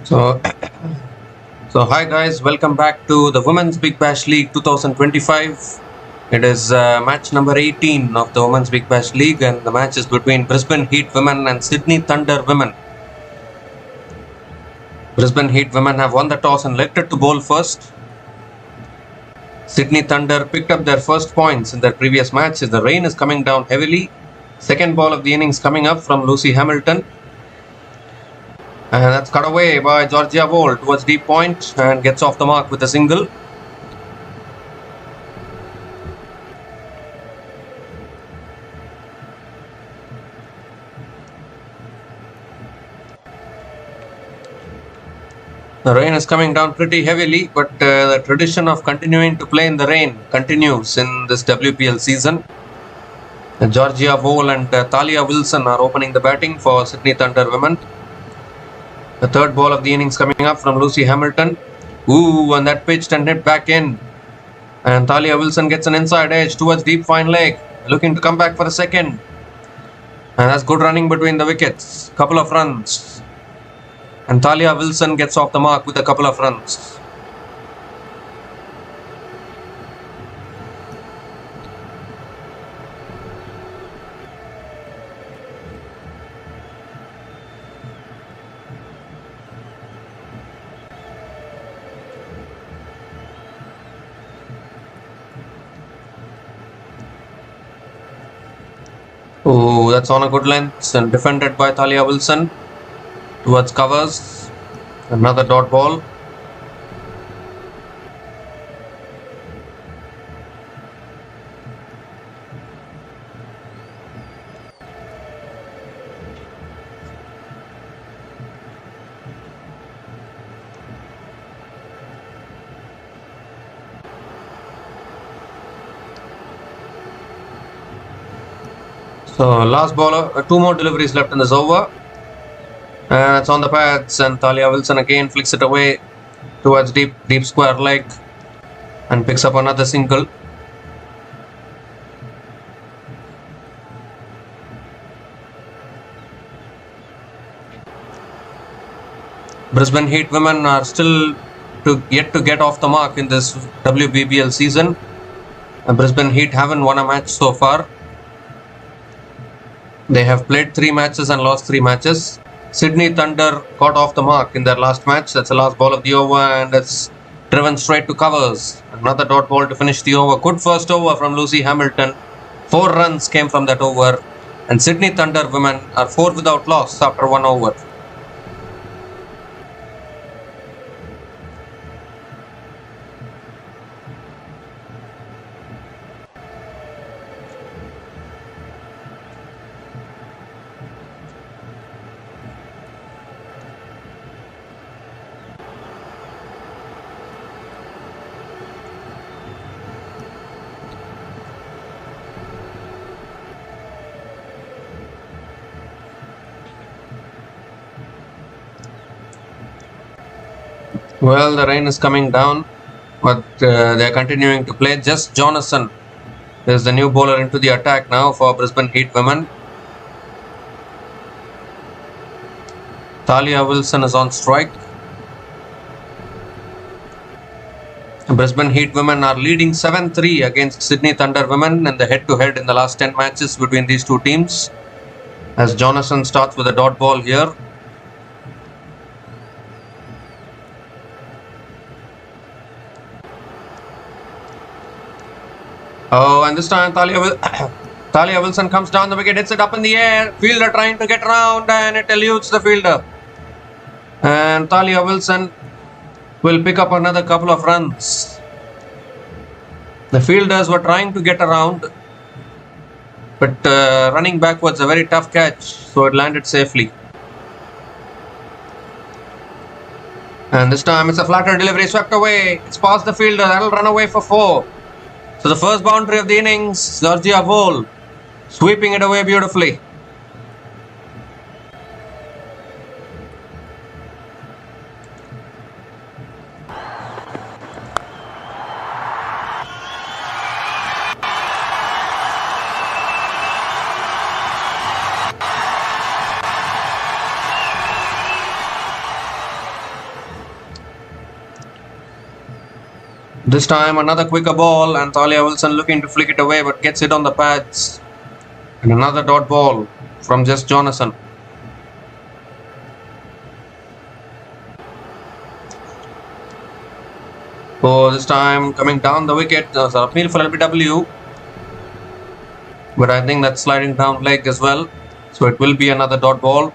So, so hi guys, welcome back to the Women's Big Bash League 2025. It is match number 18 of the Women's Big Bash League, and the match is between Brisbane Heat women and Sydney Thunder women. Brisbane Heat women have won the toss and elected to bowl first. Sydney Thunder picked up their first points in their previous match as the rain is coming down heavily. Second ball of the innings coming up from Lucy Hamilton. And that's cut away by Georgia Voll towards deep point and gets off the mark with a single. The rain is coming down pretty heavily, but the tradition of continuing to play in the rain continues in this WPL season. Georgia Voll and Talia Wilson are opening the batting for Sydney Thunder women. The third ball of the innings coming up from Lucy Hamilton. Ooh, and that pitched and hit back in. And Talia Wilson gets an inside edge towards deep fine leg, looking to come back for the second. And that's good running between the wickets. Couple of runs. And Talia Wilson gets off the mark with a couple of runs. Oh, that's on a good length and defended by Talia Wilson towards covers. Another dot ball. So last bowler, two more deliveries left in this over. And it's on the pads, and Talia Wilson again flicks it away towards deep square leg and picks up another single. Brisbane Heat women are still yet to get off the mark in this WBBL season. Brisbane Heat haven't won a match so far. They have played 3 matches and lost 3 matches. Sydney Thunder got off the mark in their last match. That's the last ball of the over, and it's driven straight to covers. Another dot ball to finish the over. Good first over from Lucy Hamilton. 4 runs came from that over, and Sydney Thunder women are 4 without loss after 1 over. Well, the rain is coming down, but they are continuing to play. Jess Jonathan is the new bowler into the attack now for Brisbane Heat women. Talia Wilson is on strike. Brisbane Heat women are leading 7-3 against Sydney Thunder women in the head-to-head in the last 10 matches between these two teams. As Jonathan starts with a dot ball here. Oh, and this time Talia Wilson comes down the wicket, hits it up in the air. Fielder trying to get around, and it eludes the fielder. And Talia Wilson will pick up another couple of runs. The fielders were trying to get around, but running backwards, a very tough catch, so it landed safely. And this time it's a flatter delivery, swept away. It's past the fielder, that'll run away for 4. So the first boundary of the innings, Georgia Voll sweeping it away beautifully. This time another quicker ball and Talia Wilson looking to flick it away but gets it on the pads. And another dot ball from Jess Jonathan. So this time coming down the wicket, there's an appeal for LBW. But I think that's sliding down leg as well. So it will be another dot ball.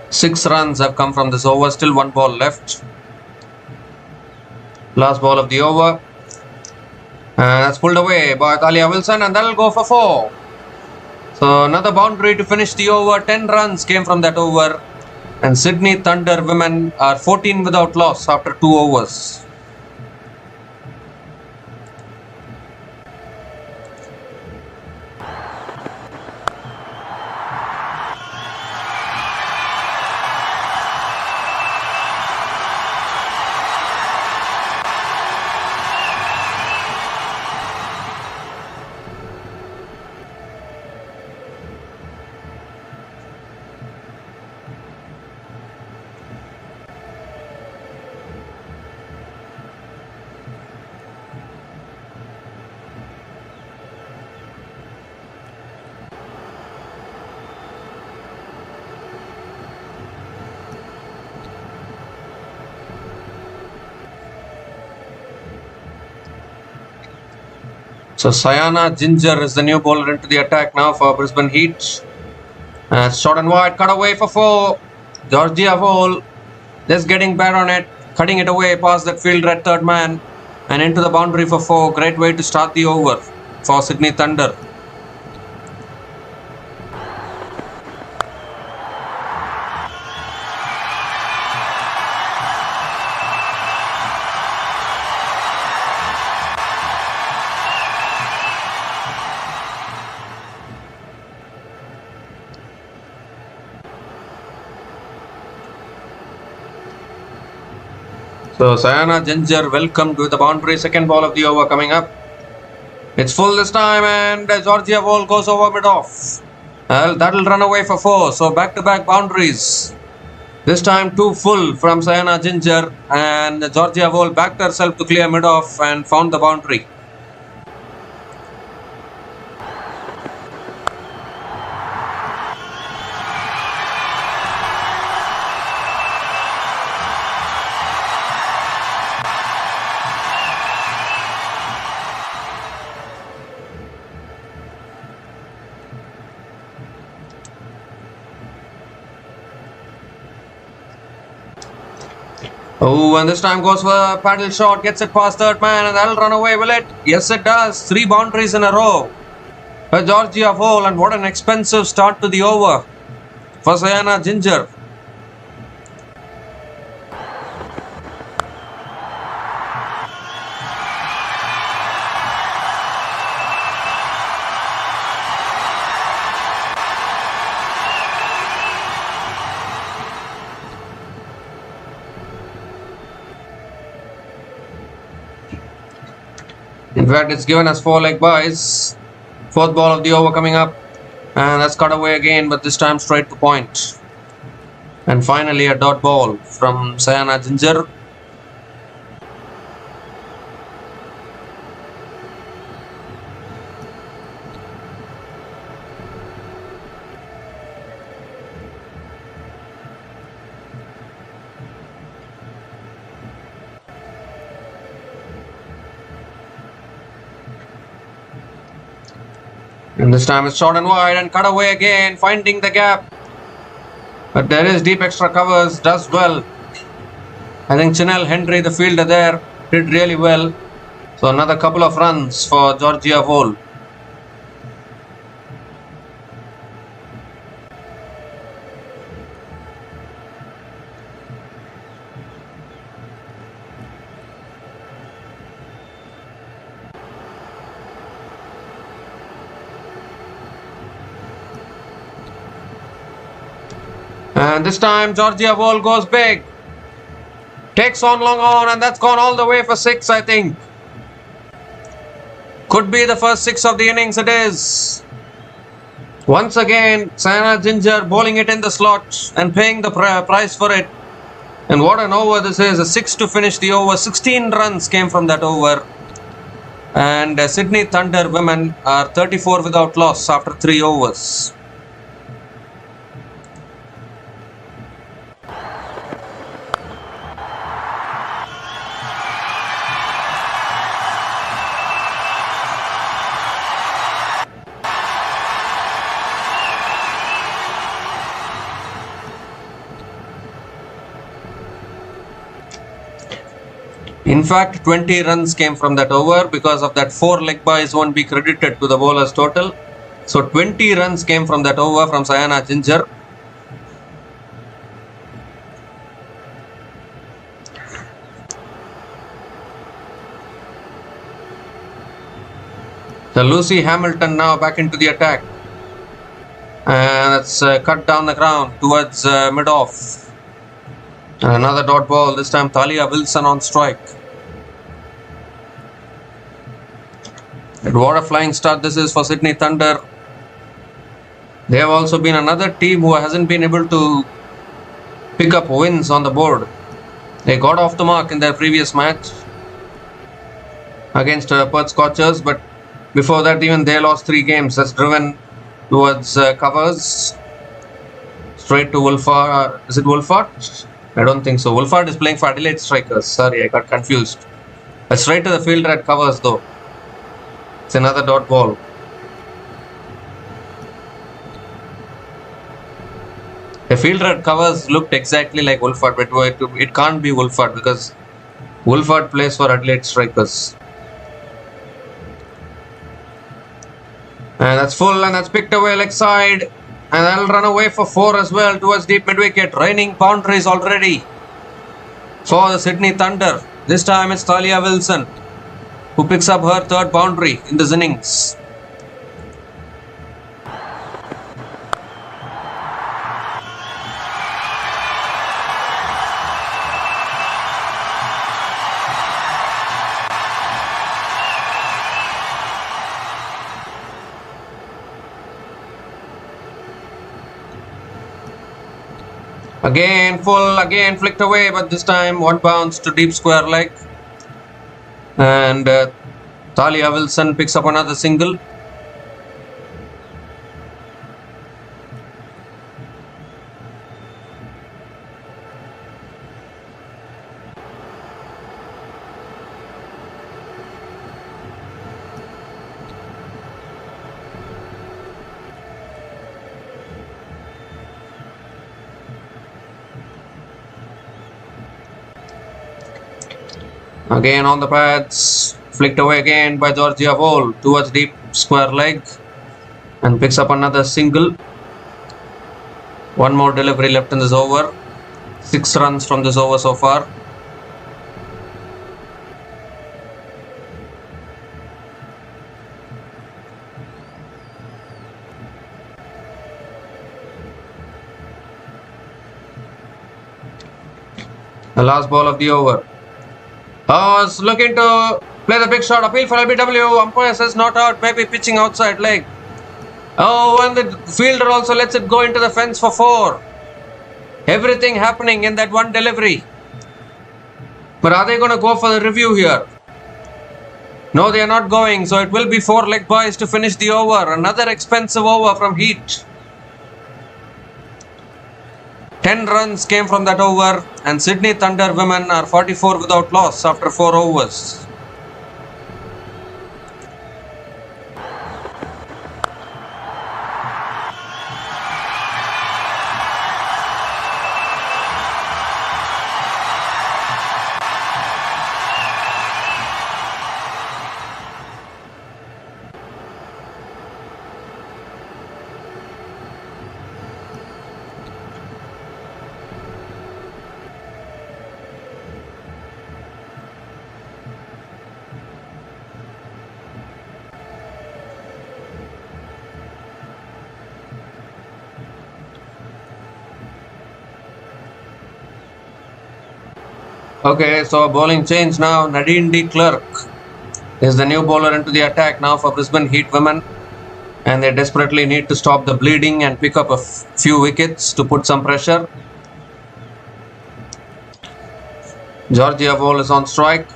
6 runs have come from this over, still 1 ball left. Last ball of the over. And that's pulled away by Talia Wilson and that'll go for 4. So another boundary to finish the over. 10 runs came from that over. And Sydney Thunder women are 14 without loss after 2 overs. So Sayana Ginger is the new bowler into the attack now for Brisbane Heat. Short and wide, cut away for 4. Georgia Vole just getting back on it, cutting it away past that fielder at third man and into the boundary for 4. Great way to start the over for Sydney Thunder. So Sayana Ginger welcomed with the boundary. Second ball of the over coming up. It's full this time and Georgia Vole goes over mid-off. Well, that'll run away for 4. So back-to-back boundaries. This time 2 full from Sayana Ginger and Georgia Vole backed herself to clear mid-off and found the boundary. Oh, and this time goes for a paddle shot, gets it past third man and that'll run away, will it? Yes, it does. 3 boundaries in a row for Georgia Vole and what an expensive start to the over for Sayana Ginger. In fact, it's given us 4 leg buys. 4th ball of the over coming up. And that's cut away again, but this time straight to point. And finally a dot ball from Sayana Ginger. And this time it's short and wide and cut away again, finding the gap. But there is deep extra covers, does well. I think Chinel Henry, the fielder there, did really well. So another couple of runs for Georgia Vole. And this time Georgia Vole goes big. Takes on long on and that's gone all the way for 6, I think. Could be the first 6 of the innings, it is. Once again, Sayana Ginger bowling it in the slot and paying the price for it. And what an over this is. A 6 to finish the over. 16 runs came from that over. And Sydney Thunder women are 34 without loss after 3 overs. In fact, 20 runs came from that over. Because of that, 4 leg byes won't be credited to the bowlers total. So 20 runs came from that over from Sayana Ginger. So Lucy Hamilton now back into the attack. And that's cut down the ground towards mid-off. And another dot ball, this time Talia Wilson on strike. And what a flying start this is for Sydney Thunder. They have also been another team who hasn't been able to pick up wins on the board. They got off the mark in their previous match against Perth Scorchers, but before that even they lost 3 games. That's driven towards covers. Straight to Wolford. Is it Wolford? I don't think so. Wolford is playing for Adelaide Strikers. Sorry, I got confused. Straight to the fielder at covers though. It's another dot ball. The fielder at covers looked exactly like Wolford, but it can't be Wolford because Wolford plays for Adelaide Strikers. And that's full and that's picked away leg side. And that'll run away for 4 as well towards deep mid-wicket. Raining boundaries already for the Sydney Thunder. This time it's Talia Wilson who picks up her 3rd boundary in this innings. Again full, again flicked away, but this time 1 bounce to deep square leg. And Talia Wilson picks up another single. Again on the pads, flicked away again by Georgia Vole towards deep square leg and picks up another single. 1 more delivery left in this over. 6 runs from this over so far. The last ball of the over. Is looking to play the big shot. Appeal for LBW. Umpire says not out. Maybe pitching outside leg. Oh, and the fielder also lets it go into the fence for 4. Everything happening in that one delivery. But are they going to go for the review here? No, they are not going. So it will be 4 leg byes to finish the over. Another expensive over from Heat. 10 runs came from that over, and Sydney Thunder women are 44 without loss after 4 overs. Okay, so bowling change now. Nadine D. Klerk is the new bowler into the attack now for Brisbane Heat women. And they desperately need to stop the bleeding and pick up a few wickets to put some pressure. Georgia ball is on strike.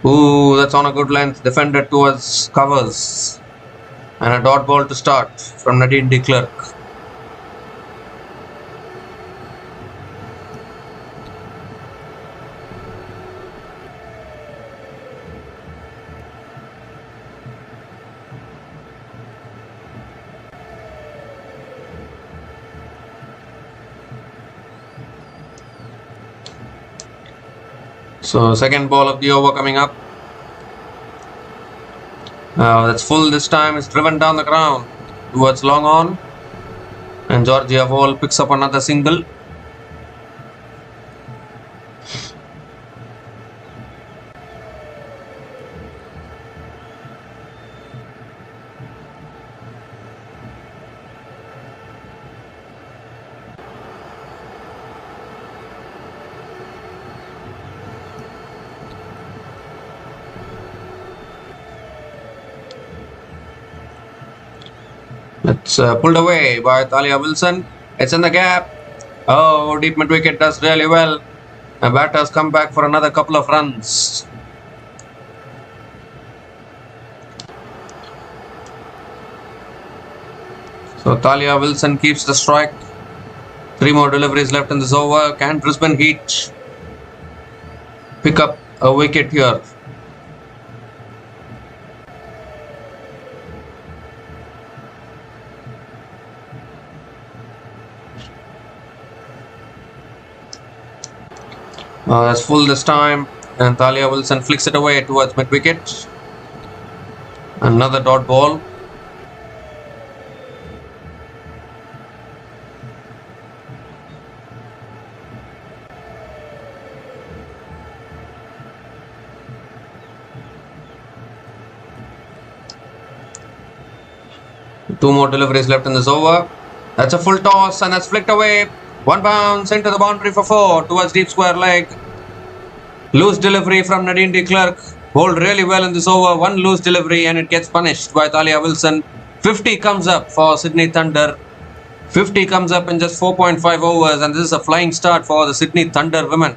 Ooh, that's on a good length. Defended towards covers. And a dot ball to start from Nadine de Klerk. So second ball of the over coming up. That's full this time. It's driven down the ground towards long on. And Georgia ball picks up another single. It's pulled away by Talia Wilson. It's in the gap. Oh, deep mid wicket does really well. The batters come back for another couple of runs. So Talia Wilson keeps the strike. 3 more deliveries left in this over. Can Brisbane Heat pick up a wicket here? That's full this time, and Talia Wilson flicks it away towards mid wicket. Another dot ball. Two more deliveries left in this over. That's a full toss, and that's flicked away. One bounce into the boundary for 4 towards deep square leg. Loose delivery from Nadine de Klerk. Bowled really well in this over. One loose delivery and it gets punished by Talia Wilson. 50 comes up for Sydney Thunder. 50 comes up in just 4.5 overs, and this is a flying start for the Sydney Thunder women.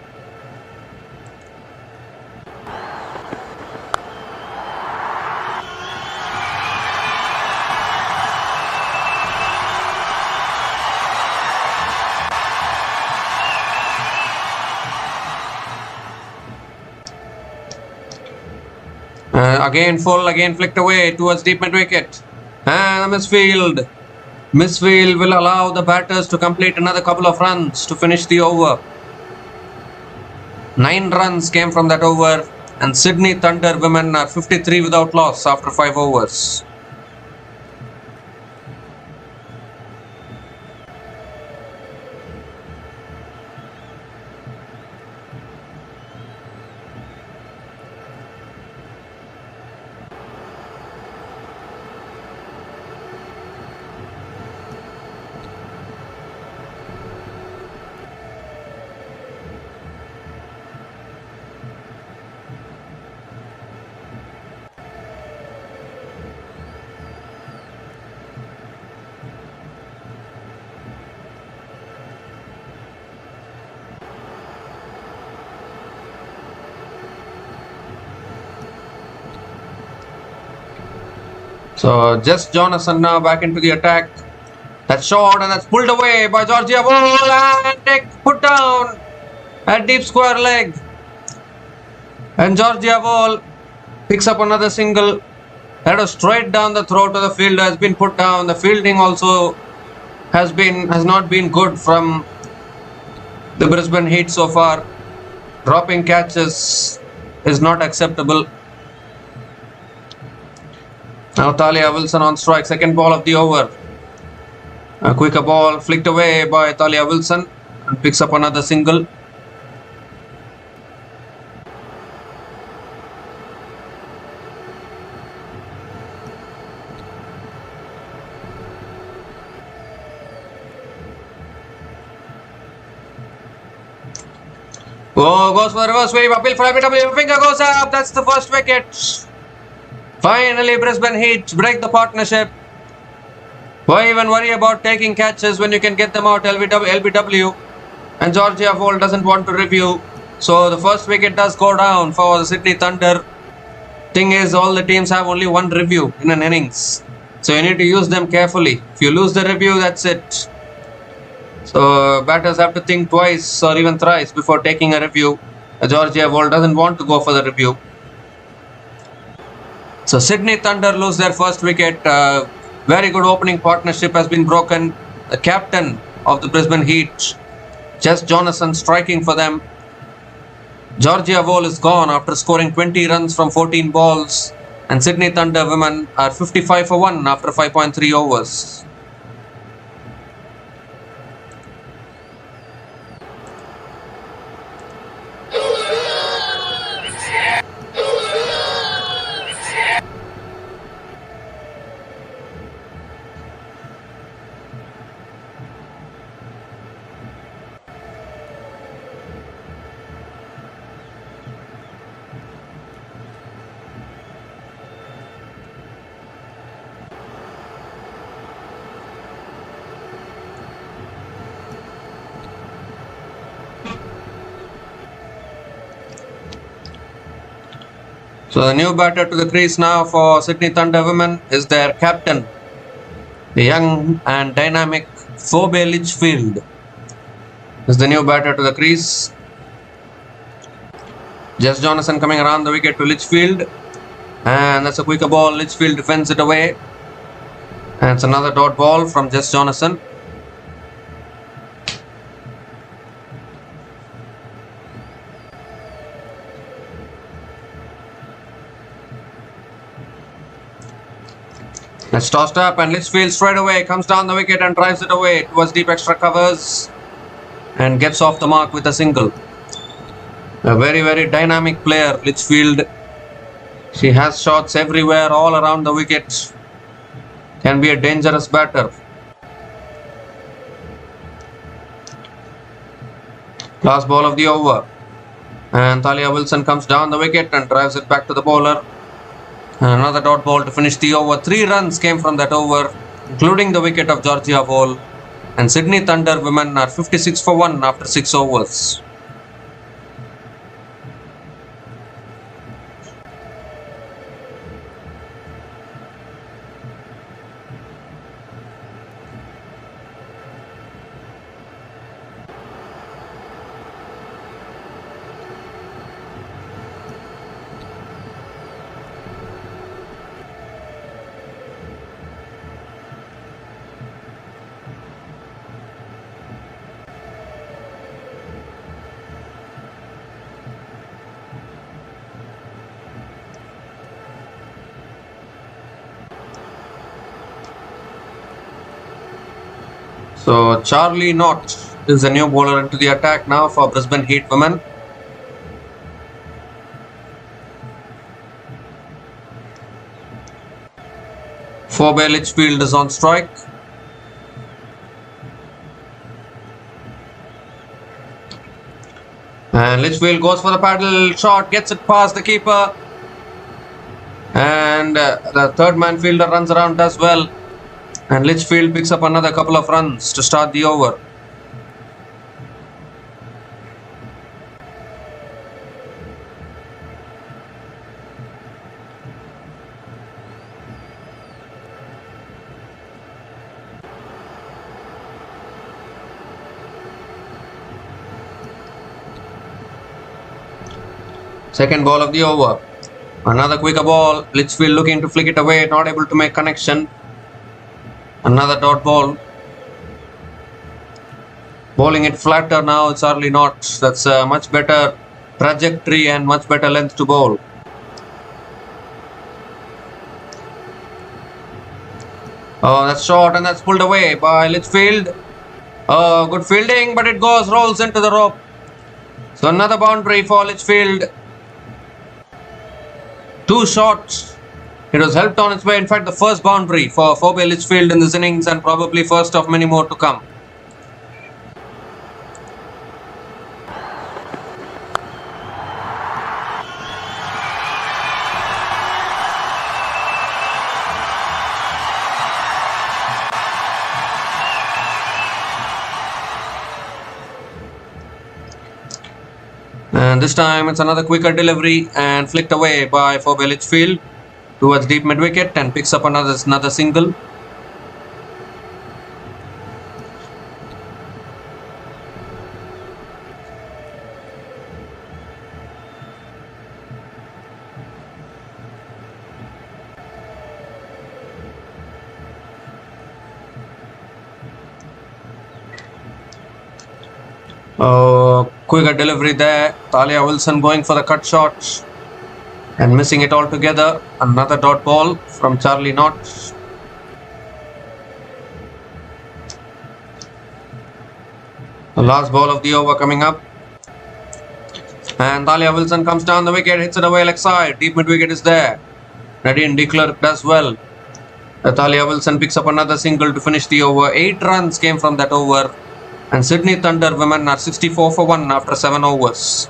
Again full, again flicked away towards deep mid wicket. And a misfield. Misfield will allow the batters to complete another couple of runs to finish the over. 9 runs came from that over, and Sydney Thunder women are 53 without loss after 5 overs. So just Jonathan now back into the attack. That's short and that's pulled away by Georgia ball and put down at deep square leg. And Georgia ball picks up another single. That was straight down the throat of the fielder, has been put down. The fielding also has not been good from the Brisbane Heat so far. Dropping catches is not acceptable. Now Talia Wilson on strike, second ball of the over. A quicker ball flicked away by Talia Wilson and picks up another single. Oh, goes for the reverse sweep, appeal for LBW, finger goes up, that's the first wicket. Finally, Brisbane Heat break the partnership. Why even worry about taking catches when you can get them out LBW? And Georgia Vold doesn't want to review. So the first wicket does go down for the Sydney Thunder. Thing is, all the teams have only one review in an innings. So you need to use them carefully. If you lose the review, that's it. So batters have to think twice or even thrice before taking a review. Georgia Wall doesn't want to go for the review. So Sydney Thunder lose their first wicket. Very good opening partnership has been broken. The captain of the Brisbane Heat, Jess Jonathan, striking for them. Georgia Wall is gone after scoring 20 runs from 14 balls. And Sydney Thunder women are 55 for 1 after 5.3 overs. So the new batter to the crease now for Sydney Thunder women is their captain, the young and dynamic fray Litchfield is the new batter to the crease. Jess Jonathan coming around the wicket to Litchfield, and that's a quicker ball. Litchfield defends it away, and it's another dot ball from Jess Jonathan. It's tossed up, and Litchfield straight away comes down the wicket and drives it away towards deep extra covers and gets off the mark with a single. A very, very dynamic player, Litchfield. She has shots everywhere, all around the wicket. Can be a dangerous batter. Last ball of the over. And Talia Wilson comes down the wicket and drives it back to the bowler. And another dot ball to finish the over. 3 runs came from that over, including the wicket of Georgia Wall. And Sydney Thunder women are 56 for 1 after 6 overs. So Charlie Knott is the new bowler into the attack now for Brisbane Heat women. Fray Litchfield is on strike. And Litchfield goes for the paddle shot, gets it past the keeper. And the third man fielder runs around as well. And Litchfield picks up another couple of runs to start the over. Second ball of the over. Another quicker ball. Litchfield looking to flick it away, not able to make connection. Another dot ball. Bowling it flatter now, it's hardly not. That's a much better trajectory and much better length to bowl. Oh, that's short and that's pulled away by Litchfield. Oh, good fielding, but it rolls into the rope. So another boundary for Litchfield. 2 shots. It was helped on its way. In fact, the first boundary for fray Litchfield in this innings, and probably first of many more to come. And And this time it's another quicker delivery and flicked away by fray Litchfield towards deep mid wicket and picks up another single. Quicker delivery there. Talia Wilson going for the cut shot and missing it altogether. Another dot ball from Charlie Knott. The last ball of the over coming up. And Talia Wilson comes down the wicket, hits it away leg side. Deep mid wicket is there. Nadine Klerk does well. Talia Wilson picks up another single to finish the over. 8 runs came from that over. And Sydney Thunder women are 64 for 1 after 7 overs.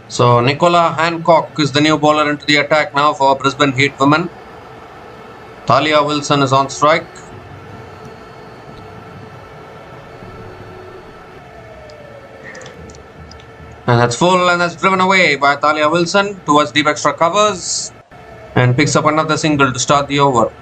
So Nicola Hancock is the new bowler into the attack now for Brisbane Heat women. Talia Wilson is on strike. And that's full and that's driven away by Talia Wilson towards deep extra covers and picks up another single to start the over.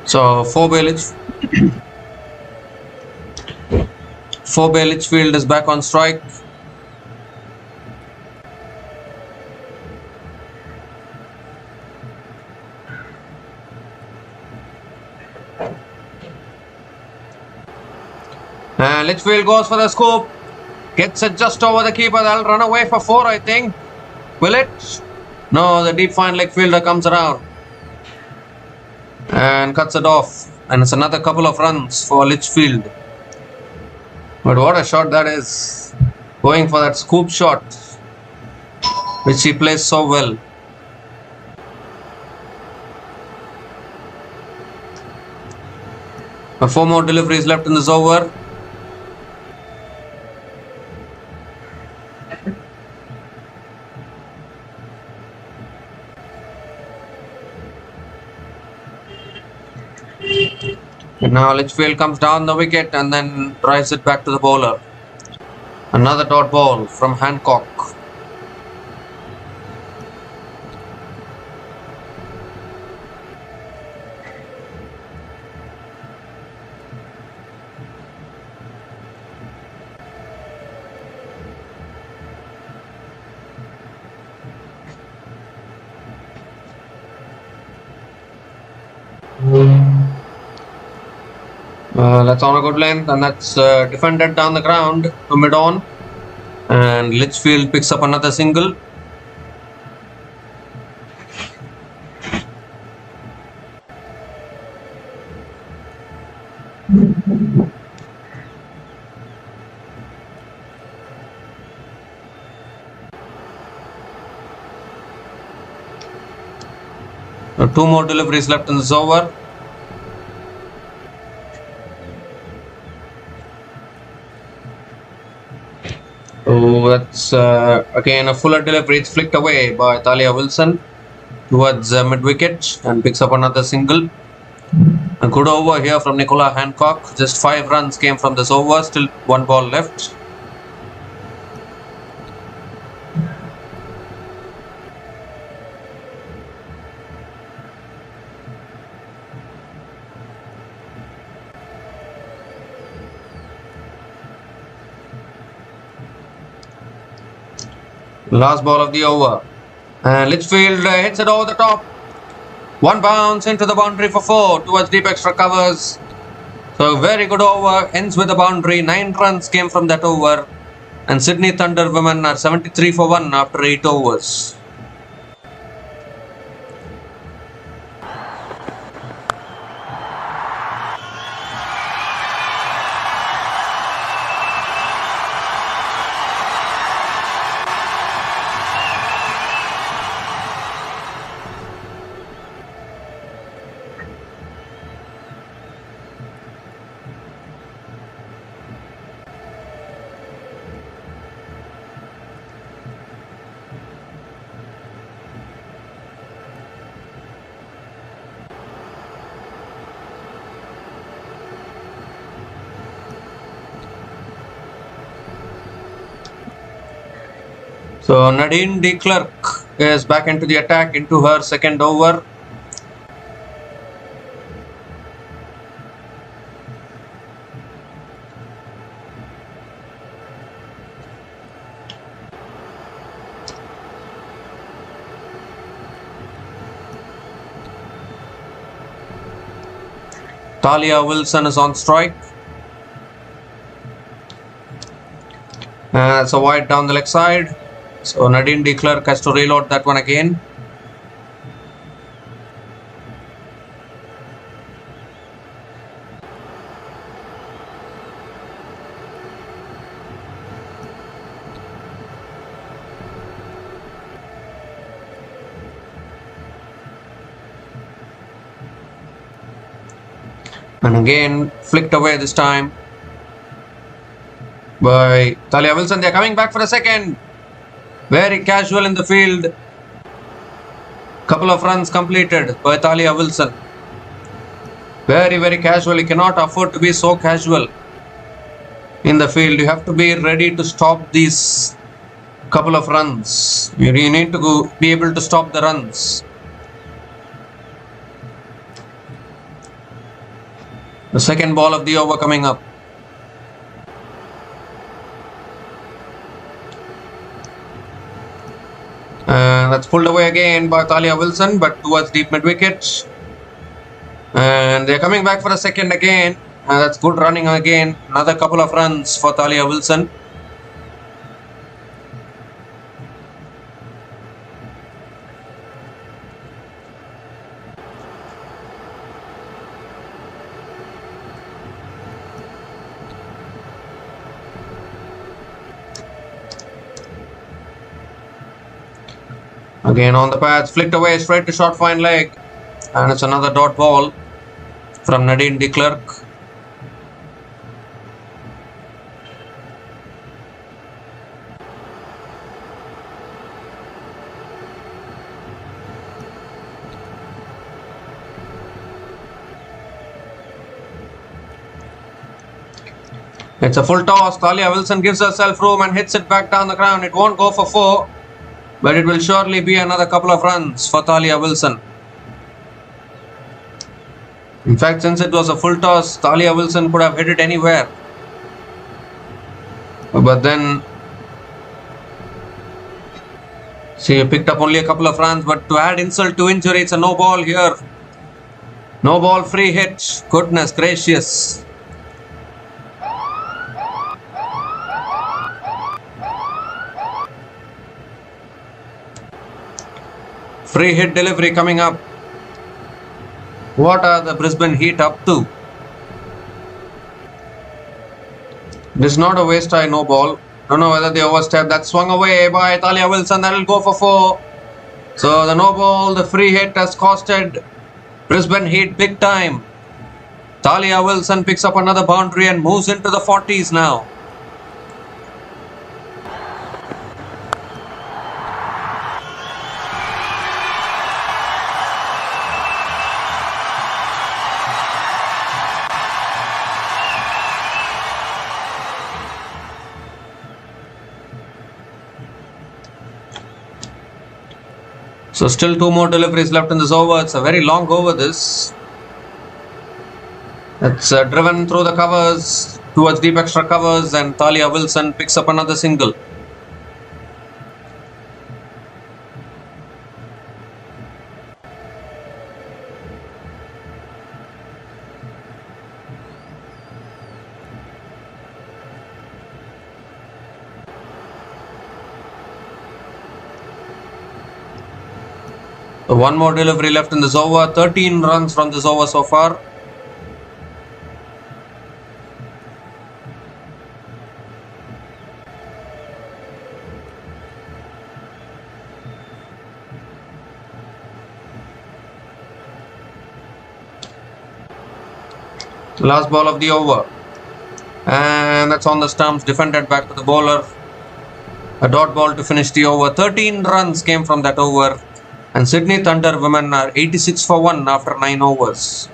So fray Litchfield is back on strike. And Litchfield goes for the scoop. Gets it just over the keeper. That'll run away for 4, I think. Will it? No, the deep fine leg fielder comes around and cuts it off. And it's another couple of runs for Litchfield. But what a shot that is. Going for that scoop shot, which he plays so well. But 4 more deliveries left in this over. And now Litchfield comes down the wicket and then drives it back to the bowler. Another dot ball from Hancock. That's on a good length and that's defended down the ground to mid-on, and Litchfield picks up another single. Two more deliveries left in this over. Oh, that's again a fuller delivery. It's flicked away by Talia Wilson towards mid-wicket and picks up another single. A good over here from Nicola Hancock. Just 5 runs came from this over. Still 1 ball left. Last ball of the over. And Litchfield hits it over the top. One bounce into the boundary for 4 towards deep extra covers. So very good over, ends with a boundary. 9 runs came from that over. And Sydney Thunder women are 73 for 1 after 8 overs. So Nadine de Klerk is back into the attack into her second over. Talia Wilson is on strike. It's a wide down the leg side. So Nadine de Klerk has to reload that one again. And again flicked away this time by Talia Wilson. They're coming back for a second. Very casual in the field. Couple of runs completed by Talia Wilson. Very casual. You cannot afford to be so casual in the field. You have to be ready to stop these couple of runs. You need to be able to stop the runs. The second ball of the over coming up. That's pulled away again by Talia Wilson, but towards deep mid wicket. And they're coming back for a second again. That's good running again. Another couple of runs for Talia Wilson. Again on the pads, flicked away straight to short fine leg. And it's another dot ball from Nadine de Klerk. It's a full toss. Talia Wilson gives herself room and hits it back down the ground. It won't go for 4. But it will surely be another couple of runs for Talia Wilson. In fact, since it was a full toss, Talia Wilson could have hit it anywhere. But then she picked up only a couple of runs. But to add insult to injury, it's a no ball here. No ball, free hit. Goodness gracious. Free hit delivery coming up. What are the Brisbane Heat up to? This is not a waste high no ball. Don't know whether they overstepped. That swung away by Talia Wilson. That will go for 4. So the no ball, the free hit has costed Brisbane Heat big time. Talia Wilson picks up another boundary and moves into the 40s now. So still 2 more deliveries left in this over. It's a very long over this. It's driven through the covers towards deep extra covers and Talia Wilson picks up another single. One more delivery left in this over. 13 runs from this over so far. Last ball of the over. And that's on the stumps. Defended back to the bowler. A dot ball to finish the over. 13 runs came from that over. And Sydney Thunder women are 86 for 1 after 9 overs.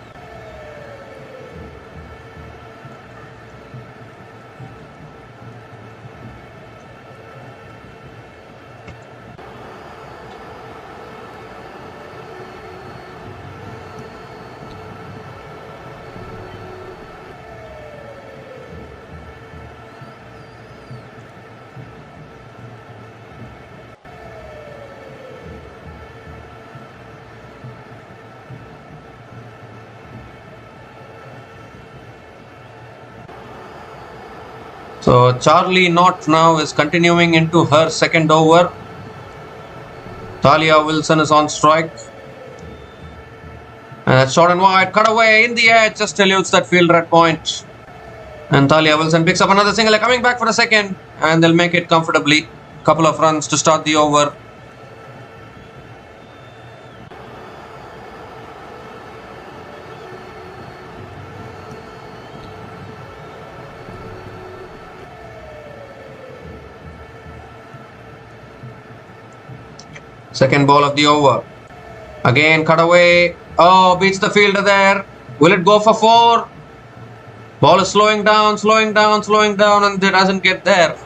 So Charlie Knott now is continuing into her second over. Talia Wilson is on strike. And that's short and wide. Cut away in the air. Just eludes that fielder at point. And Talia Wilson picks up another single. Coming back for a second. And they'll make it comfortably. Couple of runs to start the over. Second ball of the over. Again, cut away. Oh, beats the fielder there. Will it go for 4? Ball is slowing down, and it doesn't get there.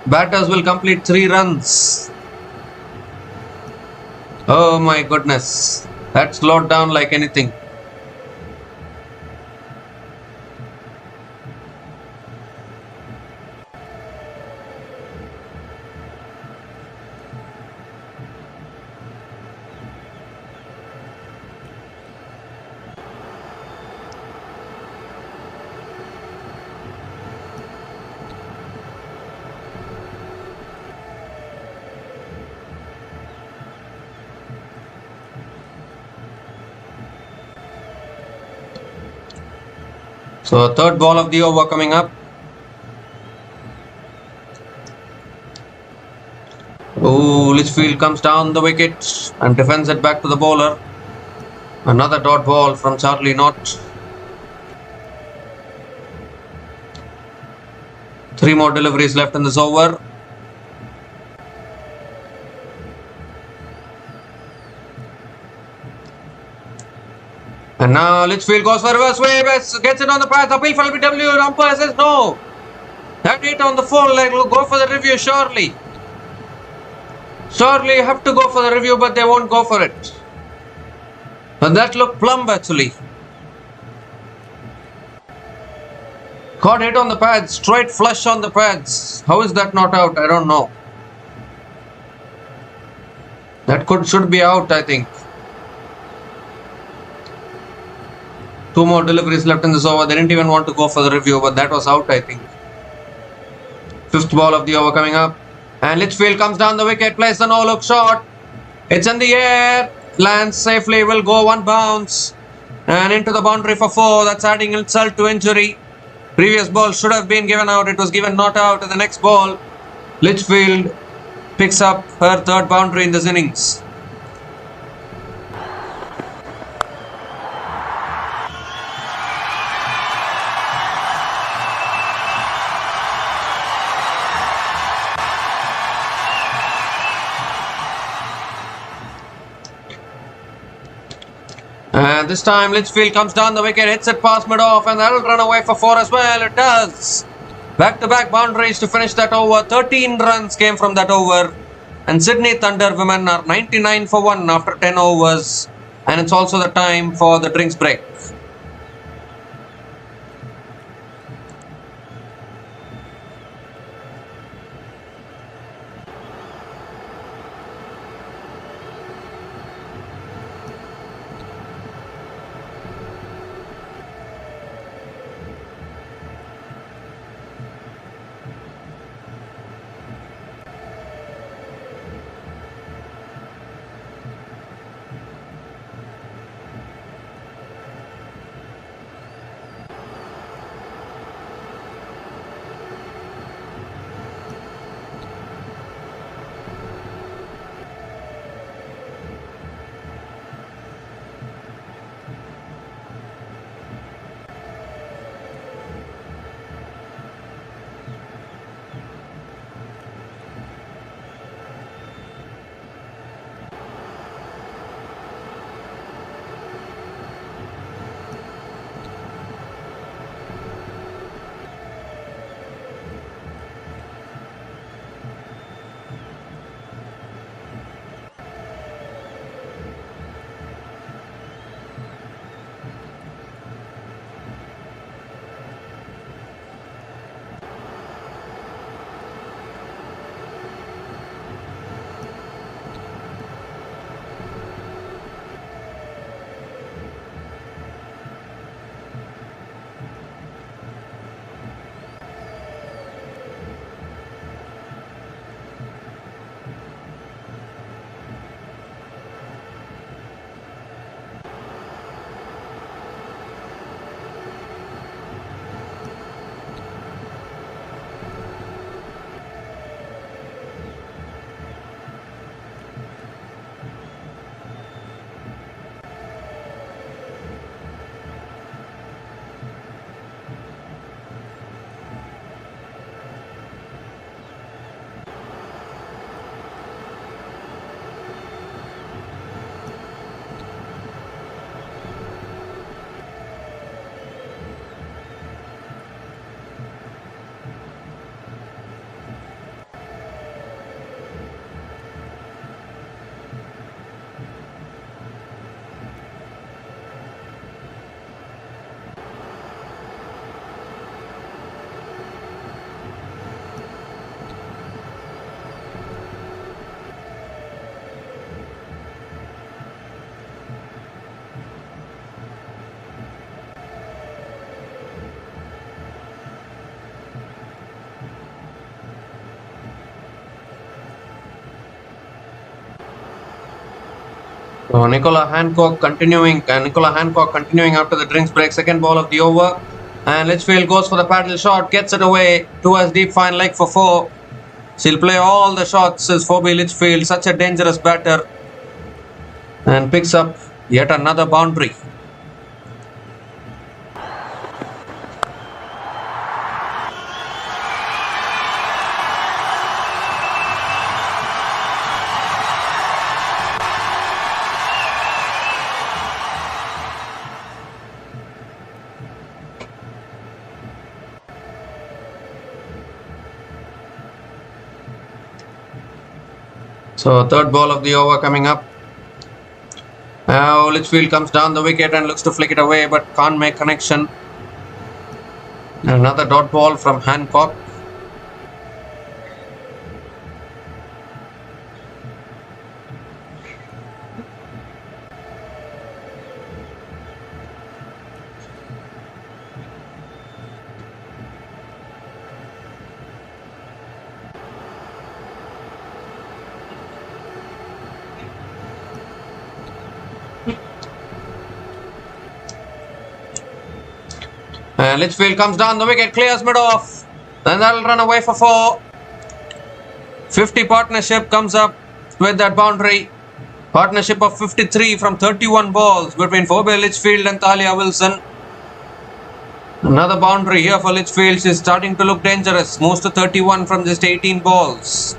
Batters will complete 3 runs. Oh my goodness. That slowed down like anything. So third ball of the over coming up. Oh, Litchfield comes down the wicket and defends it back to the bowler. Another dot ball from Charlie Knott. 3 more deliveries left in this over. And now Litchfield goes for reverse wave, gets it on the path, appeal for LBW, umpire says no. That hit on the full leg, will go for the review surely. Surely you have to go for the review, but they won't go for it. And that looked plumb actually. Caught hit on the pads, straight flush on the pads. How is that not out? I don't know. That should be out, I think. 2 more deliveries left in this over. They didn't even want to go for the review, but that was out, I think. 5th ball of the over coming up. And Litchfield comes down the wicket, plays the no-look shot. It's in the air. Lands safely, will go 1 bounce. And into the boundary for 4. That's adding insult to injury. Previous ball should have been given out. It was given not out. And the next ball, Litchfield picks up her 3rd boundary in this innings. And this time Litchfield comes down the wicket, hits it past mid-off, and that'll run away for 4 as well. It does. Back-to-back boundaries to finish that over. 13 runs came from that over. And Sydney Thunder women are 99 for 1 after 10 overs. And it's also the time for the drinks break. Nicola Hancock continuing after the drinks break. Second ball of the over. And Litchfield goes for the paddle shot, gets it away towards deep fine leg for 4. She'll play all the shots as Phoebe Litchfield, such a dangerous batter. And picks up yet another boundary. So third ball of the over coming up. Now Litchfield comes down the wicket and looks to flick it away but can't make connection. Another dot ball from Hancock. Litchfield comes down the wicket, clears mid off, and that'll run away for 4. 50 partnership comes up with that boundary. Partnership of 53 from 31 balls between Phoebe Litchfield and Talia Wilson. Another boundary here for Litchfield. She's starting to look dangerous. Moves to 31 from just 18 balls.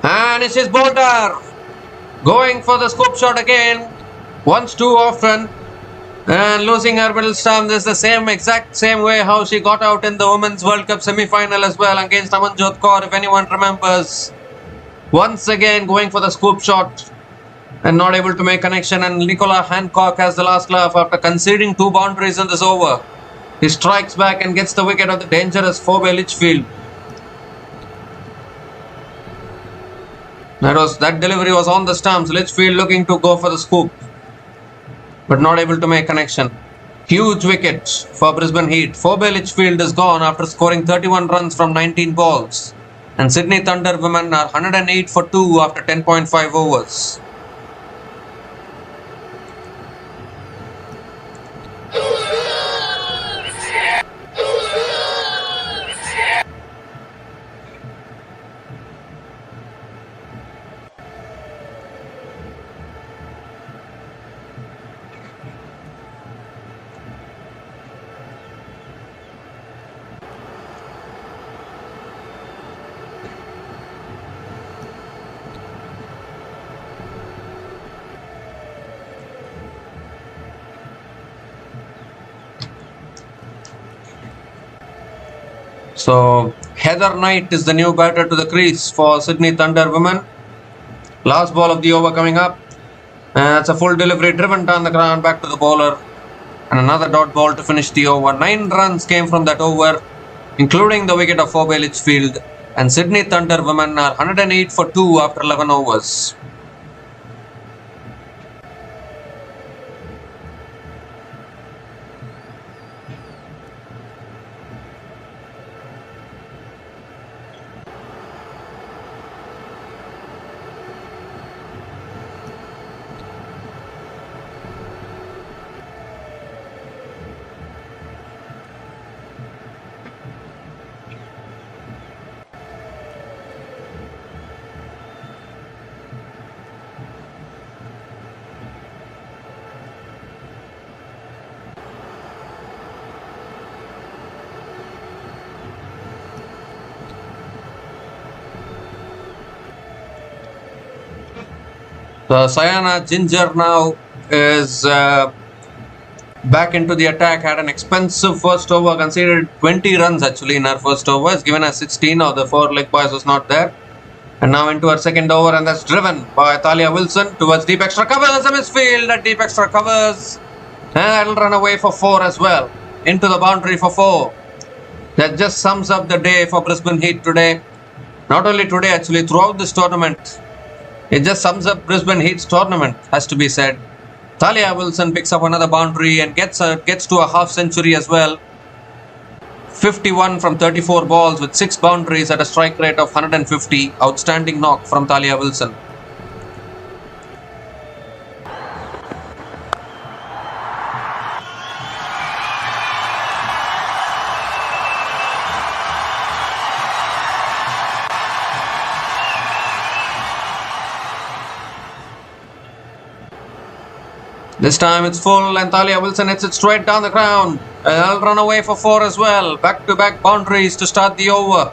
And it's his bowler going for the scoop shot again, once too often, and losing her middle stump. This is the exact same way how she got out in the Women's World Cup semi-final as well against Amanjot Kaur, if anyone remembers. Once again going for the scoop shot and not able to make connection, and Nicola Hancock has the last laugh after conceding 2 boundaries in this over. He strikes back and gets the wicket of the dangerous Phoebe Litchfield. That delivery was on the stumps. Litchfield looking to go for the scoop, but not able to make connection. Huge wicket for Brisbane Heat. Phoebe Litchfield is gone after scoring 31 runs from 19 balls. And Sydney Thunder women are 108 for 2 after 10.5 overs. So Heather Knight is the new batter to the crease for Sydney Thunder women. Last ball of the over coming up. And it's a full delivery driven down the ground back to the bowler. And another dot ball to finish the over. 9 runs came from that over, including the wicket of Phoebe Litchfield. And Sydney Thunder women are 108 for 2 after 11 overs. Sayana Ginger now is back into the attack. Had an expensive first over, conceded 20 runs actually in her first over. Is given as 16, or the 4 leg boys was not there. And now into her second over, and that's driven by Talia Wilson towards deep extra covers. A misfield at deep extra covers. And that'll run away for 4 as well. Into the boundary for 4. That just sums up the day for Brisbane Heat today. Not only today, actually throughout this tournament. It just sums up Brisbane Heat's tournament, has to be said. Talia Wilson picks up another boundary and gets to a half century as well. 51 from 34 balls with 6 boundaries at a strike rate of 150. Outstanding knock from Talia Wilson. This time it's full and Talia Wilson hits it straight down the ground. I'll run away for 4 as well. Back-to-back boundaries to start the over.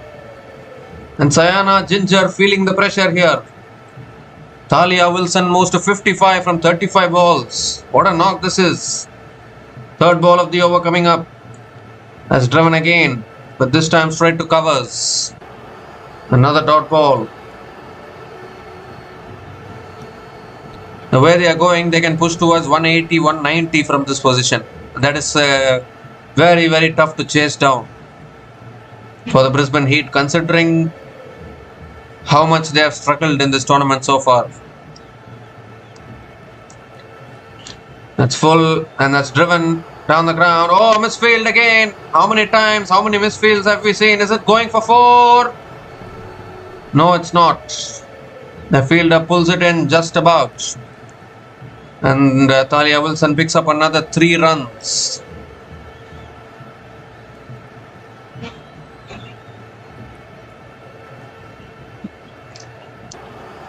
And Sayana Ginger feeling the pressure here. Talia Wilson moves to 55 from 35 balls. What a knock this is. Third ball of the over coming up. Has driven again, but this time straight to covers. Another dot ball. The way they are going, they can push towards 180, 190 from this position. That is very, very tough to chase down for the Brisbane Heat, considering how much they have struggled in this tournament so far. That's full and that's driven down the ground. Oh, misfield again. How many times? How many misfields have we seen? Is it going for 4? No, it's not. The fielder pulls it in just about. And Talia Wilson picks up another 3 runs.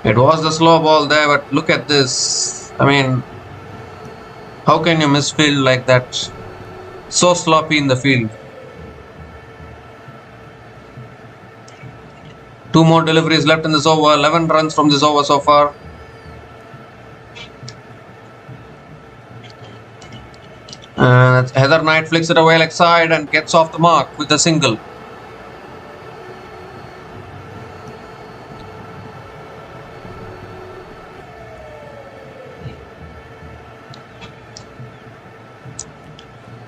It was the slow ball there, but look at this. I mean, how can you misfield like that? So sloppy in the field. 2 more deliveries left in this over. 11 runs from this over so far. And Heather Knight flicks it away leg side and gets off the mark with a single.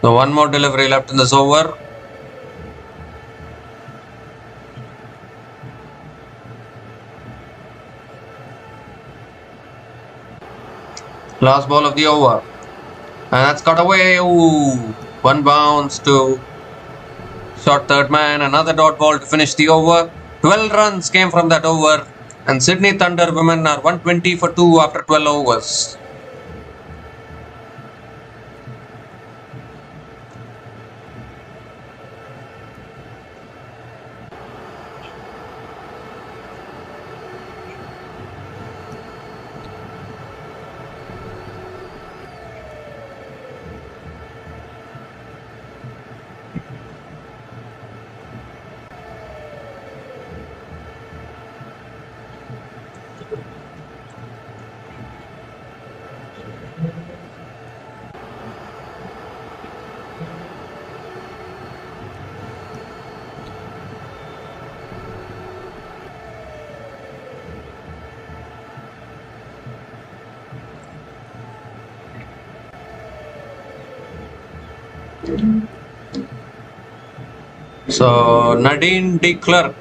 So 1 more delivery left in this over. Last ball of the over. And that's cut away. Ooh, 1 bounce to short third man. Another dot ball to finish the over. 12 runs came from that over. And Sydney Thunder women are 120 for 2 after 12 overs. So Nadine de Klerk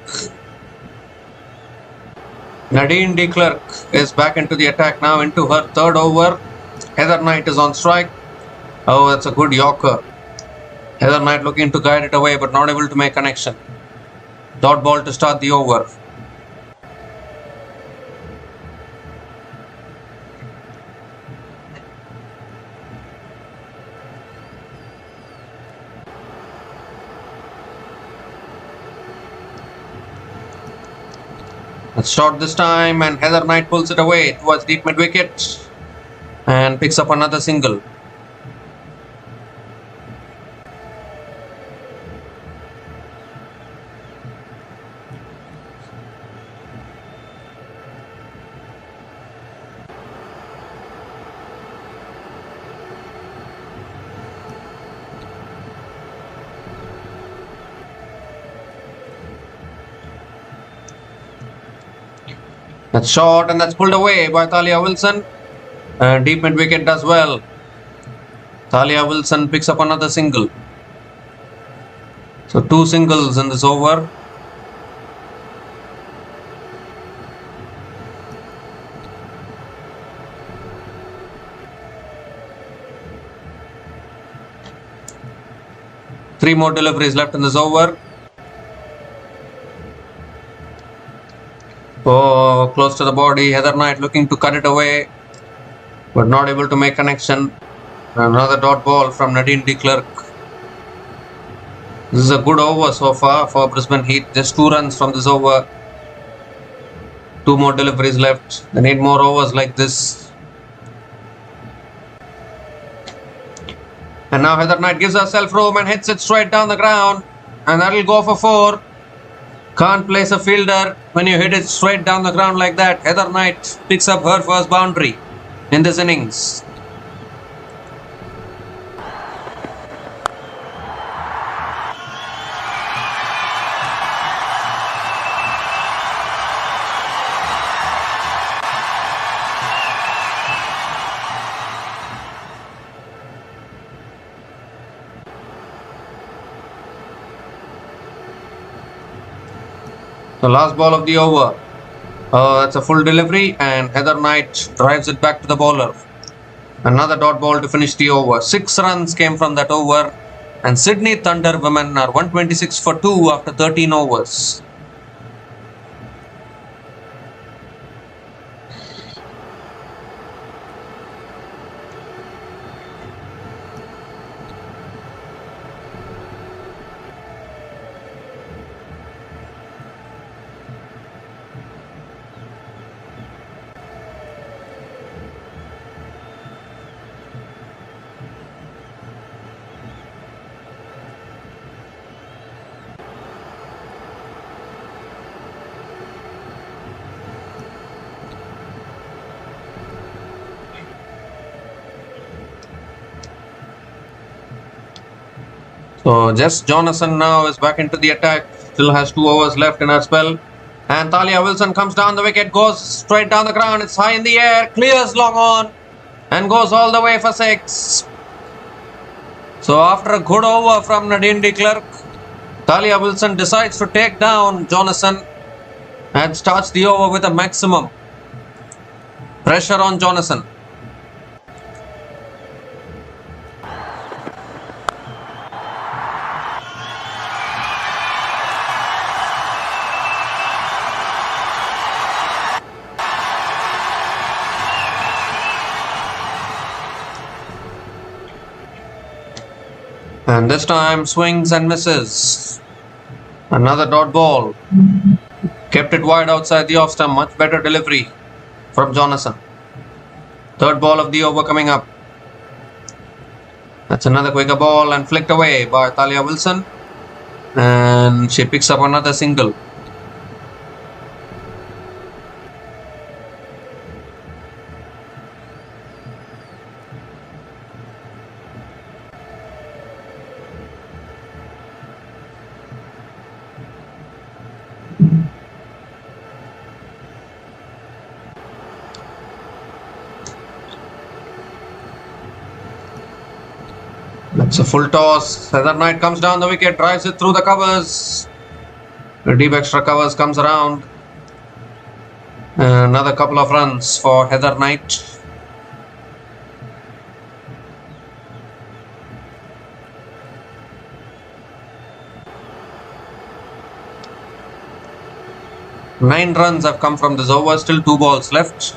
is back into the attack now, into her 3rd over. Heather Knight is on strike. Oh, that's a good Yorker. Heather Knight looking to guide it away but not able to make connection. Dot ball to start the over. It's short this time and Heather Knight pulls it away towards deep mid wicket and picks up another single. That's short and that's pulled away by Talia Wilson. Deep mid wicket does well. Talia Wilson picks up another single. So 2 singles in this over. 3 more deliveries left in this over. Oh, close to the body. Heather Knight looking to cut it away, but not able to make connection. Another dot ball from Nadine de Klerk. This is a good over so far for Brisbane Heat. Just 2 runs from this over. 2 more deliveries left. They need more overs like this. And now Heather Knight gives herself room and hits it straight down the ground. And that'll go for 4. Can't place a fielder when you hit it straight down the ground like that. Heather Knight picks up her first boundary in this innings. The last ball of the over. That's a full delivery and Heather Knight drives it back to the bowler. Another dot ball to finish the over. 6 runs came from that over and Sydney Thunder women are 126 for 2 after 13 overs. So Jess Jonathan now is back into the attack. Still has 2 overs left in her spell. And Talia Wilson comes down the wicket, goes straight down the ground. It's high in the air, clears long on and goes all the way for 6. So after a good over from Nadine de Klerk, Talia Wilson decides to take down Jonathan and starts the over with a maximum pressure on Jonathan. And this time swings and misses. Another dot ball. Kept it wide outside the off stump. Much better delivery from Jonathan. Third ball of the over coming up. That's another quicker ball and flicked away by Talia Wilson. And she picks up another single. That's a full toss. Heather Knight comes down the wicket, drives it through the covers. The deep extra covers comes around. Another couple of runs for Heather Knight. Nine runs have come from this over, still 2 balls left.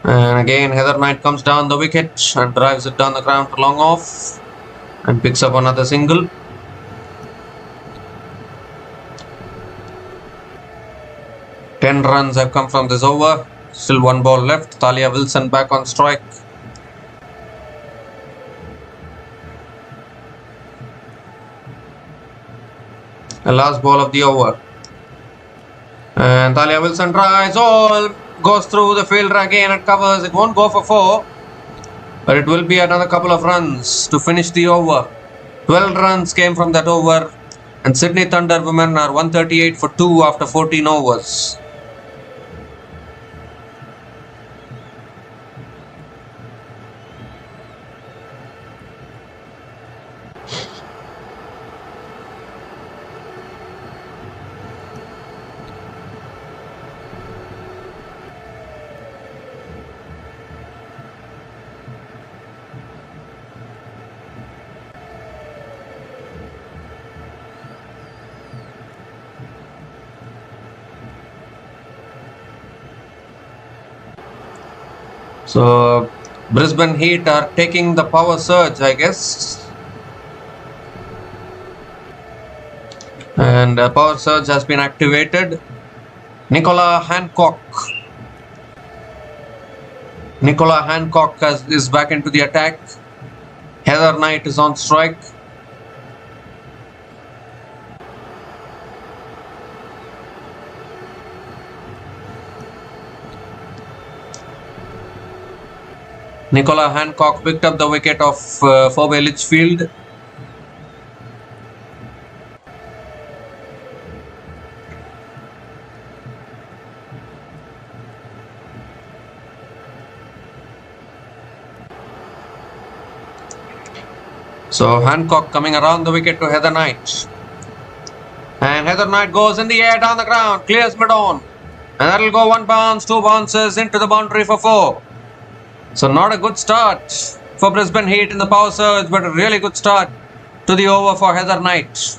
And again Heather Knight comes down the wicket and drives it down the ground for long off and picks up another single. Ten runs have come from this over. Still 1 ball left. Talia Wilson back on strike. The last ball of the over. And Talia Wilson tries all. Goes through the fielder again and covers. It won't go for 4. But it will be another couple of runs to finish the over. 12 runs came from that over. And Sydney Thunder women are 138 for 2 after 14 overs. So Brisbane Heat are taking the power surge, I guess. And power surge has been activated. Nicola Hancock is back into the attack. Heather Knight is on strike. Nicola Hancock picked up the wicket of fray Litchfield. So Hancock coming around the wicket to Heather Knight. And Heather Knight goes in the air down the ground, clears mid-on. And that'll go 1 bounce, 2 bounces into the boundary for 4. So not a good start for Brisbane Heat in the power surge, but a really good start to the over for Heather Knight.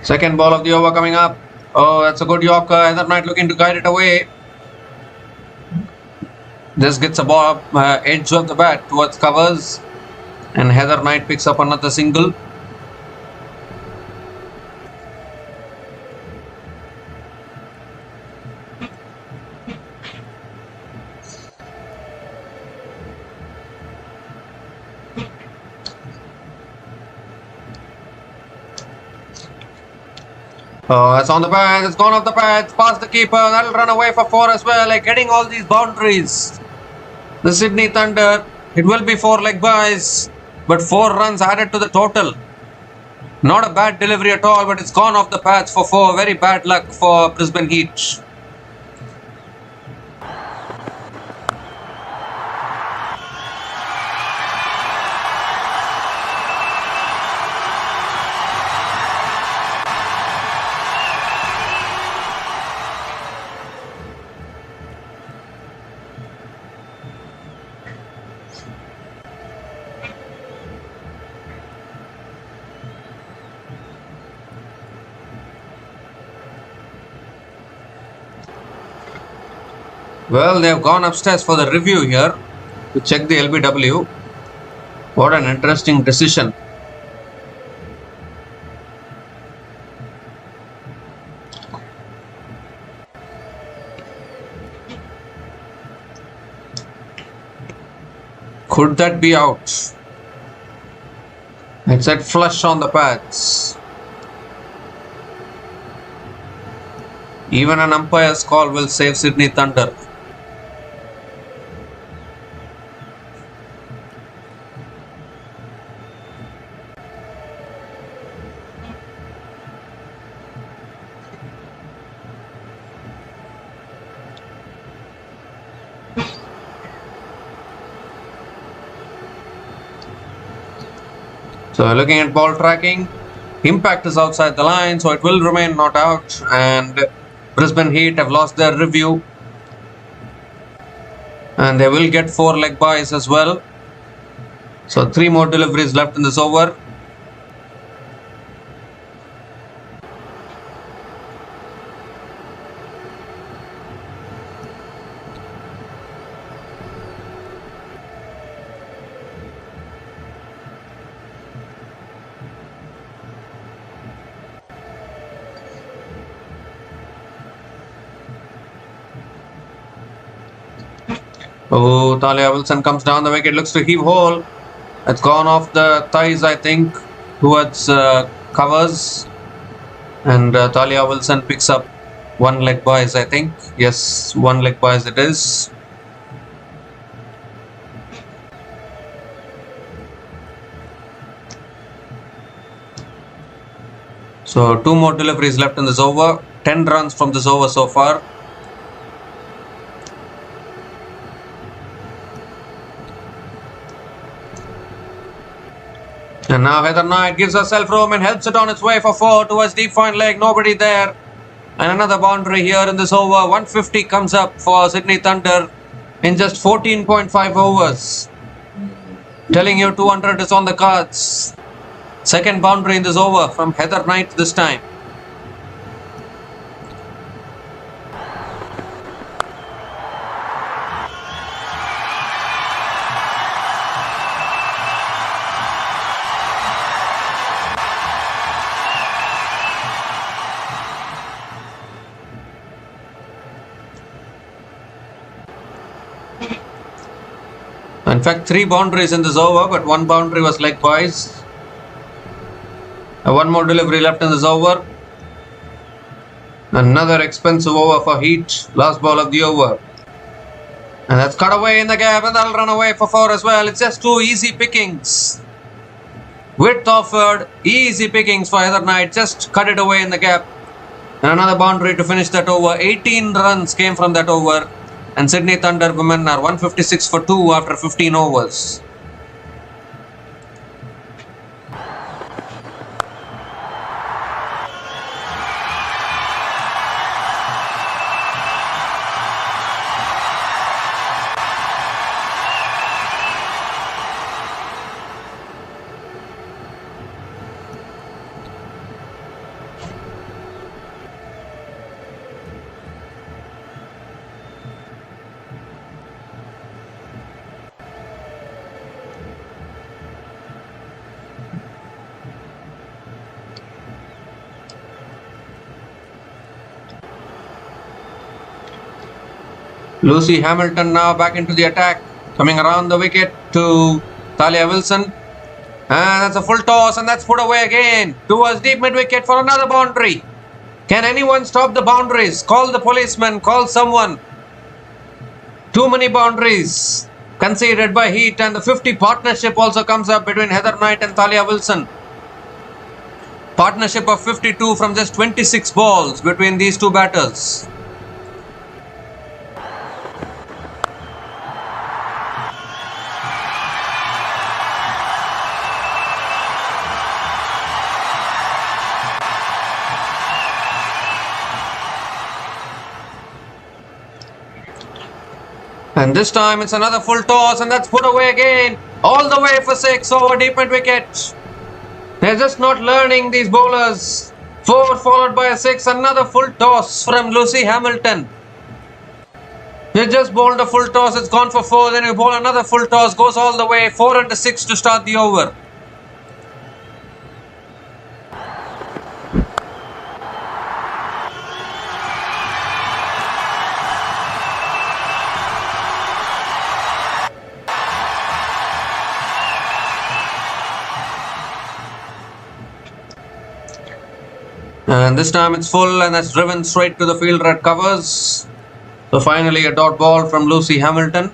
Second ball of the over coming up. Oh, that's a good Yorker. Heather Knight looking to guide it away. This gets a ball edge of the bat towards covers. And Heather Knight picks up another single. Oh, it's on the pads, it's gone off the pads, past the keeper, that'll run away for 4 as well, like getting all these boundaries. The Sydney Thunder, it will be 4 leg byes, but 4 runs added to the total. Not a bad delivery at all, but it's gone off the pads for 4, very bad luck for Brisbane Heat. Well, they have gone upstairs for the review here to check the LBW. What an interesting decision. Could that be out? It said flush on the pads. Even an umpire's call will save Sydney Thunder. So looking at ball tracking, impact is outside the line, so it will remain not out, and Brisbane Heat have lost their review, and they will get 4 leg byes as well. So 3 more deliveries left in this over. Oh, Talia Wilson comes down the wicket, looks to heave hole. It's gone off the thighs, I think, towards covers. And Talia Wilson picks up 1 leg byes, I think. Yes, 1 leg byes it is. So 2 more deliveries left in this over. 10 runs from this over so far. And now Heather Knight gives herself room and helps it on its way for 4 towards deep point leg. Nobody there. And another boundary here in this over. 150 comes up for Sydney Thunder in just 14.5 overs. Telling you 200 is on the cards. Second boundary in this over from Heather Knight this time. In fact, 3 boundaries in this over, but 1 boundary was leg boys. One more delivery left in this over. Another expensive over for Heat. Last ball of the over. And that's cut away in the gap, and that'll run away for 4 as well. It's just 2 easy pickings. Width offered, easy pickings for Heather Knight. Just cut it away in the gap. And another boundary to finish that over. 18 runs came from that over. And Sydney Thunder women are 156 for 2 after 15 overs. Lucy Hamilton now back into the attack, coming around the wicket to Talia Wilson. And that's a full toss, and that's put away again towards deep mid wicket for another boundary. Can anyone stop the boundaries? Call the policeman, call someone. Too many boundaries conceded by Heat, and the 50 partnership also comes up between Heather Knight and Talia Wilson. Partnership of 52 from just 26 balls between these two batters. And this time it's another full toss, and that's put away again. All the way for 6 over deep mid wicket. They're just not learning, these bowlers. 4 followed by a 6. Another full toss from Lucy Hamilton. You just bowled a full toss, it's gone for 4. Then you bowl another full toss, goes all the way. 4 and a 6 to start the over. And this time it's full, and that's driven straight to the fielder at covers. So finally a dot ball from Lucy Hamilton.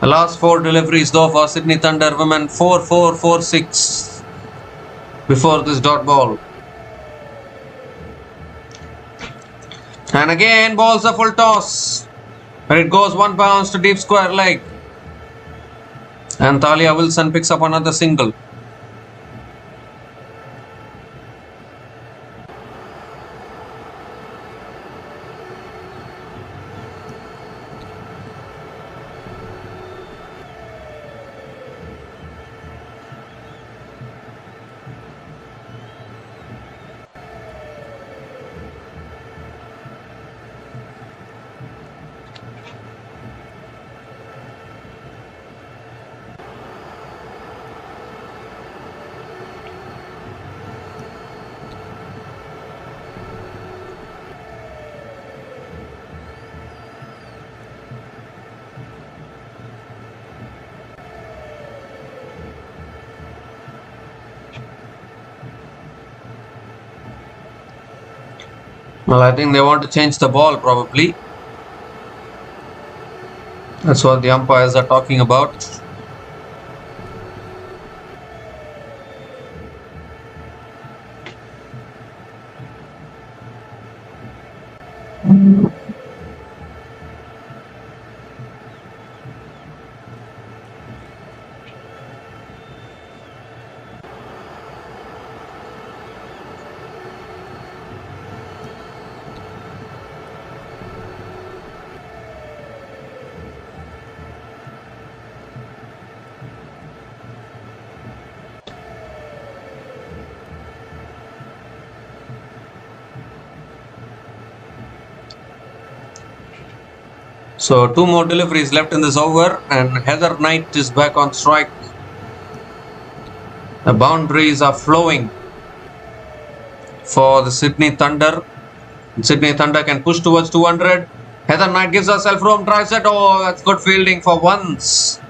The last 4 deliveries though for Sydney Thunder women, 4-4, 4-6 before this dot ball. And again balls a full toss, but it goes 1 bounce to deep square leg. And Talia Wilson picks up another single. Well, I think they want to change the ball probably. That's what the umpires are talking about. So 2 more deliveries left in this over, and Heather Knight is back on strike. The boundaries are flowing for the Sydney Thunder. Sydney Thunder can push towards 200. Heather Knight gives herself room, drives it. Oh, that's good fielding for once.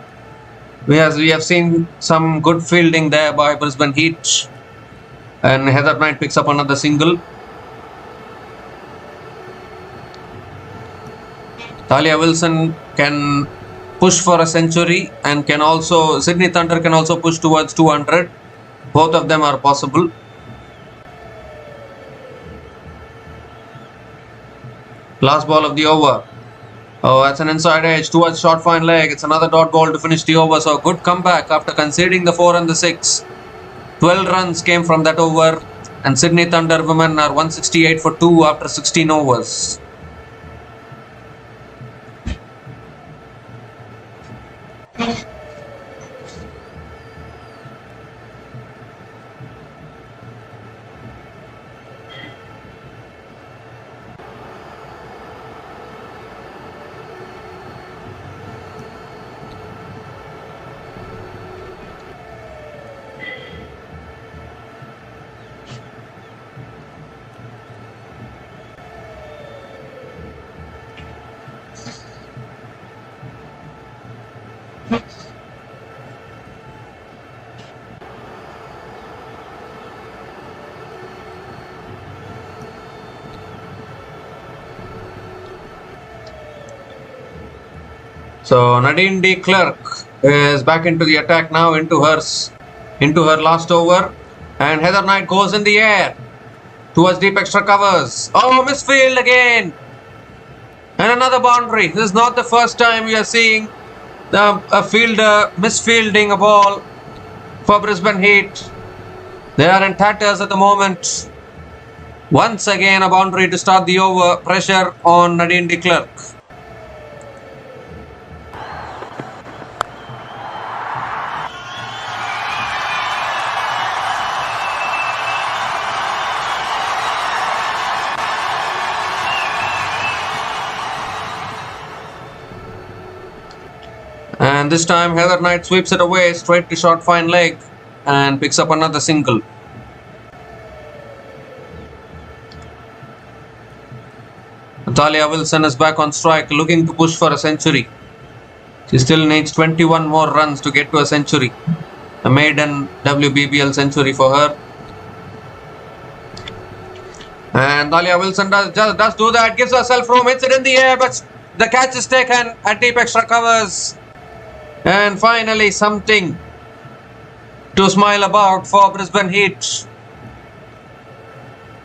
We have seen some good fielding there by Brisbane Heat. And Heather Knight picks up another single. Talia Wilson can push for a century, and Sydney Thunder can also push towards 200. Both of them are possible. Last ball of the over. Oh, that's an inside edge towards short fine leg. It's another dot ball to finish the over. So a good comeback after conceding the 4 and the 6. 12 runs came from that over, and Sydney Thunder women are 168 for 2 after 16 overs. So Nadine D. Klerk is back into the attack now, into her last over, and Heather Knight goes in the air towards deep extra covers. Oh, misfield again, and another boundary. This is not the first time we are seeing a fielder misfielding a ball for Brisbane Heat. They are in tatters at the moment. Once again, a boundary to start the over. Pressure on Nadine de Klerk. And this time Heather Knight sweeps it away straight to short fine leg and picks up another single. Talia Wilson is back on strike, looking to push for a century. She still needs 21 more runs to get to a century. A maiden WBBL century for her. And Talia Wilson does do that, gives herself room, hits it in the air, but the catch is taken at deep extra covers. And finally something to smile about for Brisbane Heat.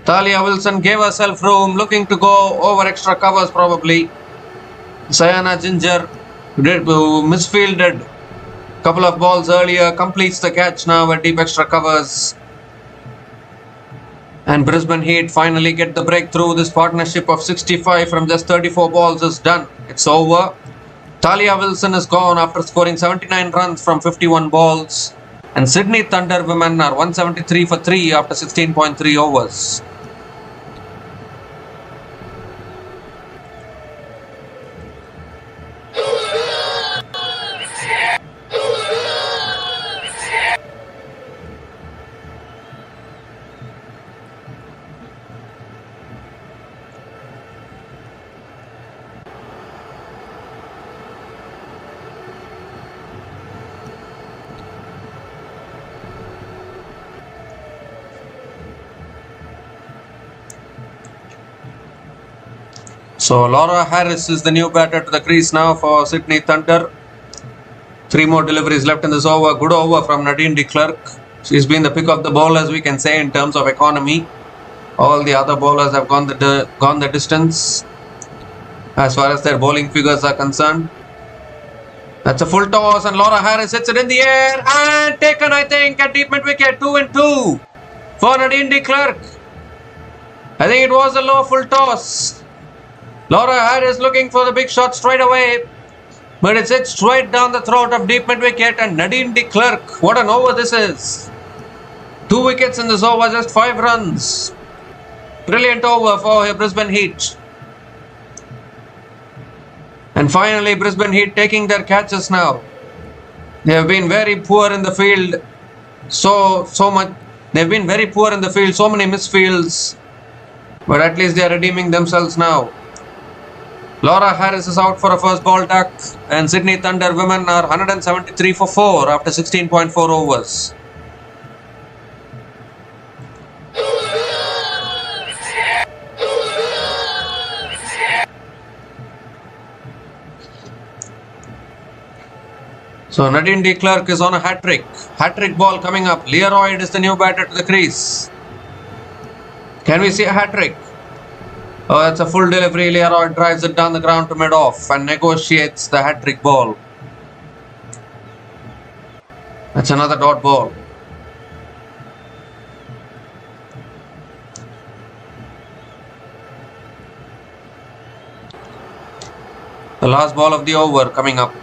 Talia Wilson gave herself room, looking to go over extra covers probably. Sayana Ginger, who misfielded a couple of balls earlier, completes the catch now at deep extra covers. And Brisbane Heat finally get the breakthrough. This partnership of 65 from just 34 balls is done. It's over. Talia Wilson is gone after scoring 79 runs from 51 balls. And Sydney Thunder women are 173 for 3 after 16.3 overs. So Laura Harris is the new batter to the crease now for Sydney Thunder. 3 more deliveries left in this over. Good over from Nadine de Klerk. She's been the pick of the bowlers, we can say, in terms of economy. All the other bowlers have gone the distance as far as their bowling figures are concerned. That's a full toss, and Laura Harris hits it in the air and taken, I think, at deep mid wicket. 2 and 2 for Nadine de Klerk. I think it was a low full toss. Laura Harris looking for the big shot straight away, but it's hit straight down the throat of deep mid wicket, and Nadine de Klerk, what an over this is. 2 wickets in this over, just 5 runs. Brilliant over for Brisbane Heat. And finally, Brisbane Heat taking their catches now. They have been very poor in the field. So much. They've been very poor in the field. So many misfields. But at least they are redeeming themselves now. Laura Harris is out for a first ball duck. And Sydney Thunder women are 173 for 4 after 16.4 overs. So Nadine D. Klerk is on a hat-trick. Hat-trick ball coming up. Leroyd is the new batter to the crease. Can we see a hat-trick? Oh, that's a full delivery. Leroyd drives it down the ground to mid-off and negotiates the hat-trick ball. That's another dot ball. The last ball of the over coming up.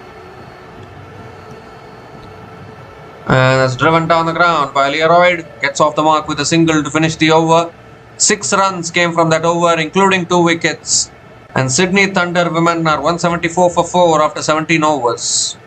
And that's driven down the ground by Leroyd. Gets off the mark with a single to finish the over. 6 runs came from that over, including 2 wickets. And Sydney Thunder women are 174 for 4 after 17 overs.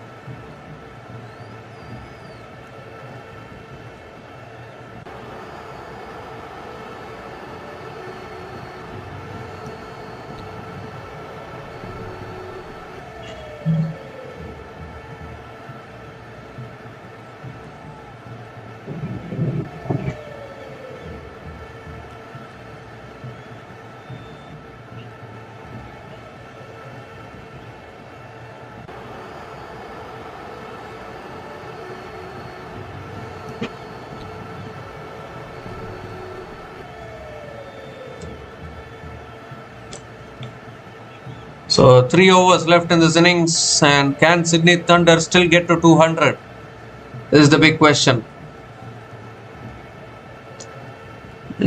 So 3 overs left in this innings, and can Sydney Thunder still get to 200? This is the big question.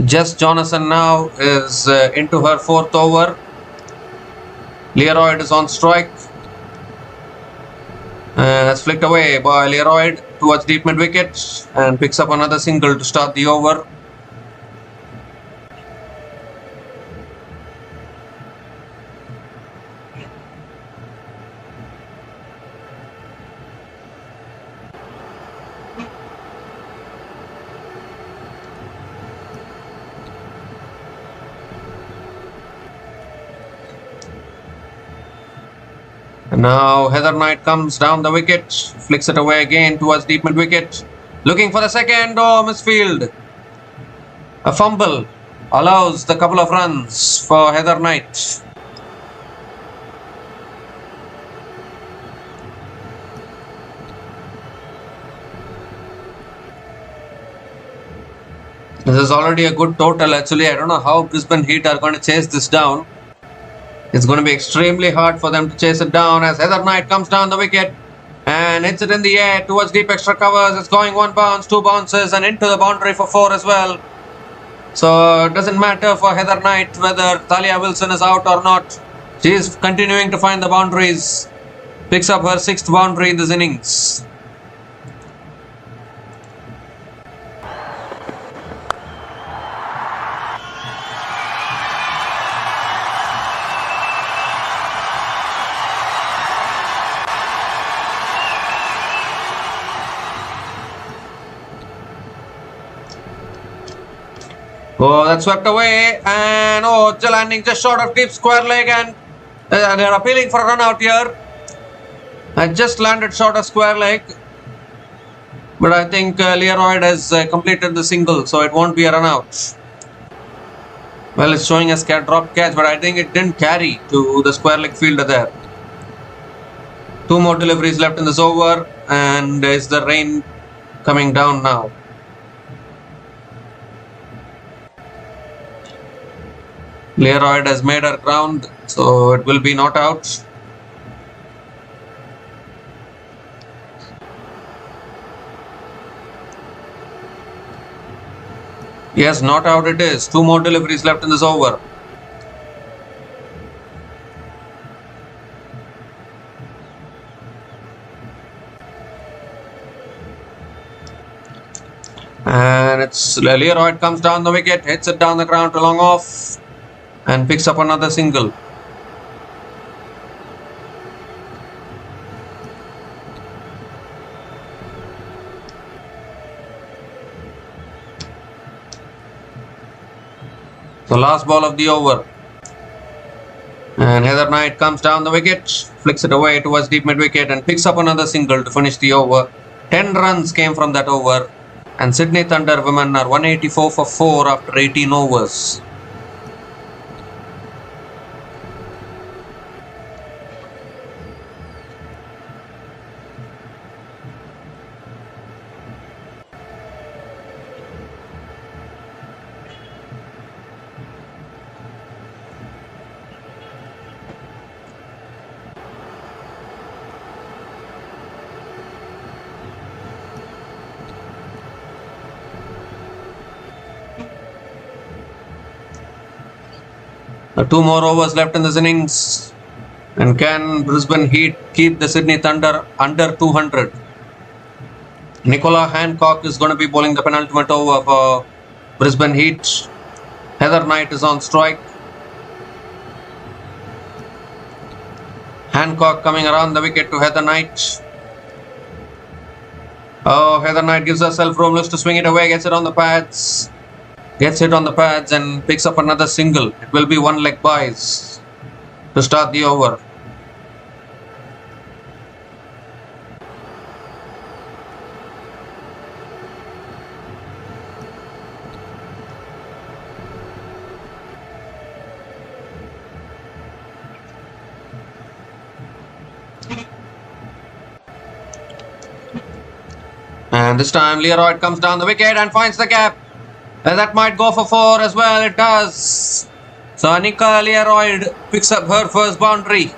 Jess Jonathan now is into her 4th over. Leroyd is on strike. That's flicked away by Leroyd towards deep mid wicket and picks up another single to start the over. And now Heather Knight comes down the wicket, flicks it away again towards deep mid wicket. Looking for the second. Oh, misfield. A fumble allows the couple of runs for Heather Knight. This is already a good total actually. I don't know how Brisbane Heat are going to chase this down. It's going to be extremely hard for them to chase it down as Heather Knight comes down the wicket and hits it in the air towards deep extra covers. It's going 1 bounce, 2 bounces and into the boundary for 4 as well. So it doesn't matter for Heather Knight whether Talia Wilson is out or not. She is continuing to find the boundaries. Picks up her 6th boundary in this innings. Oh, that's swept away, and oh, the landing just short of deep square leg, and they're appealing for a run out here. I just landed short of square leg, but I think Leroyd has completed the single, so it won't be a run out. Well, it's showing a drop catch, but I think it didn't carry to the square leg fielder there. 2 more deliveries left in this over, and is the rain coming down now. Leroyd has made her ground, so it will be not out. Yes, not out it is. 2 more deliveries left in this over. And it's Leroyd comes down the wicket, hits it down the ground to long off, and picks up another single. The last ball of the over. And Heather Knight comes down the wicket, flicks it away towards deep mid-wicket and picks up another single to finish the over. 10 runs came from that over. And Sydney Thunder women are 184 for 4 after 18 overs. Two more overs left in this innings. And can Brisbane Heat keep the Sydney Thunder under 200? Nicola Hancock is going to be bowling the penultimate over for Brisbane Heat. Heather Knight is on strike. Hancock coming around the wicket to Heather Knight. Oh, Heather Knight gives herself room, looks to swing it away, gets it on the pads. Gets hit on the pads and picks up another single. It will be one leg byes to start the over. And this time Leroyd comes down the wicket and finds the gap. And that might go for 4 as well. It does. So Anika Leroyd picks up her first boundary,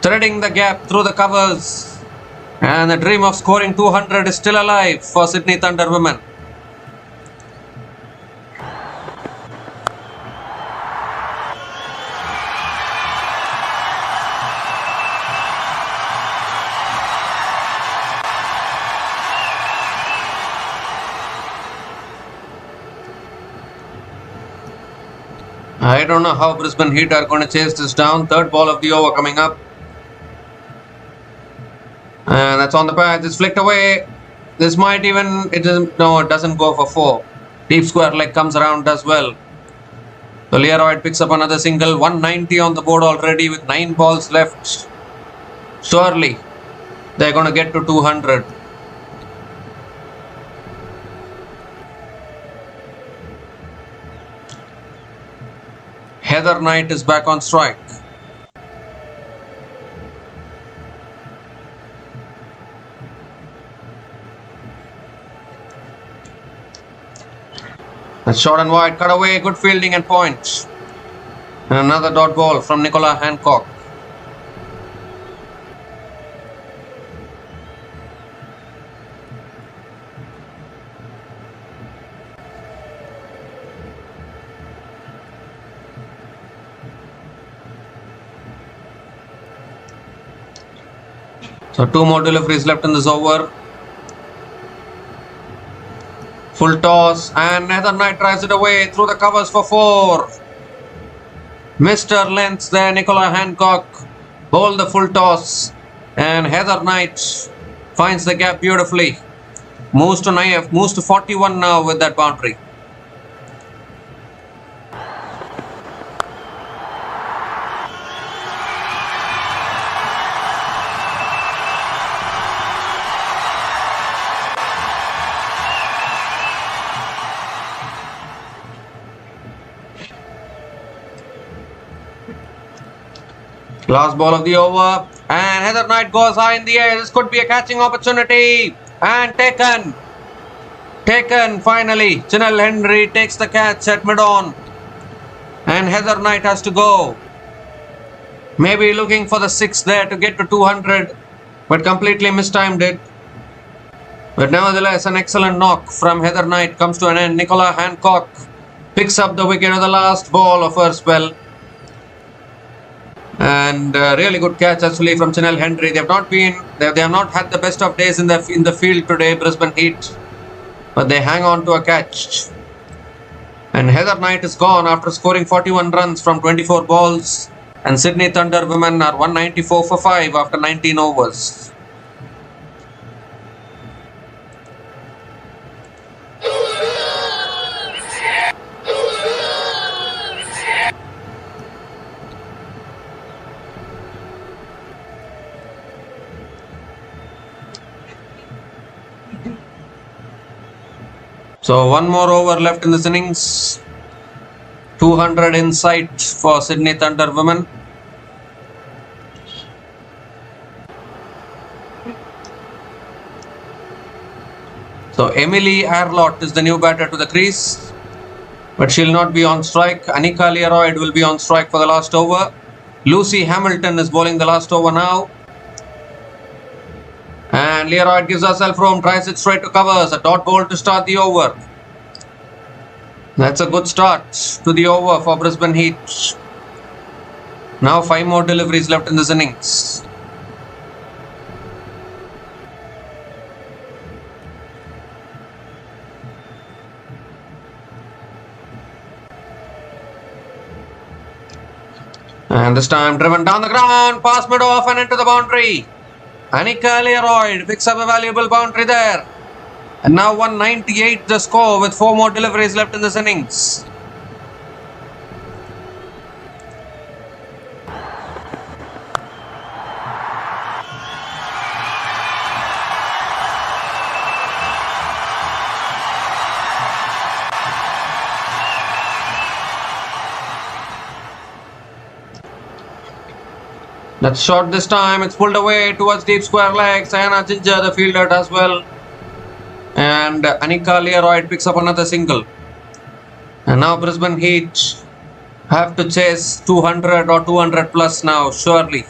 threading the gap through the covers. And the dream of scoring 200 is still alive for Sydney Thunder women. I don't know how Brisbane Heat are going to chase this down. Third ball of the over coming up. And that's on the pads. It's flicked away. This might even... it doesn't go for 4. Deep square leg comes around as well. So Leroyd picks up another single. 190 on the board already with 9 balls left. Surely they're going to get to 200. Heather Knight is back on strike. That's short and wide, cut away, good fielding and points. And another dot ball from Nicola Hancock. So 2 more deliveries left in this over. Full toss and Heather Knight drives it away through the covers for 4. Mr. Length there, Nicola Hancock bowled the full toss and Heather Knight finds the gap beautifully. Moves to 41 now with that boundary. Last ball of the over and Heather Knight goes high in the air. This could be a catching opportunity and taken finally. Chanel Henry takes the catch at mid-on and Heather Knight has to go. Maybe looking for the 6 there to get to 200 but completely mistimed it. But nevertheless an excellent knock from Heather Knight comes to an end. Nicola Hancock picks up the wicket of the last ball of her spell. And really good catch actually from Chanel Henry. They have not had the best of days in the field today, Brisbane Heat, but they hang on to a catch. And Heather Knight is gone after scoring 41 runs from 24 balls. And Sydney Thunder women are 194 for 5 after 19 overs. So one more over left in this innings. 200 in sight for Sydney Thunder women. So Emily Arlott is the new batter to the crease, but she'll not be on strike. Anika Learoyd will be on strike for the last over. Lucy Hamilton is bowling the last over now. And Learoyd gives herself room, tries it straight to covers. A dot ball to start the over. That's a good start to the over for Brisbane Heat. Now 5 more deliveries left in this innings. And this time driven down the ground, past mid-off and into the boundary. Anika Learoyd picks up a valuable boundary there. And now 198 the score with 4 more deliveries left in this innings. That's short this time. It's pulled away towards deep square legs. Ayana Ginger, the fielder, does well. And Anika Learoyd picks up another single. And now Brisbane Heat have to chase 200 or 200 plus now, surely.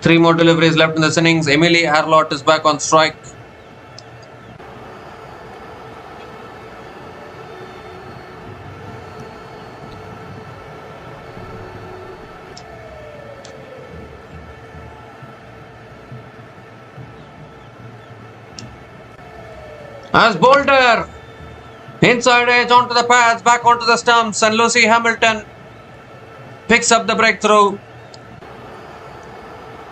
3 more deliveries left in this innings. Emily Arlott is back on strike. As Boulder, inside edge onto the pads, back onto the stumps, and Lucy Hamilton picks up the breakthrough.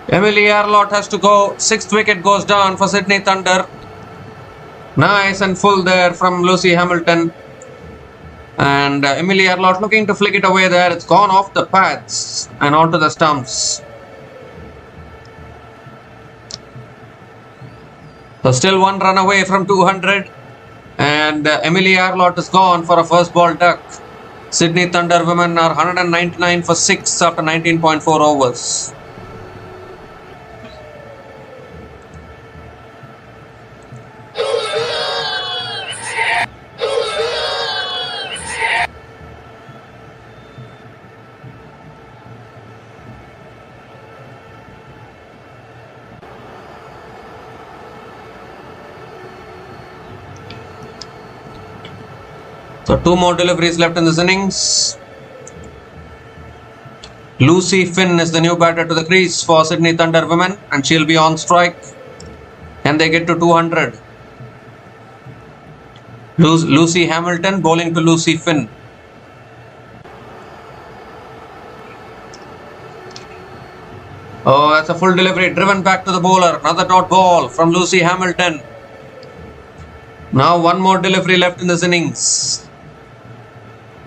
Emily Arlott has to go. 6th wicket goes down for Sydney Thunder. Nice and full there from Lucy Hamilton. And Emily Arlott looking to flick it away there. It's gone off the pads and onto the stumps. So still 1 run away from 200, and Emily Arlott is gone for a first ball duck. Sydney Thunder women are 199 for 6 after 19.4 overs. So 2 more deliveries left in this innings. Lucy Finn is the new batter to the crease for Sydney Thunder women, and she'll be on strike. And they get to 200. Lucy Hamilton bowling to Lucy Finn. Oh, that's a full delivery, driven back to the bowler. Another dot ball from Lucy Hamilton. Now 1 more delivery left in this innings.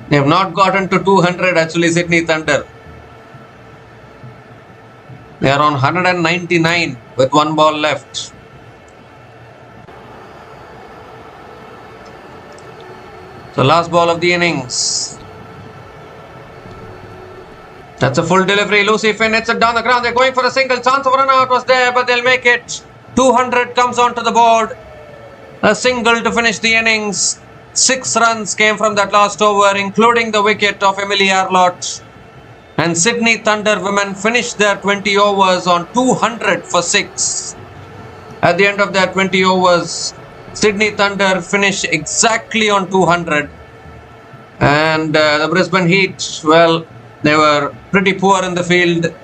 They have not gotten to 200 actually, Sydney Thunder. They are on 199 with 1 ball left. So last ball of the innings. That's a full delivery. Lucy Finn hits it down the ground. They're going for a single. Chance of run out was there, but they'll make it. 200 comes onto the board. A single to finish the innings. 6 runs came from that last over, including the wicket of Emily Arlott. And Sydney Thunder women finished their 20 overs on 200 for 6. At the end of their 20 overs, Sydney Thunder finished exactly on 200. And the Brisbane Heat, well, they were pretty poor in the field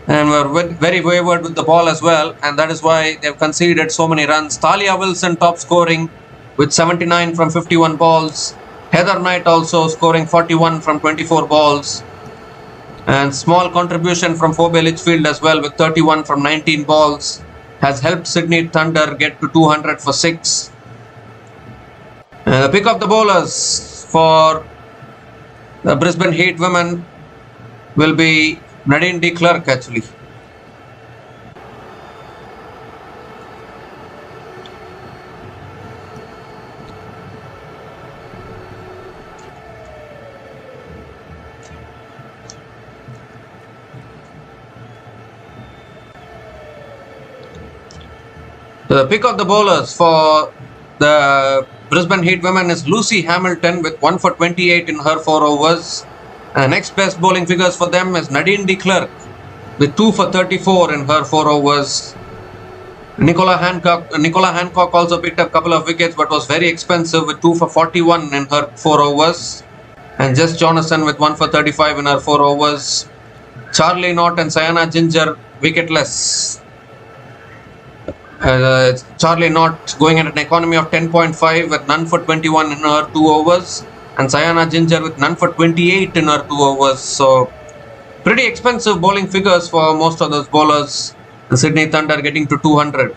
and were very wayward with the ball as well. And that is why they've conceded so many runs. Talia Wilson top scoring with 79 from 51 balls. Heather Knight also scoring 41 from 24 balls. And small contribution from Phoebe Litchfield as well with 31 from 19 balls has helped Sydney Thunder get to 200 for 6. The pick of the bowlers for the Brisbane Heat women will be Nadine de Klerk actually. So the pick of the bowlers for the Brisbane Heat women is Lucy Hamilton with 1 for 28 in her 4 overs. And next best bowling figures for them is Nadine de Klerk with 2 for 34 in her 4 overs. Nicola Hancock also picked up a couple of wickets but was very expensive with 2 for 41 in her 4 overs. And Jess Jonathan with 1 for 35 in her 4 overs. Charlie Knott and Sayana Ginger wicketless. Charlie Knott going at an economy of 10.5 with none for 21 in her 2 overs. And Sayana Ginger with none for 28 in her 2 overs. So pretty expensive bowling figures for most of those bowlers. And Sydney Thunder getting to 200.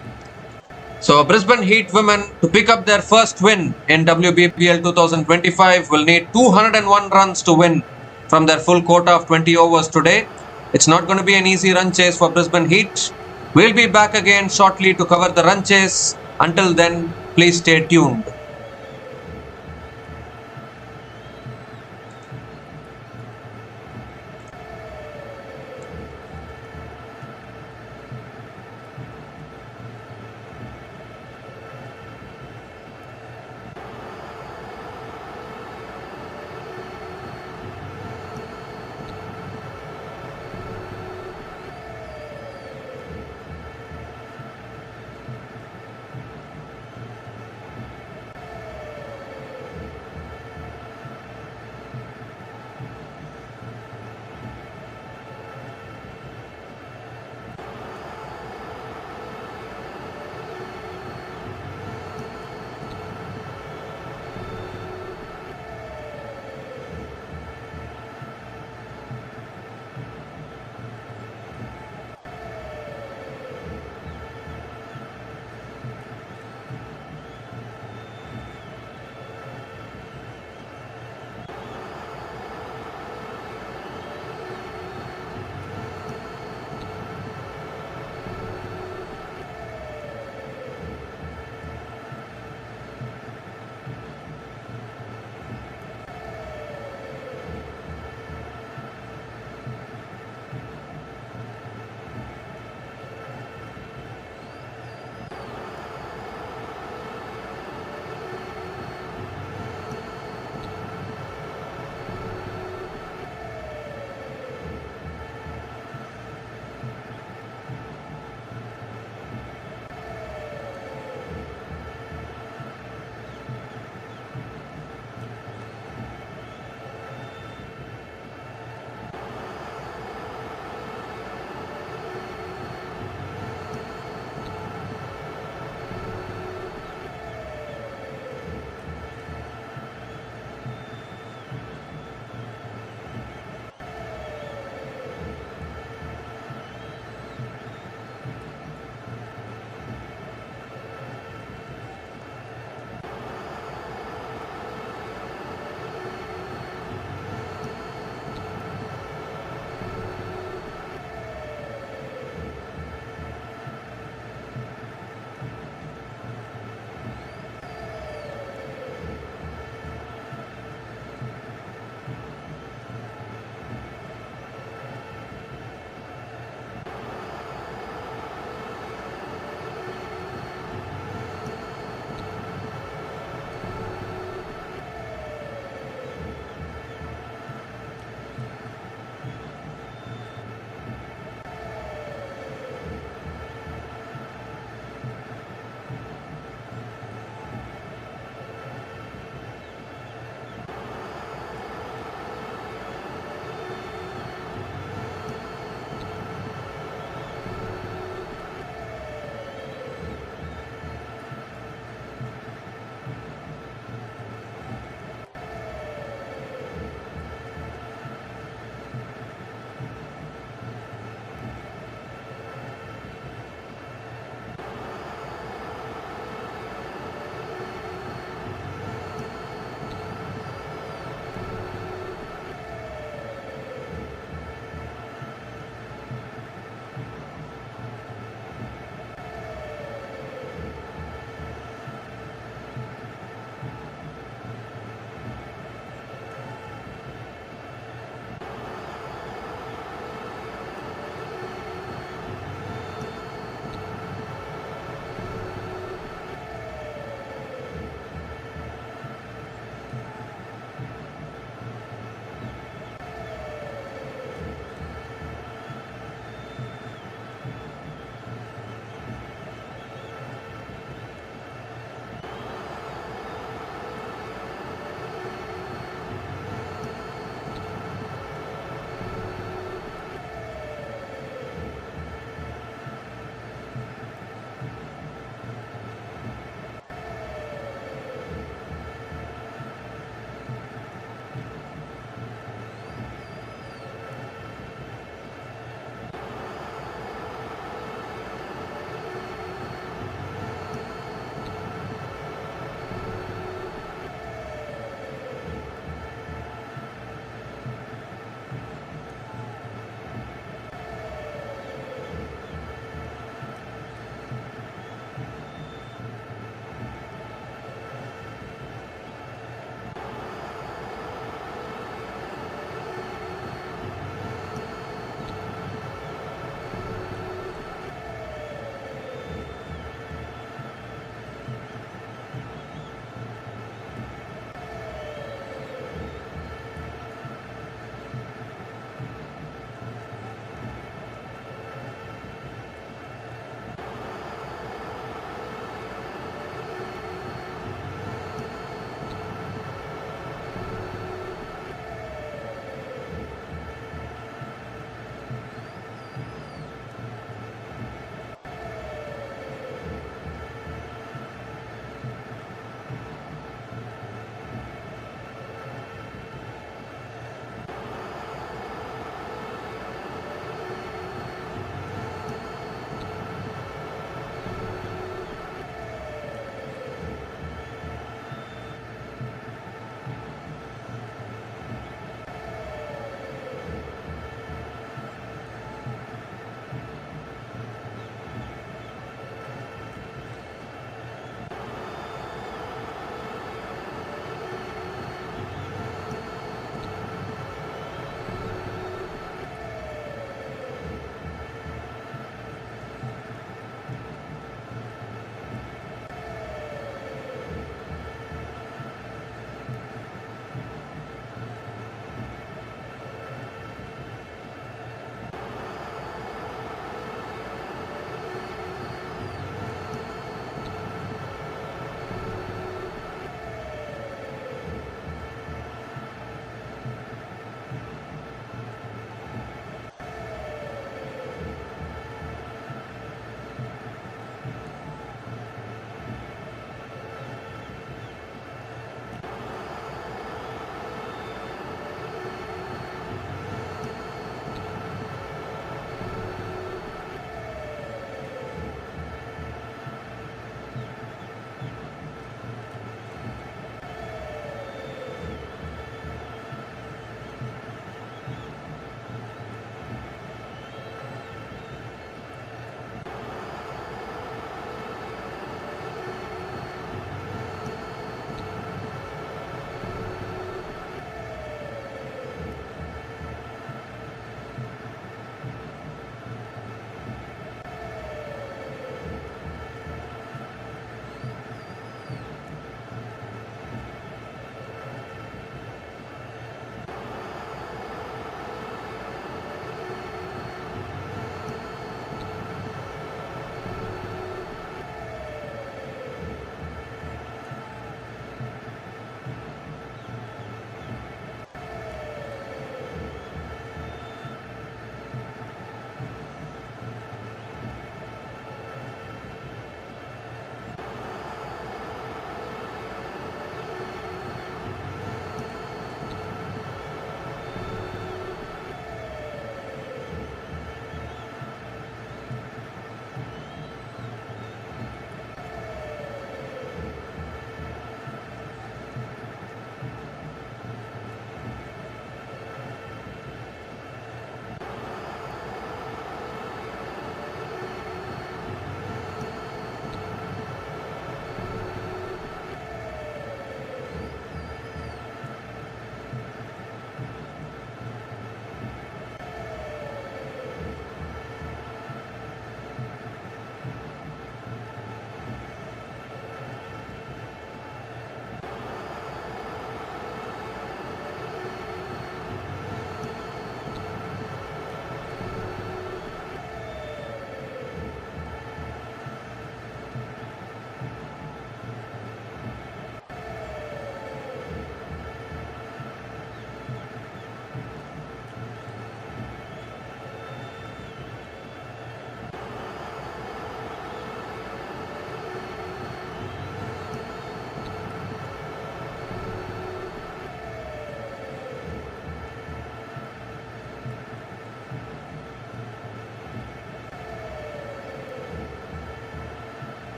So Brisbane Heat women to pick up their first win in WBPL 2025 will need 201 runs to win from their full quota of 20 overs today. It's not going to be an easy run chase for Brisbane Heat. We'll be back again shortly to cover the run chase. Until then, please stay tuned.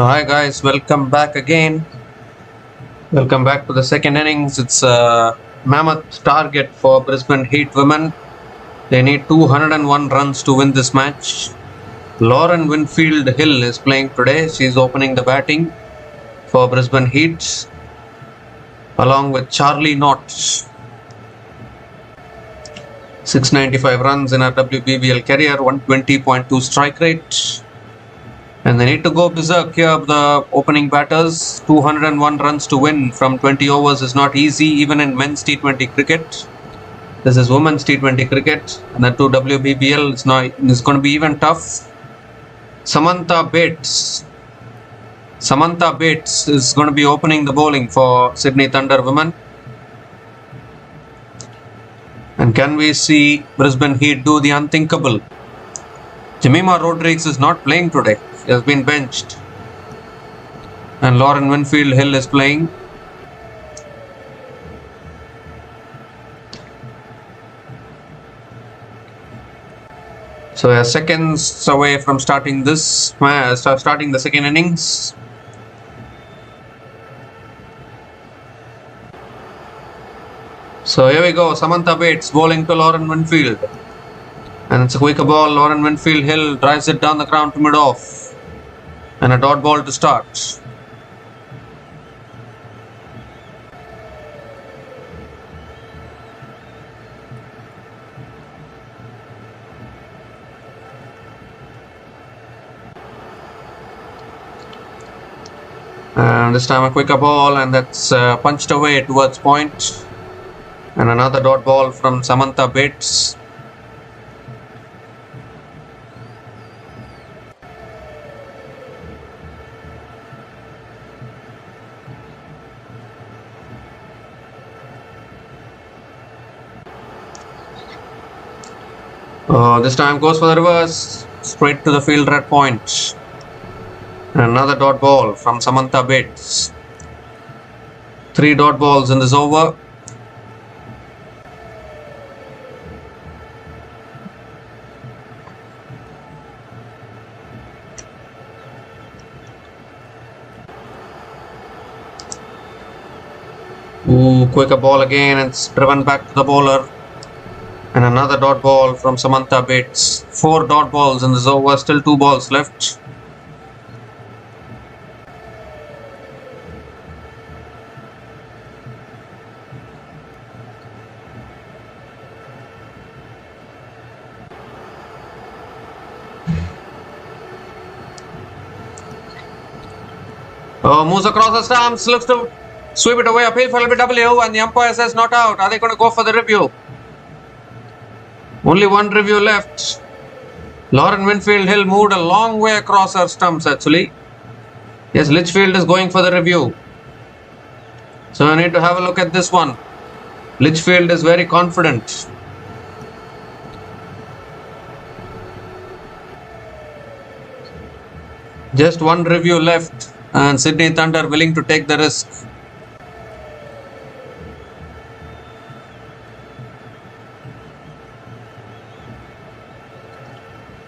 Hi guys, welcome back again. Welcome back to the second innings. It's a mammoth target for Brisbane Heat women. They need 201 runs to win this match. Lauren Winfield Hill is playing today. She's opening the batting for Brisbane Heat along with Charlie Knott. 695 runs in her WBBL career, 120.2 strike rate. And they need to go berserk here, the opening batters. 201 runs to win from 20 overs is not easy, even in men's T20 cricket. This is women's T20 cricket, and that too WBBL is going to be even tough. Samantha Bates is going to be opening the bowling for Sydney Thunder women. And can we see Brisbane Heat do the unthinkable? Jemima Rodrigues is not playing today. He has been benched. And Lauren Winfield Hill is playing. So we are seconds away from starting the second innings. So here we go. Samantha Bates bowling to Lauren Winfield. And it's a quicker ball. Lauren Winfield Hill drives it down the ground to mid-off. And a dot ball to start. And this time a quicker ball, and that's punched away towards point. And another dot ball from Samantha Bates. This time goes for the reverse, straight to the fielder at point. And another dot ball from Samantha Bates. 3 dot balls in this over. Quicker ball again, it's driven back to the bowler. And another dot ball from Samantha Bates. 4 dot balls in this over, still 2 balls left. Moves across the stumps, looks to sweep it away, appeal for LBW, and the umpire says not out. Are they going to go for the review? Only one review left. Lauren Winfield Hill moved a long way across her stumps actually. Yes, Litchfield is going for the review. So I need to have a look at this one. Litchfield is very confident. Just one review left, and Sydney Thunder willing to take the risk.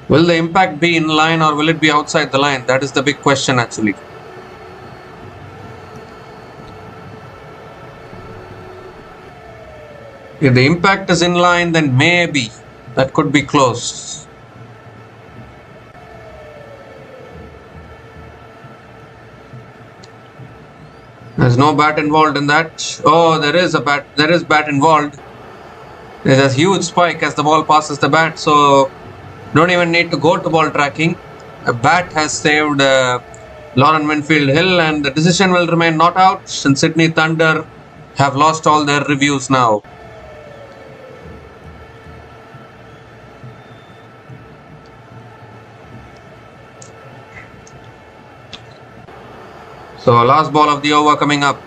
Will the impact be in line or will it be outside the line? That is the big question actually. If the impact is in line, then maybe that could be close. There's no bat involved in that. Oh, there is bat involved. There's a huge spike as the ball passes the bat, so don't even need to go to ball tracking. A bat has saved Lauren Winfield Hill, and the decision will remain not out since Sydney Thunder have lost all their reviews now. So last ball of the over coming up.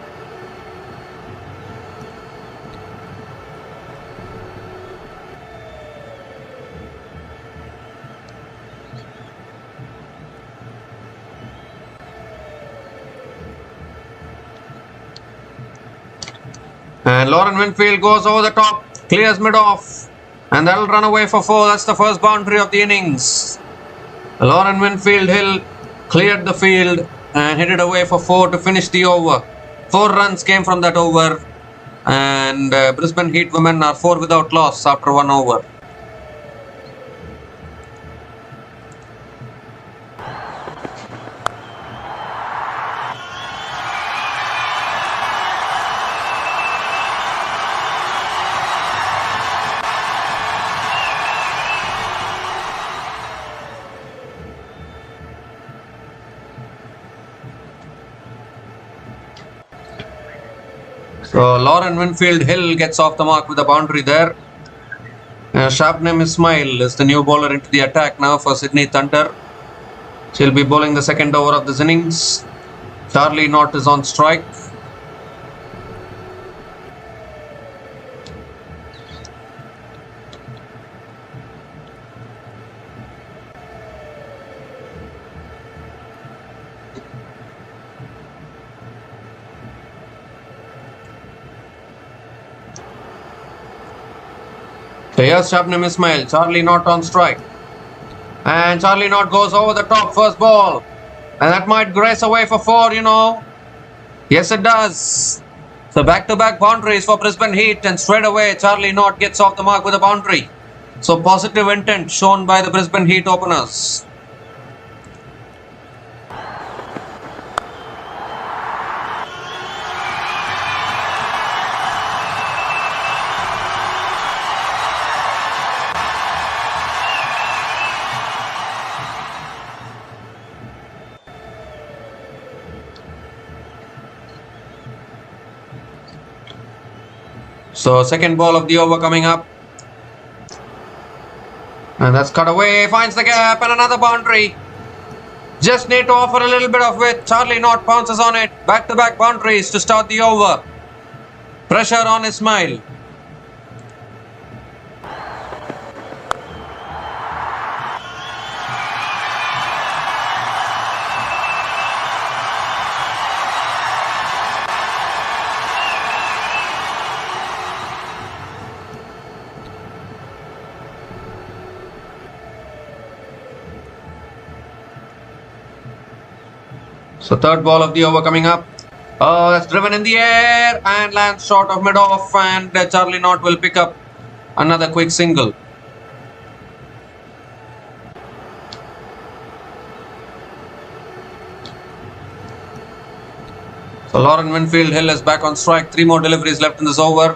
And Lauren Winfield goes over the top, clears mid-off, and that'll run away for 4. That's the first boundary of the innings. Lauren Winfield Hill cleared the field and hit it away for 4 to finish the over. 4 runs came from that over, and Brisbane Heat women are 4 without loss after 1 over. So Lauren Winfield Hill gets off the mark with a boundary there. Shabnam Ismail is the new bowler into the attack now for Sydney Thunder. She'll be bowling the second over of this innings. Charlie Knott is on strike. So here's Shabnam Ismail, Charlie Knott on strike. And Charlie Knott goes over the top first ball. And that might grace away for 4, you know. Yes, it does. So back-to-back boundaries for Brisbane Heat, and straight away Charlie Knott gets off the mark with a boundary. So positive intent shown by the Brisbane Heat openers. So second ball of the over coming up. And that's cut away, finds the gap, and another boundary. Just need to offer a little bit of width. Charlie Knott pounces on it. Back-to-back boundaries to start the over. Pressure on Ismail. So third ball of the over coming up. Oh, that's driven in the air and lands short of mid-off, and Charlie Knott will pick up another quick single. So Lauren Winfield Hill is back on strike. 3 more deliveries left in this over.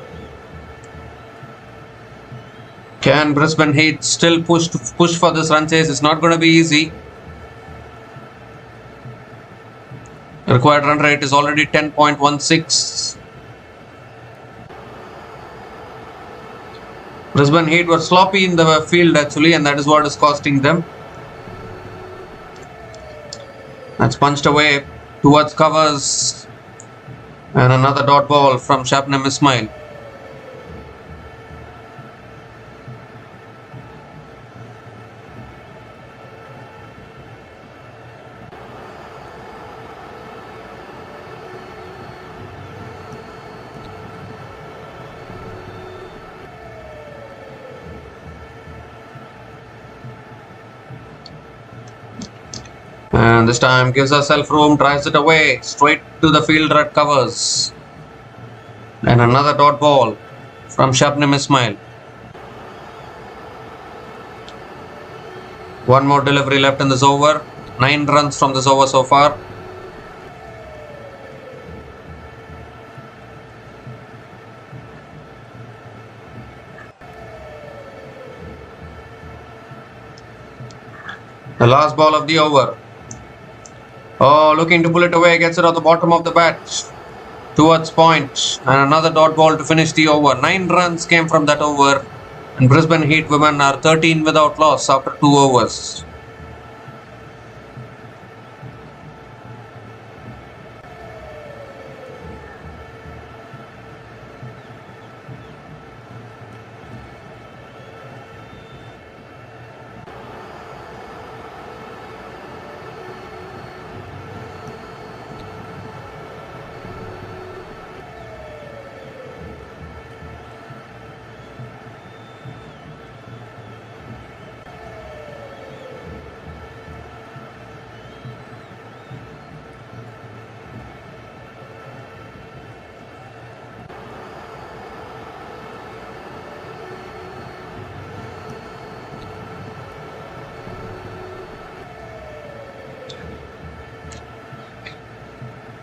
Can Brisbane Heat still push for this run chase? It's not going to be easy. The required run rate is already 10.16. Brisbane Heat were sloppy in the field actually, and that is what is costing them. That's punched away towards covers, and another dot ball from Shabnam Ismail. And this time gives herself room, drives it away, straight to the fielder at covers. And another dot ball from Shabnam Ismail. 1 more delivery left in this over. 9 runs from this over so far. The last ball of the over. Oh, looking to pull it away, gets it at the bottom of the bat towards point, and another dot ball to finish the over. 9 runs came from that over, and Brisbane Heat women are 13 without loss after 2 overs.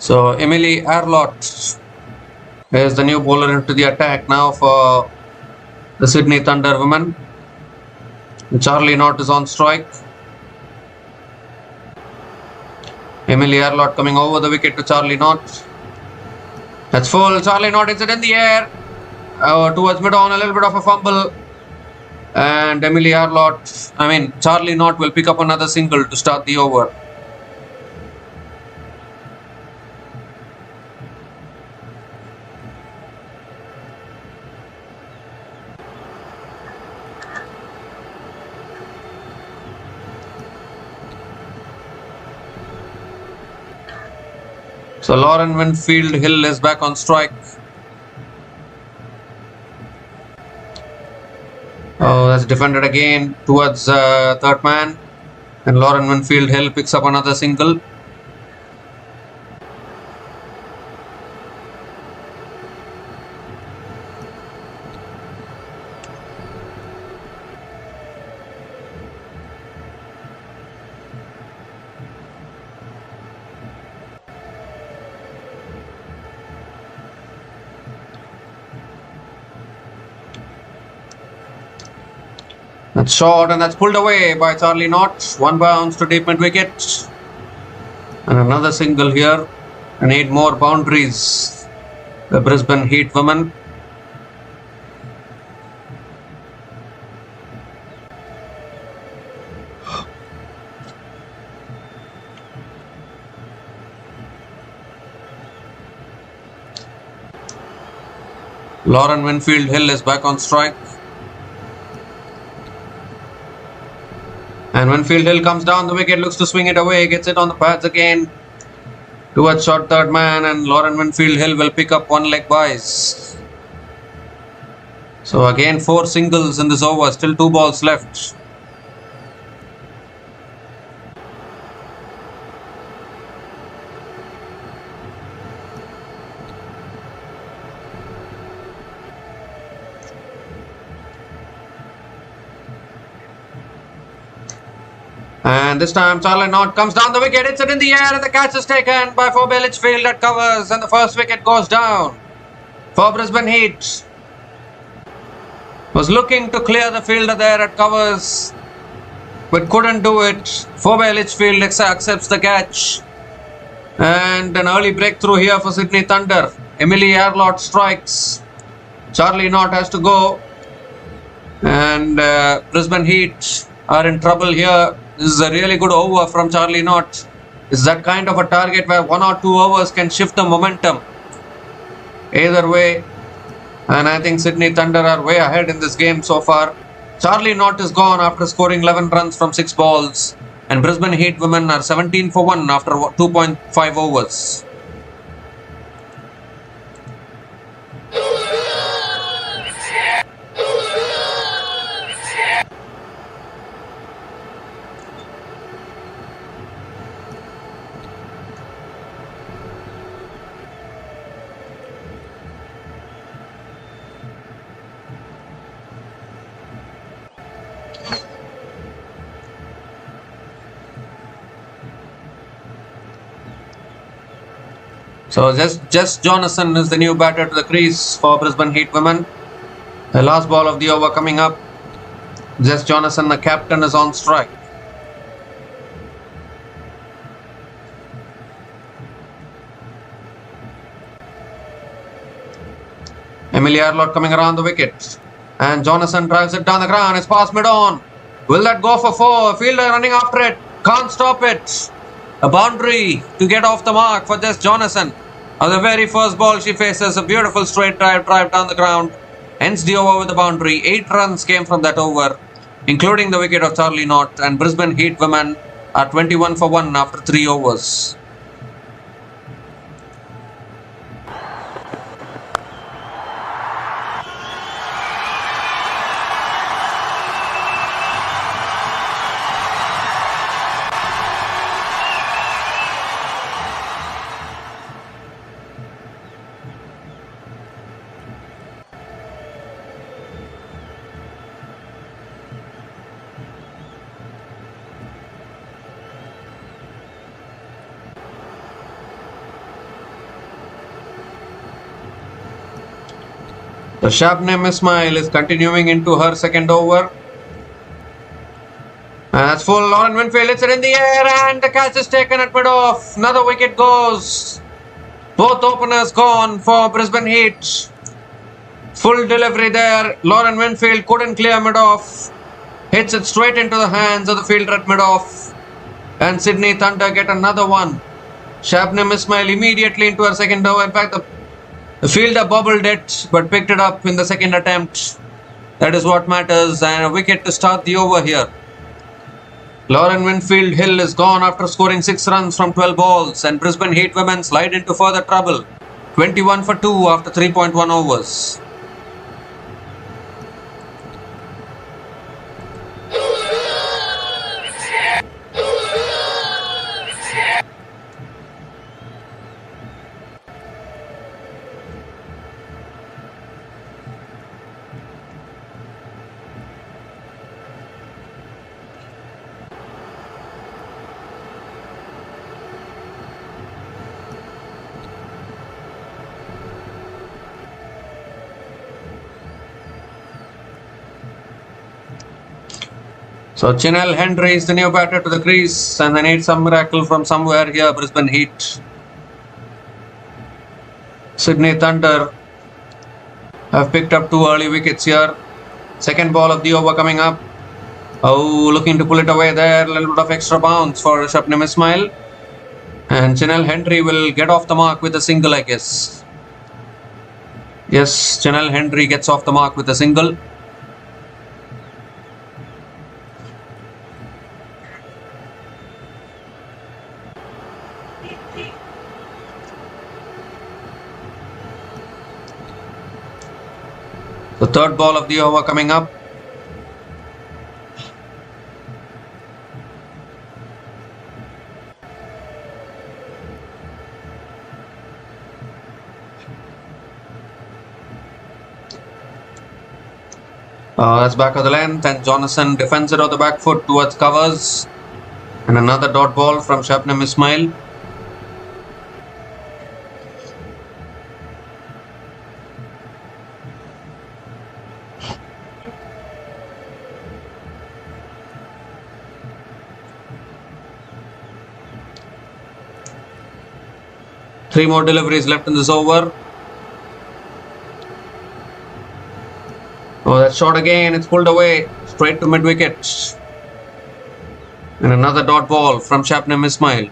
So Emily Arlott is the new bowler into the attack now for the Sydney Thunder women. Charlie Knott is on strike. Emily Arlott coming over the wicket to Charlie Knott. That's full. Charlie Knott hits it in the air towards mid-on, a little bit of a fumble. And Charlie Knott will pick up another single to start the over. So Lauren Winfield Hill is back on strike. Oh, that's defended again towards third man. And Lauren Winfield Hill picks up another single. That's short and that's pulled away by Charlie Knott. One bounce to deep mid wicket. And another single here. And 8 more boundaries. The Brisbane Heat women. Lauren Winfield Hill is back on strike. And Winfield Hill comes down the wicket, looks to swing it away, gets it on the pads again towards short third man, and Lauren Winfield Hill will pick up one leg byes. So again 4 singles in this over, still 2 balls left. And this time Charlie Knott comes down the wicket, hits it in the air, and the catch is taken by fray Litchfield at covers, and the first wicket goes down for Brisbane Heat. Was looking to clear the fielder there at covers, but couldn't do it. Fray Litchfield accepts the catch. And an early breakthrough here for Sydney Thunder. Emily Arlott strikes. Charlie Knott has to go. And Brisbane Heat are in trouble here. This is a really good over from Charlie Knott. It's that kind of a target where 1 or 2 overs can shift the momentum. Either way, and I think Sydney Thunder are way ahead in this game so far. Charlie Knott is gone after scoring 11 runs from 6 balls. And Brisbane Heat women are 17 for 1 after 2.5 overs. So Jess Jonathan is the new batter to the crease for Brisbane Heat women. The last ball of the over coming up. Jess Jonathan, the captain, is on strike. Emily Arlott coming around the wicket. And Jonathan drives it down the ground. It's past mid-on. Will that go for 4? Fielder running after it. Can't stop it. A boundary to get off the mark for Jess Jonathan. On the very first ball she faces, a beautiful straight drive down the ground. Ends the over with a boundary. 8 runs came from that over, including the wicket of Charlie Knott. And Brisbane Heat women are 21 for 1 after 3 overs. So Shabnam Ismail is continuing into her second over. And that's full. Lauren Winfield hits it in the air and the catch is taken at mid-off. Another wicket goes. Both openers gone for Brisbane Heat. Full delivery there. Lauren Winfield couldn't clear mid-off. Hits it straight into the hands of the fielder at mid-off. And Sydney Thunder get another one. Shabnam Ismail immediately into her second over. In fact, the fielder bobbled it but picked it up in the second attempt. That is what matters. And a wicket to start the over here. Lauren Winfield Hill is gone after scoring 6 runs from 12 balls, and Brisbane Heat women slide into further trouble. 21 for 2 after 3.1 overs. So Chinel Hendry is the new batter to the crease, and they need some miracle from somewhere here, Brisbane Heat. Sydney Thunder have picked up 2 early wickets here. Second ball of the over coming up. Oh, looking to pull it away there. A little bit of extra bounce for Shabnam Ismail. And Chinel Hendry will get off the mark with a single, I guess. Yes, Chinel Hendry gets off the mark with a single. The third ball of the over coming up. That's back of the length, and Jonathan defends it on the back foot towards covers. And another dot ball from Shabnam Ismail. Three more deliveries left in this over. Oh, that's shot again. It's pulled away straight to mid-wicket. And another dot ball from Shabnam Ismail.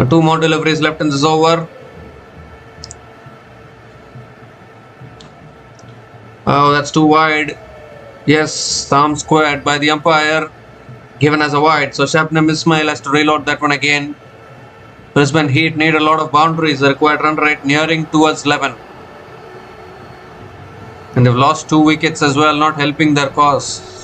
Two more deliveries left in this over. Oh, that's too wide. Yes, arm squared by the umpire. Given as a wide. So Shabnam Ismail has to reload that one again. Brisbane Heat need a lot of boundaries. The required run rate nearing towards 11. And they've lost 2 wickets as well, not helping their cause.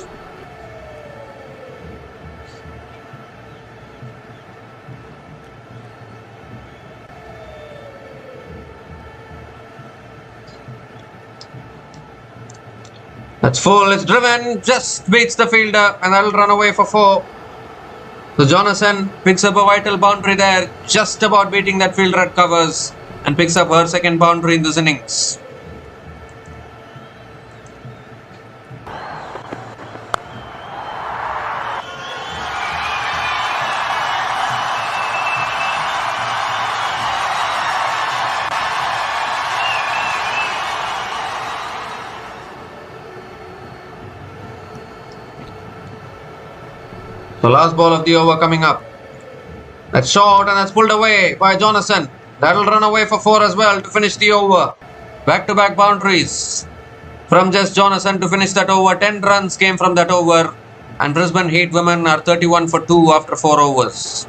That's full, it's driven, just beats the fielder, and that'll run away for 4. So Jonathan picks up a vital boundary there, just about beating that fielder at covers, and picks up her second boundary in this innings. The last ball of the over coming up. That's short and that's pulled away by Jonathan. That'll run away for 4 as well to finish the over. Back-to-back boundaries from just Jonathan to finish that over. 10 runs came from that over. And Brisbane Heat women are 31 for 2 after 4 overs.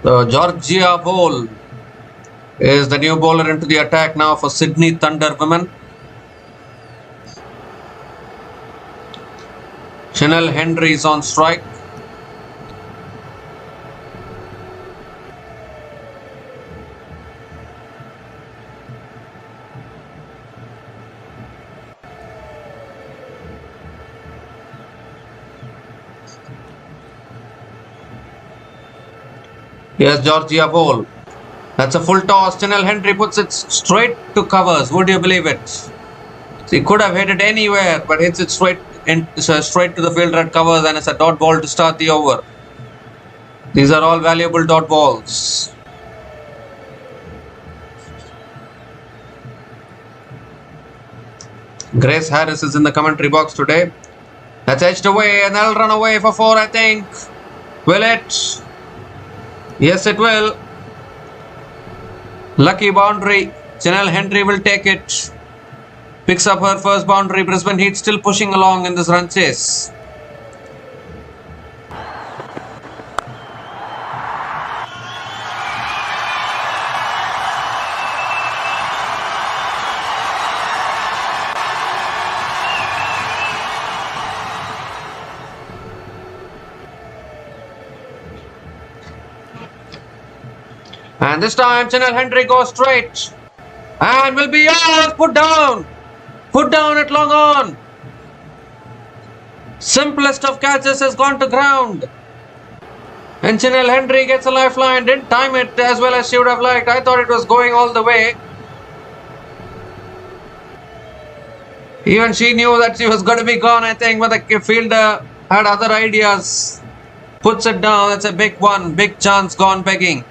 Georgia Vole is the new bowler into the attack now for Sydney Thunder women. Chanel Henry is on strike. Here's Georgia Vole. That's a full toss. Chanel Henry puts it straight to covers. Would you believe it? He could have hit it anywhere, but hits it straight to the fielder at covers, and it's a dot ball to start the over. These are all valuable dot balls. Grace Harris is in the commentary box today. That's edged away, and they'll run away for 4, I think. Will it? Yes, it will. Lucky boundary. Chanel Henry will take it. Picks up her first boundary. Brisbane Heat still pushing along in this run chase. And this time Chanel Henry goes straight and will be yours. Put down. Put down at long on. Simplest of catches has gone to ground. And Chanel Henry gets a lifeline. Didn't time it as well as she would have liked. I thought it was going all the way. Even she knew that she was going to be gone, I think, but the fielder had other ideas. Puts it down. That's a big one. Big chance gone begging.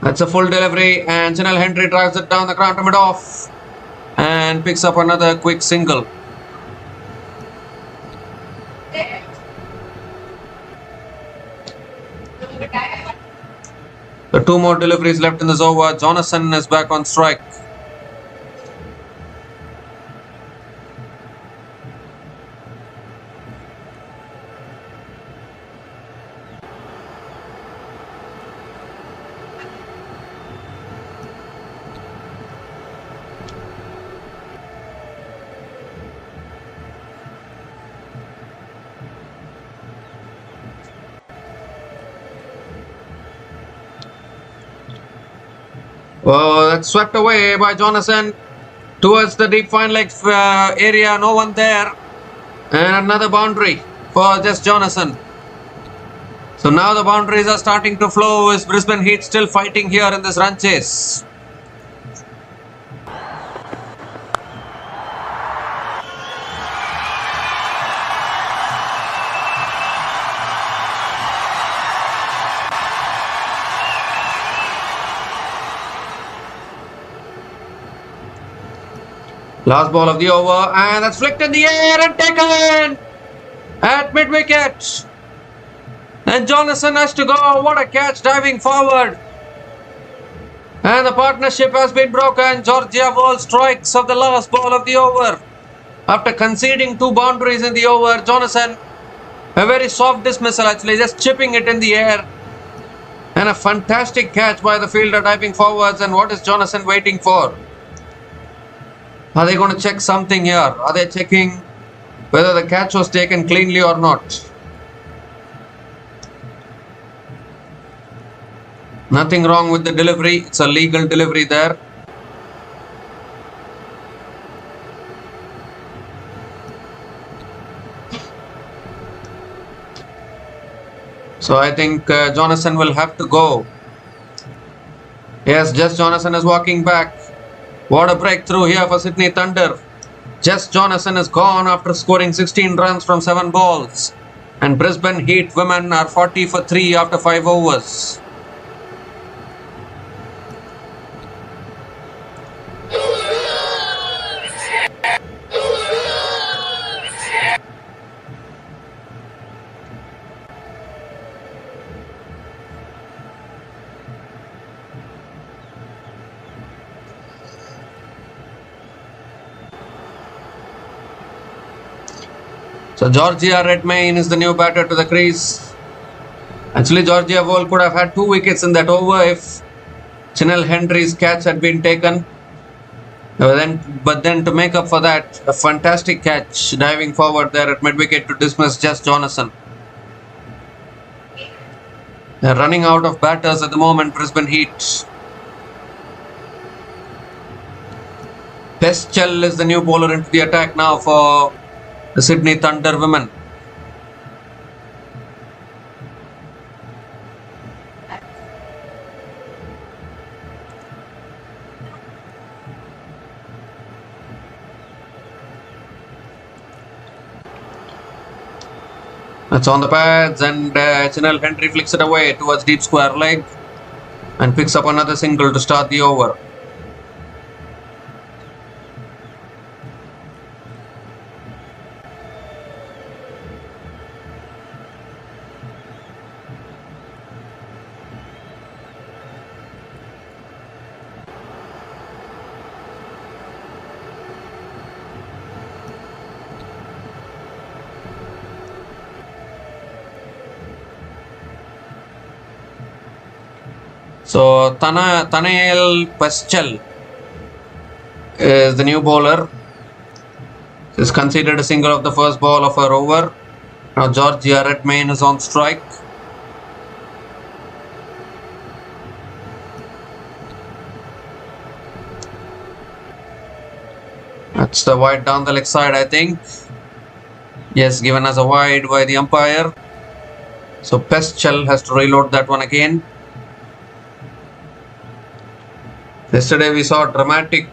That's a full delivery, and Chanel Henry drives it down the ground to mid-off and picks up another quick single. The 2 more deliveries left in this over. Jonathan is back on strike. Oh, that's swept away by Jonathan towards the deep fine leg area. No one there. And another boundary for just Jonathan. So now the boundaries are starting to flow. Is Brisbane Heat still fighting here in this run chase? Last ball of the over, and that's flicked in the air and taken at mid-wicket. And Jonathan has to go. What a catch, diving forward. And the partnership has been broken. Georgia Vole strikes of the last ball of the over. After conceding 2 boundaries in the over, Jonathan, a very soft dismissal actually, just chipping it in the air. And a fantastic catch by the fielder diving forwards. And what is Jonathan waiting for? Are they going to check something here? Are they checking whether the catch was taken cleanly or not? Nothing wrong with the delivery. It's a legal delivery there. So I think Jonathan will have to go. Yes, just Jonathan is walking back. What a breakthrough here for Sydney Thunder. Jess Jonathan is gone after scoring 16 runs from 7 balls. And Brisbane Heat women are 40 for 3 after 5 overs. So Georgia Redmayne is the new batter to the crease. Actually, Georgia Wall could have had 2 wickets in that over if Chinel Henry's catch had been taken. But then to make up for that, a fantastic catch diving forward there at mid-wicket to dismiss Just Jonathan. They're running out of batters at the moment, Brisbane Heat. Peschel is the new bowler into the attack now for the Sydney Thunder women. That's on the pads, and Chinel Henry flicks it away towards deep square leg and picks up another single to start the over. So Talia Wilson is the new bowler. She's conceded a single of the first ball of her over. Now Georgia Redmayne is on strike. That's the wide down the leg side, I think. Yes, given as a wide by the umpire. So Peschel has to reload that one again. Yesterday we saw a dramatic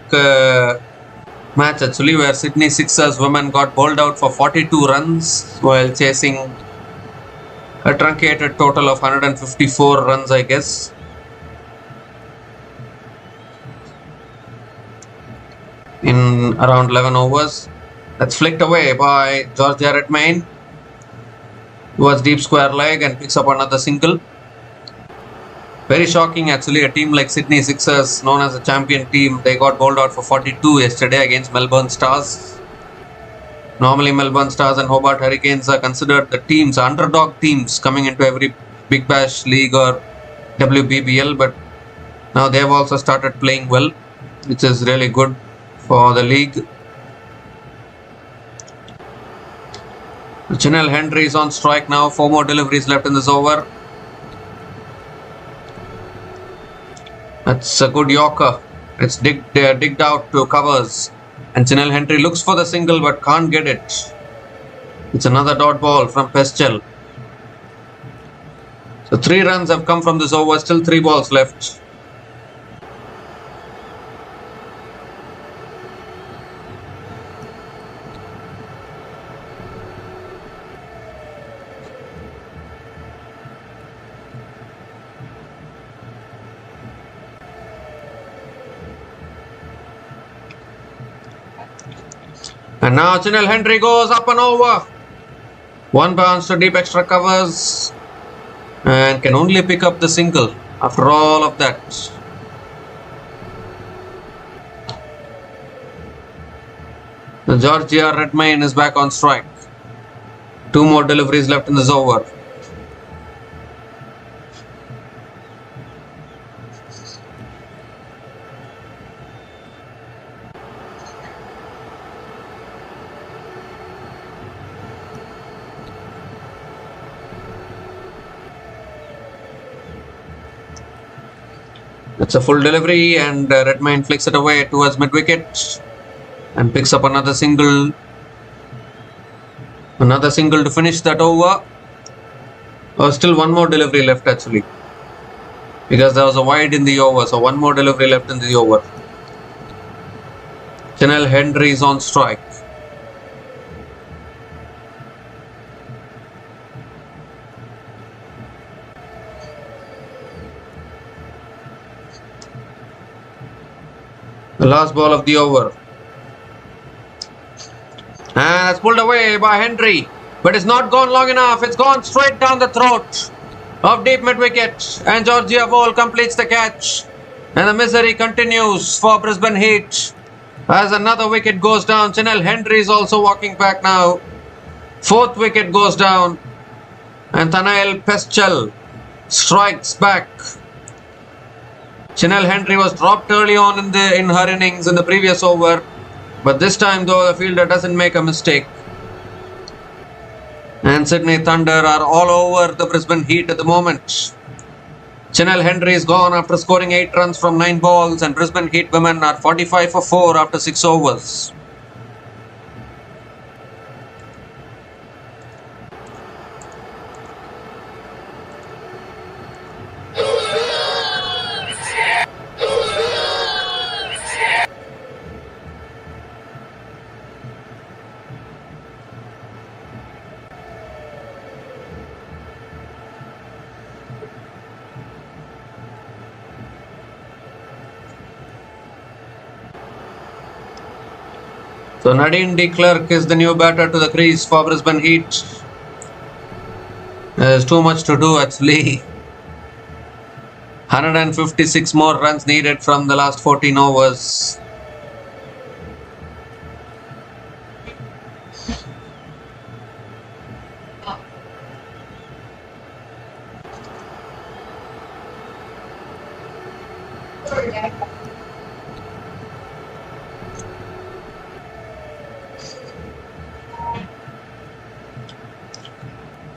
match actually where Sydney Sixers women got bowled out for 42 runs while chasing a truncated total of 154 runs, I guess. In around 11 overs. That's flicked away by Georgia Redmayne towards deep square leg and picks up another single. Very shocking actually, a team like Sydney Sixers, known as a champion team, they got bowled out for 42 yesterday against Melbourne Stars. Normally Melbourne Stars and Hobart Hurricanes are considered the teams, underdog teams coming into every Big Bash League or WBBL, but now they have also started playing well, which is really good for the league. Chinel Henry is on strike now, 4 more deliveries left in this over. That's a good Yorker. It's digged out to covers. And Chinel Henry looks for the single but can't get it. It's another dot ball from Peschel. So 3 runs have come from this over, still 3 balls left. And now Chinel Henry goes up and over. 1 bounce to deep extra covers and can only pick up the single after all of that. The Georgia Redmayne is back on strike. 2 more deliveries left in this over. It's a full delivery and Redmayne flicks it away towards mid-wicket and picks up another single. Another single to finish that over. Still 1 more delivery left actually, because there was a wide in the over, so 1 more delivery left in the over. Chinel Henry is on strike. The last ball of the over. And it's pulled away by Henry. But it's not gone long enough. It's gone straight down the throat of deep mid-wicket. And Georgia Wall completes the catch. And the misery continues for Brisbane Heat as another wicket goes down. Chinel Henry is also walking back now. 4th wicket goes down. And Talia Wilson strikes back. Chanel Henry was dropped early on in her innings in the previous over, but this time though the fielder doesn't make a mistake. And Sydney Thunder are all over the Brisbane Heat at the moment. Chanel Henry is gone after scoring 8 runs from 9 balls, and Brisbane Heat women are 45 for 4 after 6 overs. So Nadine de Klerk is the new batter to the crease for Brisbane Heat. There's too much to do actually. 156 more runs needed from the last 14 overs.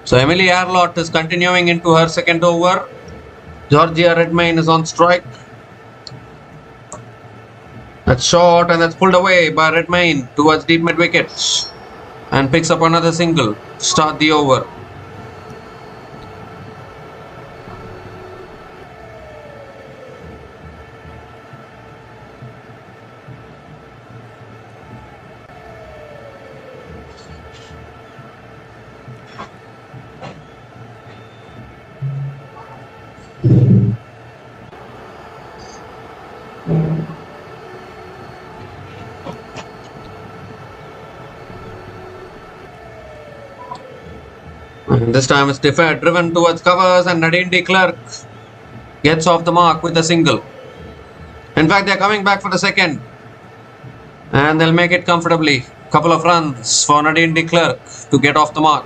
So Emily Arlott is continuing into her second over. Georgia Redmayne is on strike. That's short and that's pulled away by Redmayne towards deep mid wickets and picks up another single to start the over. And this time it's driven towards covers, and Nadine de Klerk gets off the mark with a single. In fact, they're coming back for the second, and they'll make it comfortably. Couple of runs for Nadine de Klerk to get off the mark.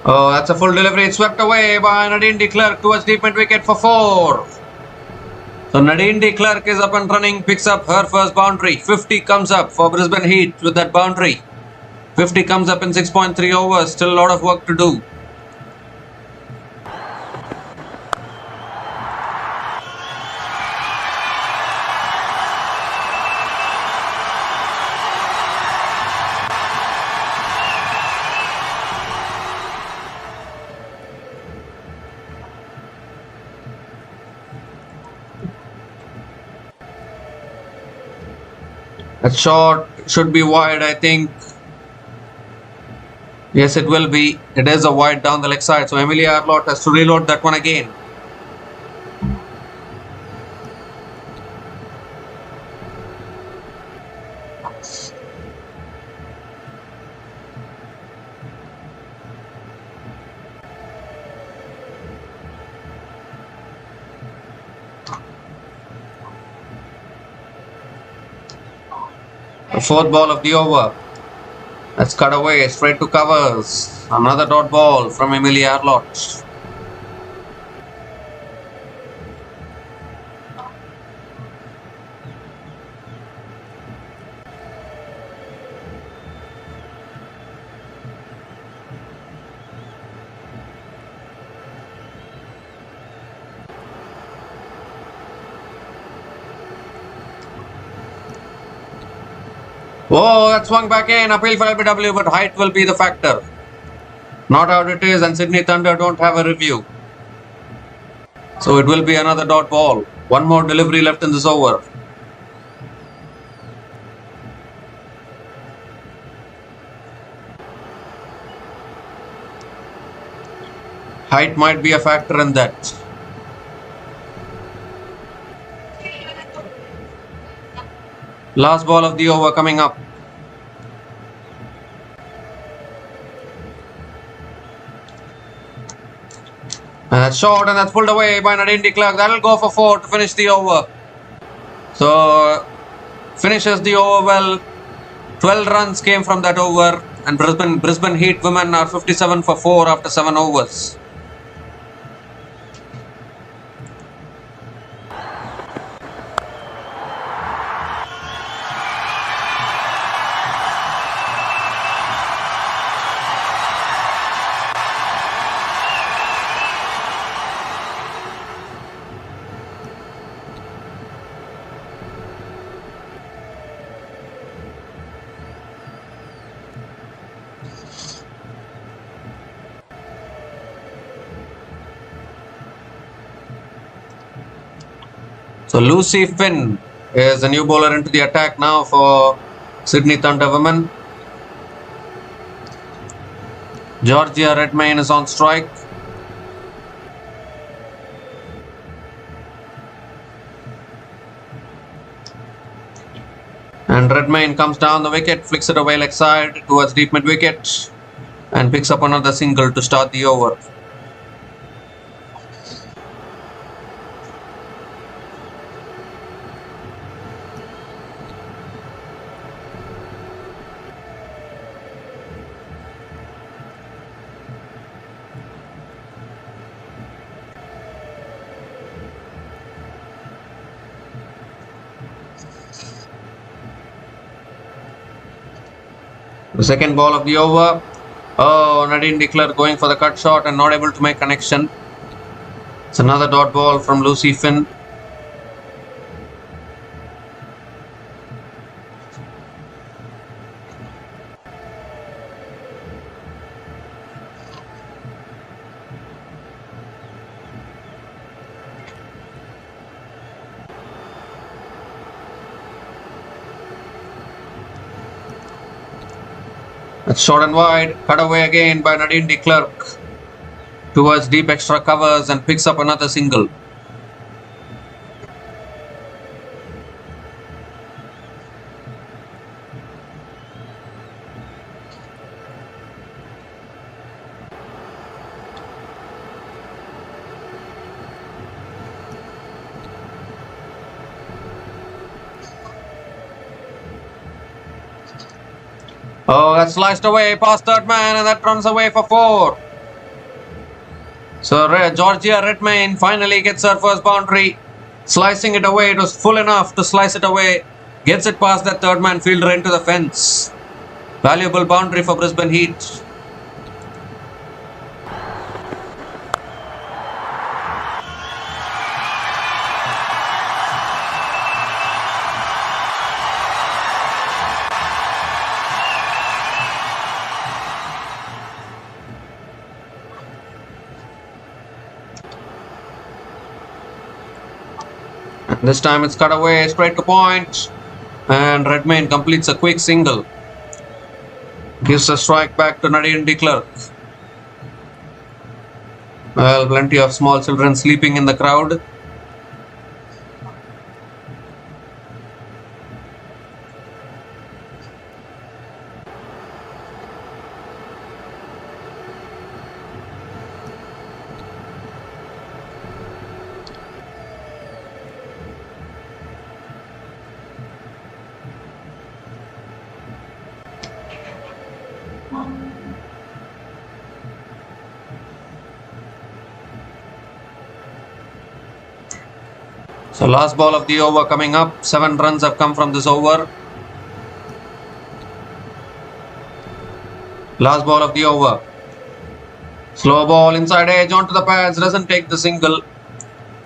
Oh, that's a full delivery. It's swept away by Nadine de Klerk towards deep mid wicket for 4. So Nadine de Klerk is up and running, picks up her first boundary. 50 comes up for Brisbane Heat with that boundary. 50 comes up in 6.3 overs. Still a lot of work to do. That shot should be wide, I think. Yes, it will be. It is a wide down the leg side. So Emily Arlott has to reload that one again. The fourth ball of the over. That's cut away straight to covers. Another dot ball from Emily Arlott. Oh, that swung back in. Appeal for LBW, but height will be the factor. Not out it is, and Sydney Thunder don't have a review. So it will be another dot ball. One more delivery left in this over. Height might be a factor in that. Last ball of the over coming up. And that's short and that's pulled away by Klerk. That'll go for 4 to finish the over. So finishes the over well. 12 runs came from that over, and Brisbane Heat women are 57 for 4 after 7 overs. So Lucy Finn is the new bowler into the attack now for Sydney Thunder women. Georgia Redmayne is on strike. And Redmayne comes down the wicket, flicks it away leg side towards deep mid wicket and picks up another single to start the over. The second ball of the over. Oh, Klerk going for the cut shot and not able to make connection. It's another dot ball from Lucy Finn. It's short and wide, cut away again by Klerk towards deep extra covers and picks up another single. Oh, that's sliced away past third man and that runs away for 4. So Georgia Redmayne finally gets her first boundary. Slicing it away, it was full enough to slice it away. Gets it past that third man fielder into the fence. Valuable boundary for Brisbane Heat. This time it's cut away straight to point and Redmayne completes a quick single. Gives a strike back to Klerk. Well, plenty of small children sleeping in the crowd. So last ball of the over coming up. 7 runs have come from this over. Last ball of the over. Slow ball inside edge onto the pads. Doesn't take the single.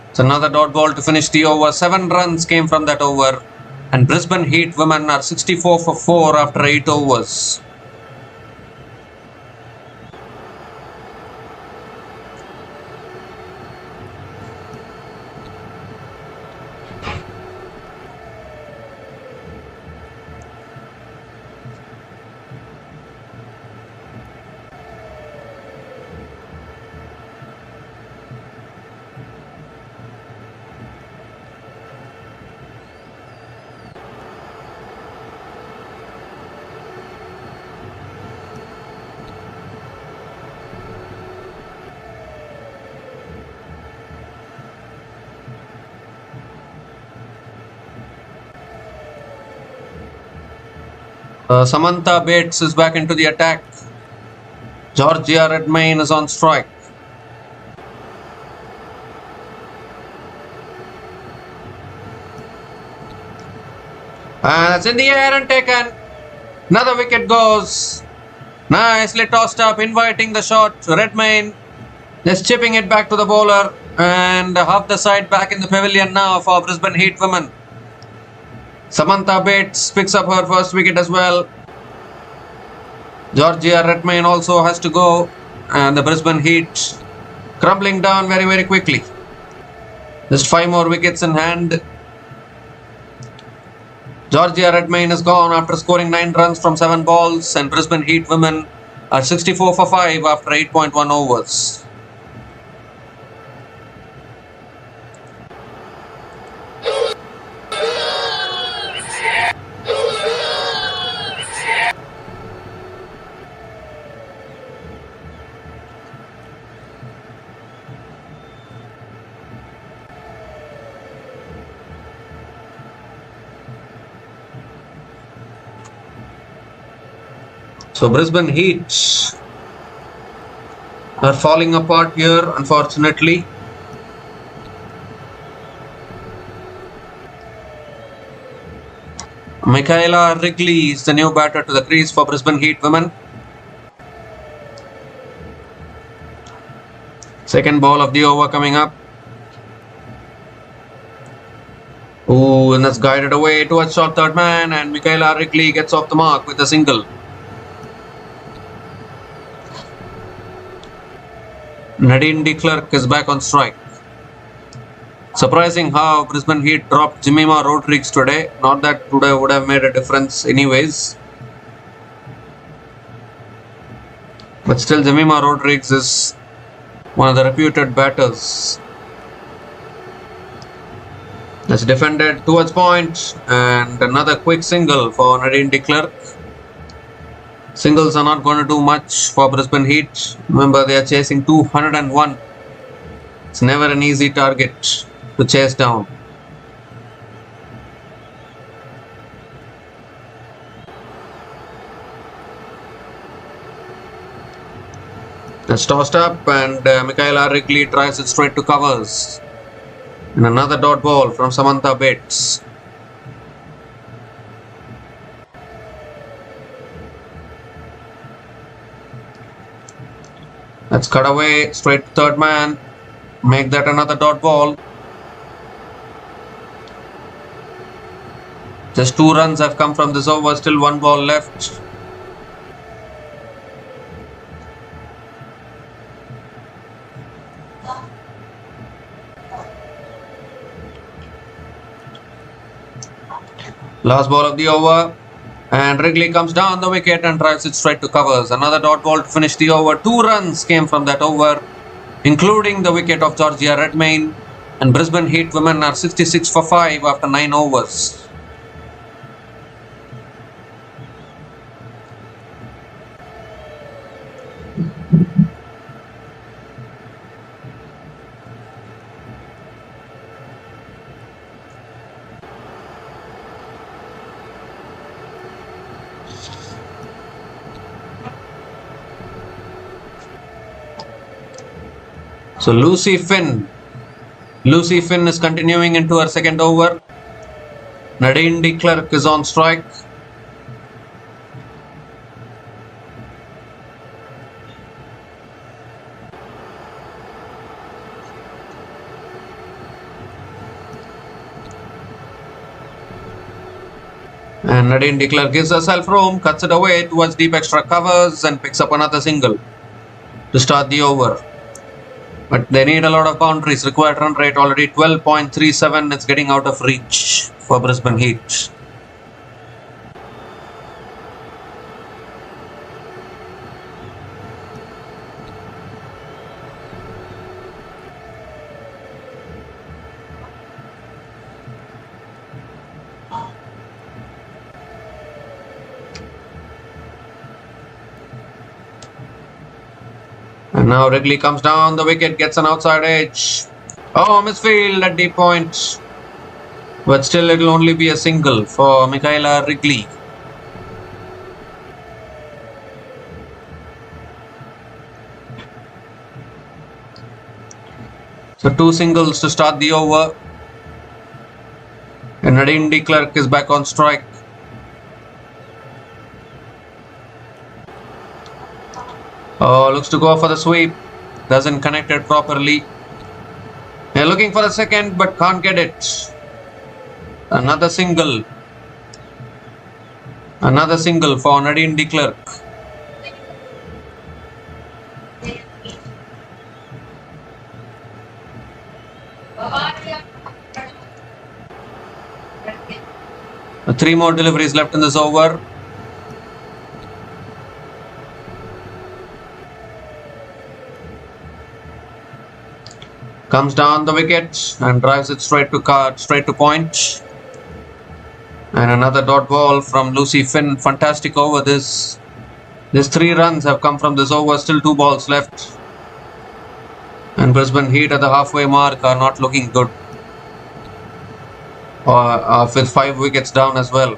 It's another dot ball to finish the over. 7 runs came from that over. And Brisbane Heat women are 64 for 4 after 8 overs. Samantha Bates is back into the attack. Georgia Redmayne is on strike. And it's in the air and taken. Another wicket goes. Nicely tossed up, inviting the shot. Redmayne just chipping it back to the bowler. And half the side back in the pavilion now for Brisbane Heat women. Samantha Bates picks up her first wicket as well. Georgia Redmayne also has to go. And the Brisbane Heat crumbling down very, very quickly. Just 5 more wickets in hand. Georgia Redmayne is gone after scoring 9 runs from 7 balls, and Brisbane Heat women are 64 for 5 after 8.1 overs. So Brisbane Heat are falling apart here, unfortunately. Michaela Wrigley is the new batter to the crease for Brisbane Heat women. Second ball of the over coming up. Oh, and that's guided away towards short third man, and Michaela Wrigley gets off the mark with a single. Nadine de Klerk is back on strike. Surprising how Brisbane Heat dropped Jemima Rodrigues today. Not that today would have made a difference anyways. But still, Jemima Rodrigues is one of the reputed batters. That's defended towards point, and another quick single for Nadine de Klerk. Singles are not going to do much for Brisbane Heat. Remember, they are chasing 201. It's never an easy target to chase down. That's tossed up, and Michaela Wrigley tries it straight to covers. And another dot ball from Samantha Bates. That's cut away, straight to third man. Make that another dot ball. Just 2 runs have come from this over, still 1 ball left. Last ball of the over. And Wrigley comes down the wicket and drives it straight to covers. Another dot ball to finish the over. 2 runs came from that over, including the wicket of Georgia Redmayne. And Brisbane Heat women are 66 for 5 after 9 overs. So Lucy Finn is continuing into her second over. Nadine de Klerk is on strike. And Nadine de Klerk gives herself room, cuts it away towards deep extra covers and picks up another single to start the over. But they need a lot of boundaries. Required run rate already 12.37. It's getting out of reach for Brisbane Heat. And now Wrigley comes down the wicket, gets an outside edge. Oh, misfield at deep point. But still, it will only be a single for Michaela Wrigley. So 2 singles to start the over. And Klerk is back on strike. Oh, looks to go for the sweep. Doesn't connect it properly. They're looking for the second but can't get it. Another single. Another single for Klerk. Three more deliveries left in this over. Comes down the wicket and drives it straight to point. And another dot ball from Lucy Finn. Fantastic over this. These 3 runs have come from this over. Still 2 balls left. And Brisbane Heat at the halfway mark are not looking good. With 5 wickets down as well.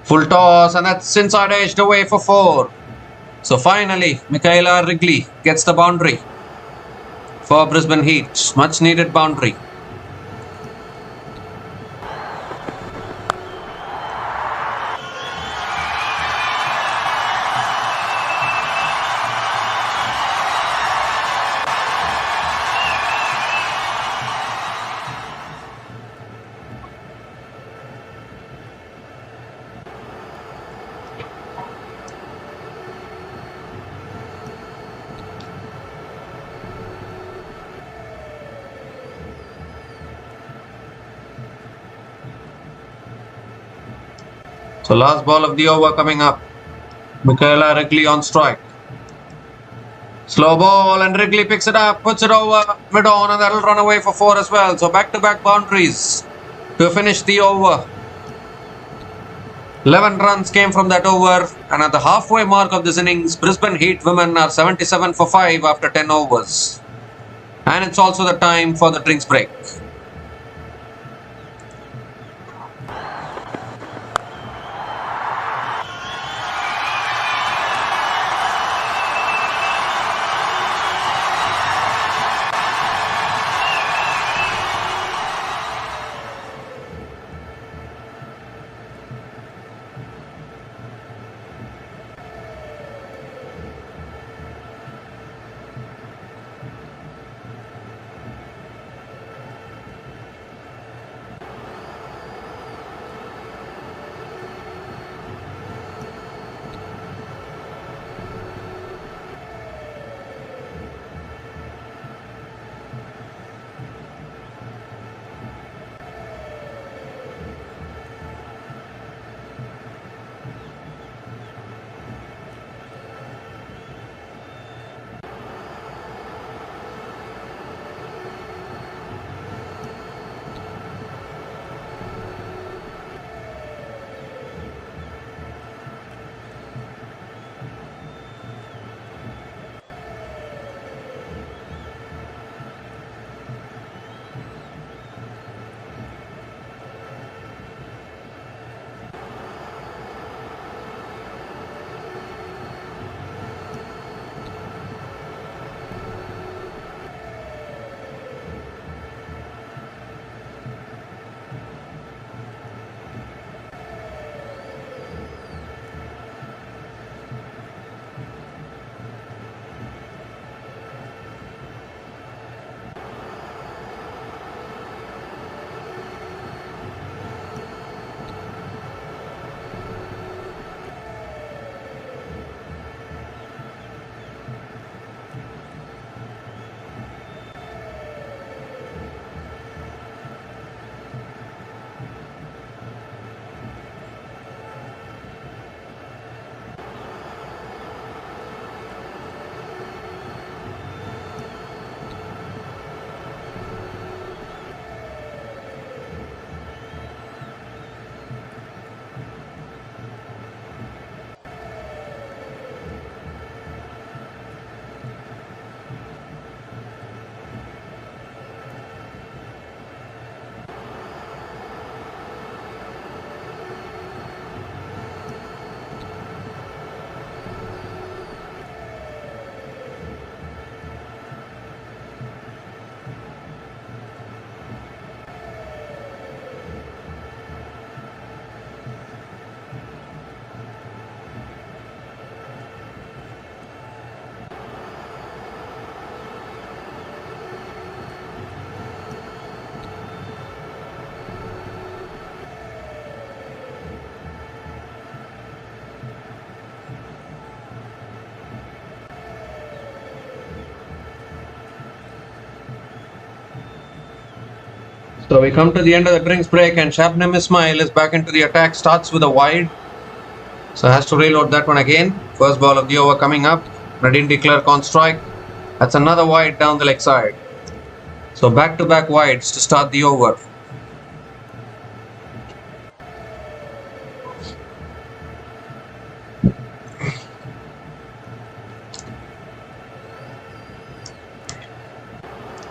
Full toss, and that's inside edged away for 4. So finally, Michaela Wrigley gets the boundary for Brisbane Heat. Much needed boundary. So last ball of the over coming up. Michaela Wrigley on strike. Slow ball and Wrigley picks it up, puts it over mid-on, and that'll run away for 4 as well. So back-to-back boundaries to finish the over. 11 runs came from that over, and at the halfway mark of this innings, Brisbane Heat women are 77 for 5 after 10 overs. And it's also the time for the drinks break. So we come to the end of the drinks break and Shabnam Ismail is back into the attack. Starts with a wide. So has to reload that one again. First ball of the over coming up. Nadine de Klerk on strike. That's another wide down the leg side. So back-to-back wides to start the over.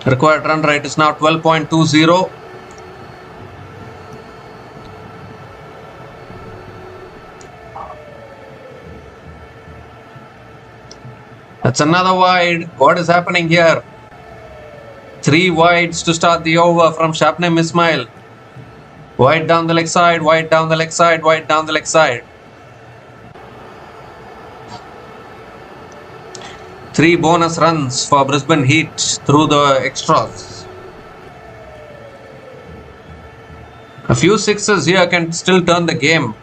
Required run rate is now 12.20. That's another wide. What is happening here? 3 wides to start the over from Shabnam Ismail. Wide down the leg side, wide down the leg side, wide down the leg side. 3 bonus runs for Brisbane Heat through the extras. A few sixes here can still turn the game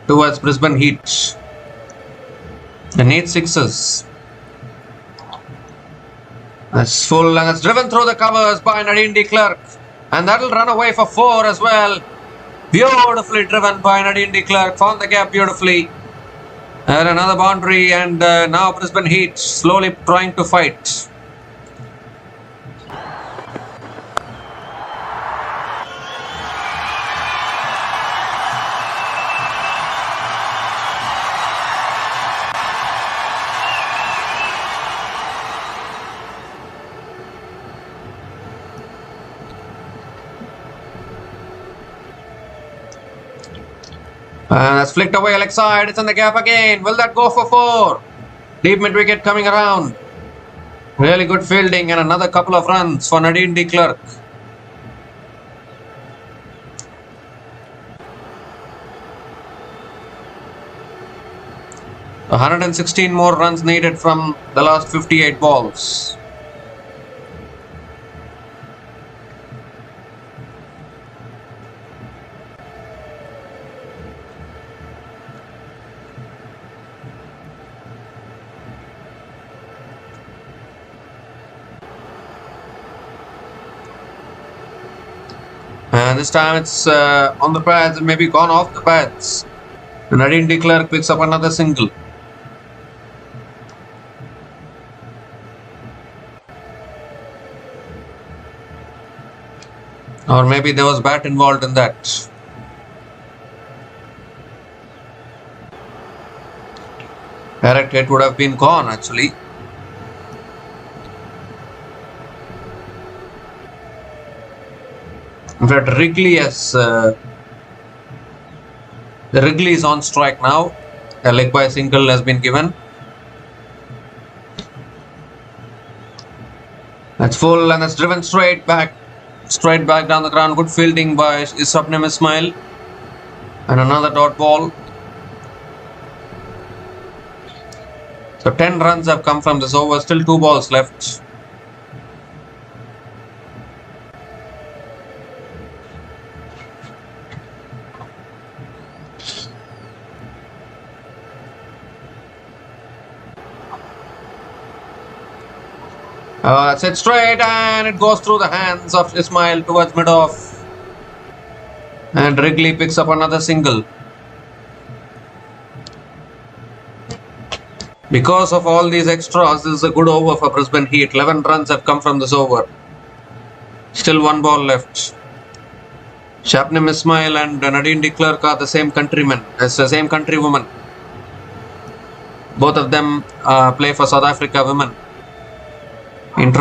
towards Brisbane Heat. They need sixes. That's full and it's driven through the covers by Nadine de Klerk. And that'll run away for 4 as well. Beautifully driven by Nadine de Klerk. Found the gap beautifully. And another boundary and now Brisbane Heat slowly trying to fight. And that's flicked away leg side. It's in the gap again. Will that go for 4? Deep mid wicket coming around. Really good fielding and another couple of runs for Nadine de Klerk. So 116 more runs needed from the last 58 balls. And this time it's on the pads and maybe gone off the pads. And Nadine de Klerk picks up another single. Or maybe there was bat involved in that. Direct hit would have been gone actually. In fact, Wrigley is on strike now. A leg by single has been given. That's full and that's driven straight back down the ground. Good fielding by Shabnam Ismail. And another dot ball. So 10 runs have come from this over. Still 2 balls left. That's it straight and it goes through the hands of Ismail towards mid-off. And Wrigley picks up another single. Because of all these extras, this is a good over for Brisbane Heat. 11 runs have come from this over. Still 1 ball left. Shabnam Ismail and Nadine de Klerk are the same countrymen, as the same countrywoman. Both of them play for South Africa women. In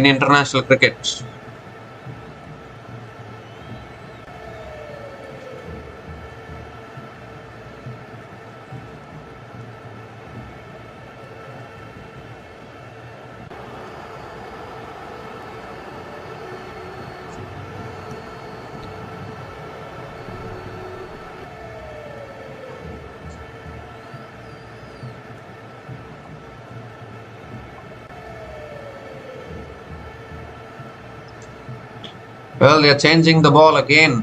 international cricket. Well, they are changing the ball again.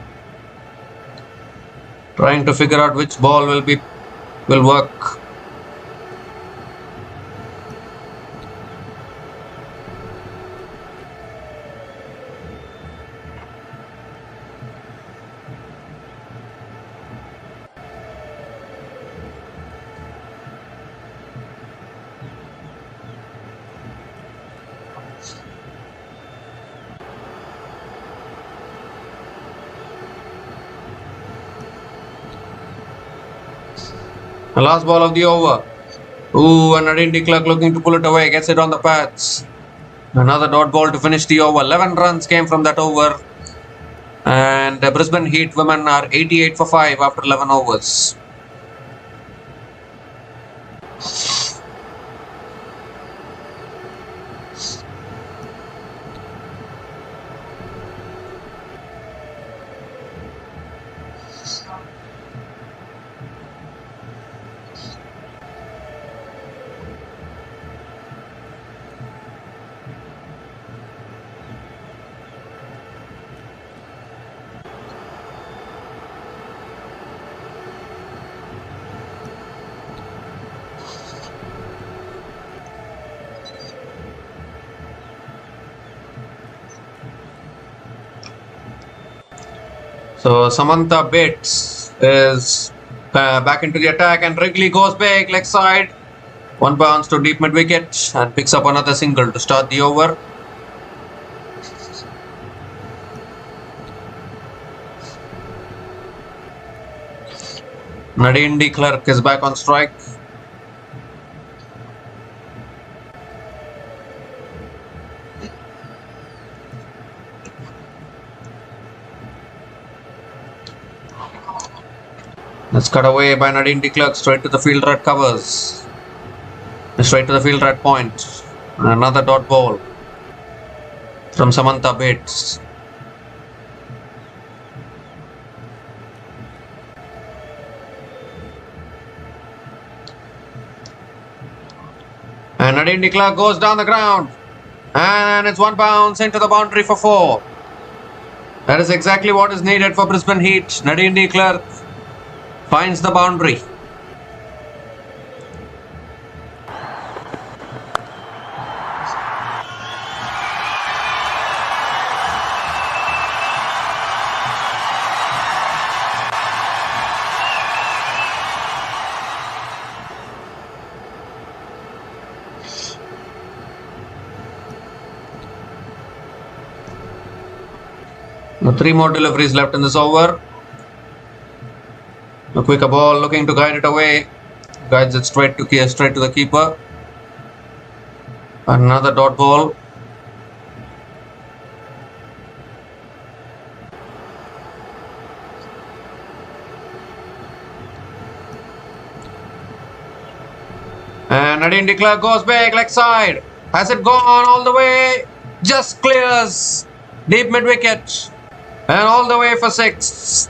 Trying to figure out which ball will work. The last ball of the over. Ooh, and Nadine Clerk looking to pull it away. Gets it on the pads. Another dot ball to finish the over. 11 runs came from that over. And the Brisbane Heat women are 88 for 5 after 11 overs. So Samantha Bates is back into the attack, and Wrigley goes big, leg side. One bounce to deep mid wicket and picks up another single to start the over. Nadine Clerk is back on strike. It's cut away by Nadine Clerk straight to the fielder at covers. Straight to the fielder at point. Another dot ball from Samantha Bates. And Nadine Clerk goes down the ground. And it's one bounce into the boundary for 4. That is exactly what is needed for Brisbane Heat. Nadine Clerk finds the boundary. Now 3 more deliveries left in this over. A quicker ball looking to guide it away. Guides it straight to the keeper. Another dot ball. And Nadine Clerk goes big, leg side. Has it gone all the way? Just clears. Deep mid wicket. And all the way for 6.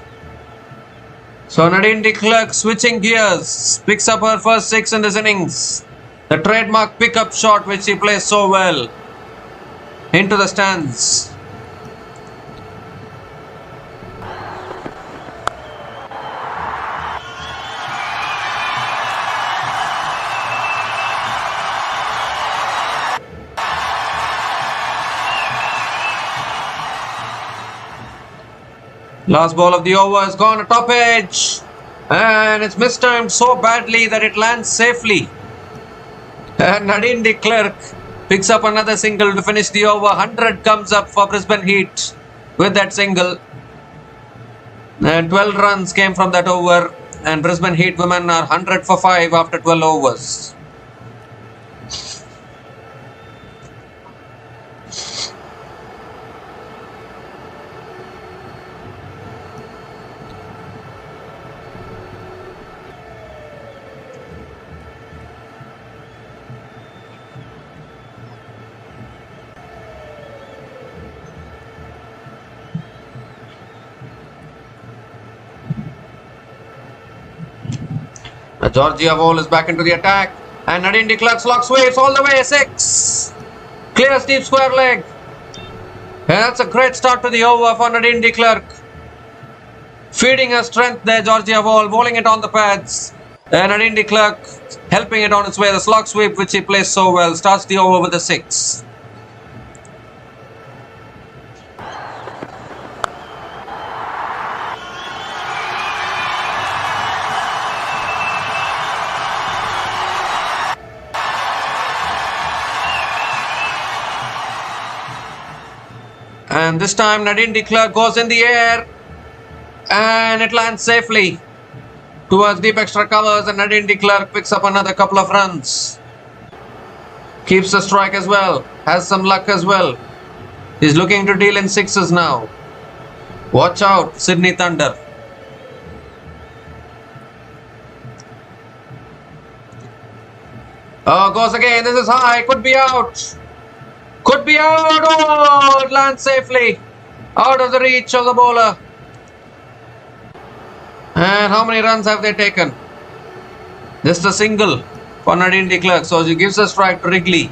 So Nadine Clerk switching gears, picks up her first 6 in this innings. The trademark pickup shot which she plays so well into the stands. Last ball of the over has gone a top edge, and it's mistimed so badly that it lands safely. And Nadine Clerk picks up another single to finish the over. 100 comes up for Brisbane Heat with that single. And 12 runs came from that over, and Brisbane Heat women are 100 for 5 after 12 overs. Georgia Vole is back into the attack, and Nadine Clerk slog sweeps all the way. 6. Clears deep square leg. And that's a great start to the over for Nadine Clerk. Feeding her strength there, Georgia Vole, bowling it on the pads. And Nadine Clerk helping it on its way. The slog sweep which she plays so well starts the over with a 6. And this time Nadine Clerk goes in the air and it lands safely. Towards deep extra covers and Nadine Clerk picks up another couple of runs. Keeps the strike as well. Has some luck as well. He's looking to deal in sixes now. Watch out, Sydney Thunder. Oh, goes again. This is high. Could be out. Could be out. Oh, it lands safely. Out of the reach of the bowler. And how many runs have they taken? Just a single for Nadine de Klerk. So she gives a strike to Wrigley.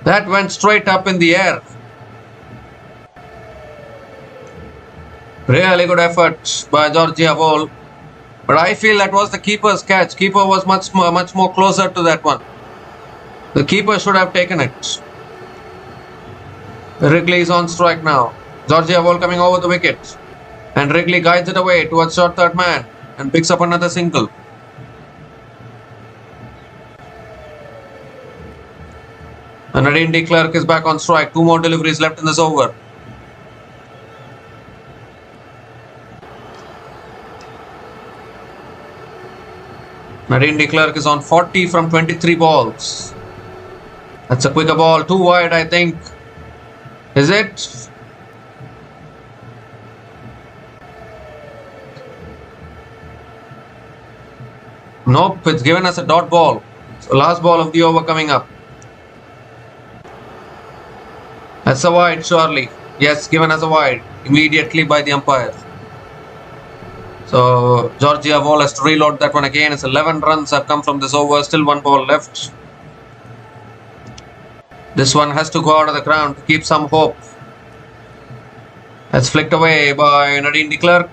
That went straight up in the air. Really good effort by Georgia Vole. But I feel that was the keeper's catch. Keeper was much more closer to that one. The keeper should have taken it. Wrigley is on strike now. Georgia Vole coming over the wicket. And Wrigley guides it away towards short third man and picks up another single. And Nadine de Klerk is back on strike. 2 more deliveries left in this over. Nadine de Klerk is on 40 from 23 balls. That's a quicker ball. Too wide, I think. Is it? Nope, it's given us a dot ball. So last ball of the over coming up. That's a wide, surely. Yes, given as a wide immediately by the umpire. So Georgia Vole has to reload that one again. It's 11 runs have come from this over. Still 1 ball left. This one has to go out of the ground to keep some hope. That's flicked away by Nadine de Klerk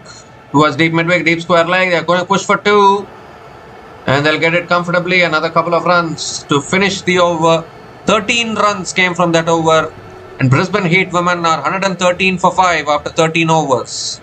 towards deep midwicket, deep square leg. They're going to push for 2. And they'll get it comfortably. Another couple of runs to finish the over. 13 runs came from that over. And Brisbane Heat women are 113 for 5 after 13 overs.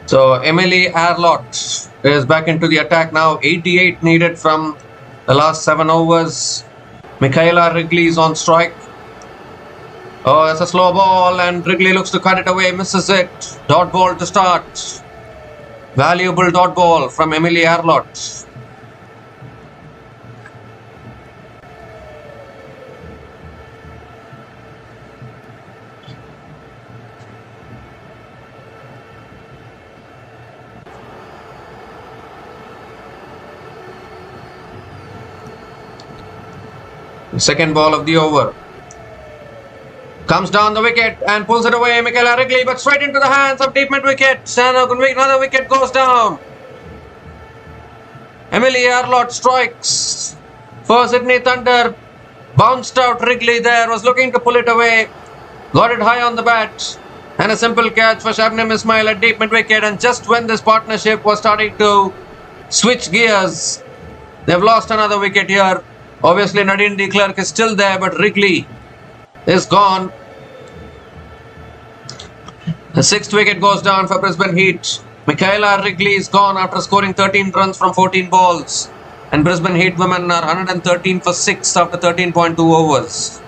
So Emily Arlott is back into the attack now. 88 needed from the last 7 overs. Michaela Wrigley is on strike. Oh, that's a slow ball and Wrigley looks to cut it away, misses it. Dot ball to start. Valuable dot ball from Emily Arlott. Second ball of the over. Comes down the wicket and pulls it away. Michaela Wrigley, but straight into the hands of deep mid wicket. Another wicket goes down. Emily Arlott strikes for Sydney Thunder. Bounced out Wrigley there. Was looking to pull it away. Got it high on the bat. And a simple catch for Shabnam Ismail at deep mid wicket. And just when this partnership was starting to switch gears, they've lost another wicket here. Obviously, Nadine de Klerk is still there, but Wrigley is gone. The 6th wicket goes down for Brisbane Heat. Michaela Wrigley is gone after scoring 13 runs from 14 balls. And Brisbane Heat women are 113 for 6 after 13.2 overs.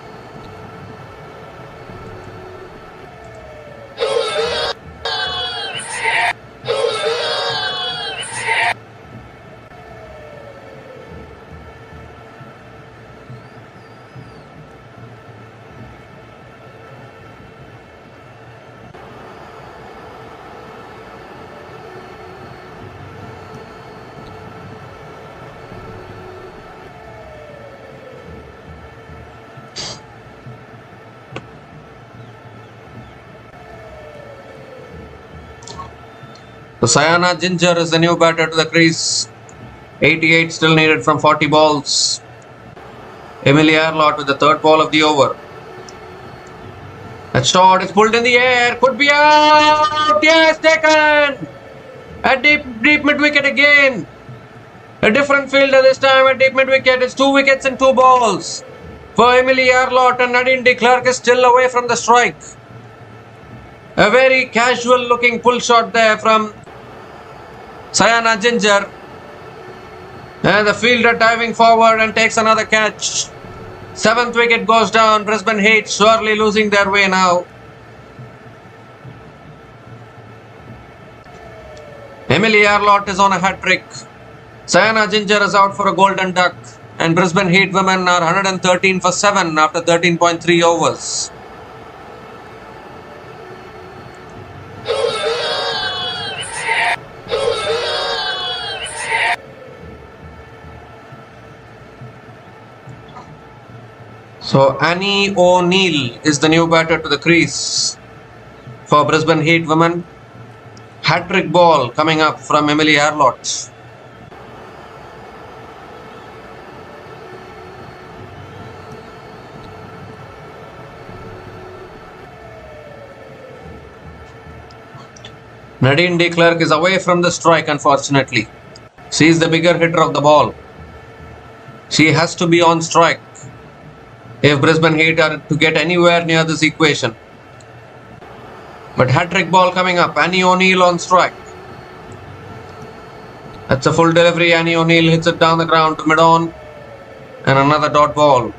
So Sayana Ginger is the new batter to the crease. 88 still needed from 40 balls. Emily Arlott with the third ball of the over. That shot is pulled in the air. Could be out. Yes, taken. A deep mid wicket again. A different fielder this time at deep mid wicket. It's 2 wickets and 2 balls for Emily Arlott, and Nadine de Klerk is still away from the strike. A very casual looking pull shot there from Sayana Ginger. And the fielder diving forward and takes another catch. 7th wicket goes down. Brisbane Heat surely losing their way now. Emily Arlott is on a hat-trick. Sayana Ginger is out for a golden duck. And Brisbane Heat women are 113 for 7 after 13.3 overs. So Annie O'Neill is the new batter to the crease for Brisbane Heat women. Hat-trick ball coming up from Emily Arlott. Nadine de Klerk is away from the strike, unfortunately. She is the bigger hitter of the ball. She has to be on strike if Brisbane Heat are to get anywhere near this equation. But hat-trick ball coming up. Annie O'Neill on strike. That's a full delivery. Annie O'Neill hits it down the ground to mid-on. And another dot ball.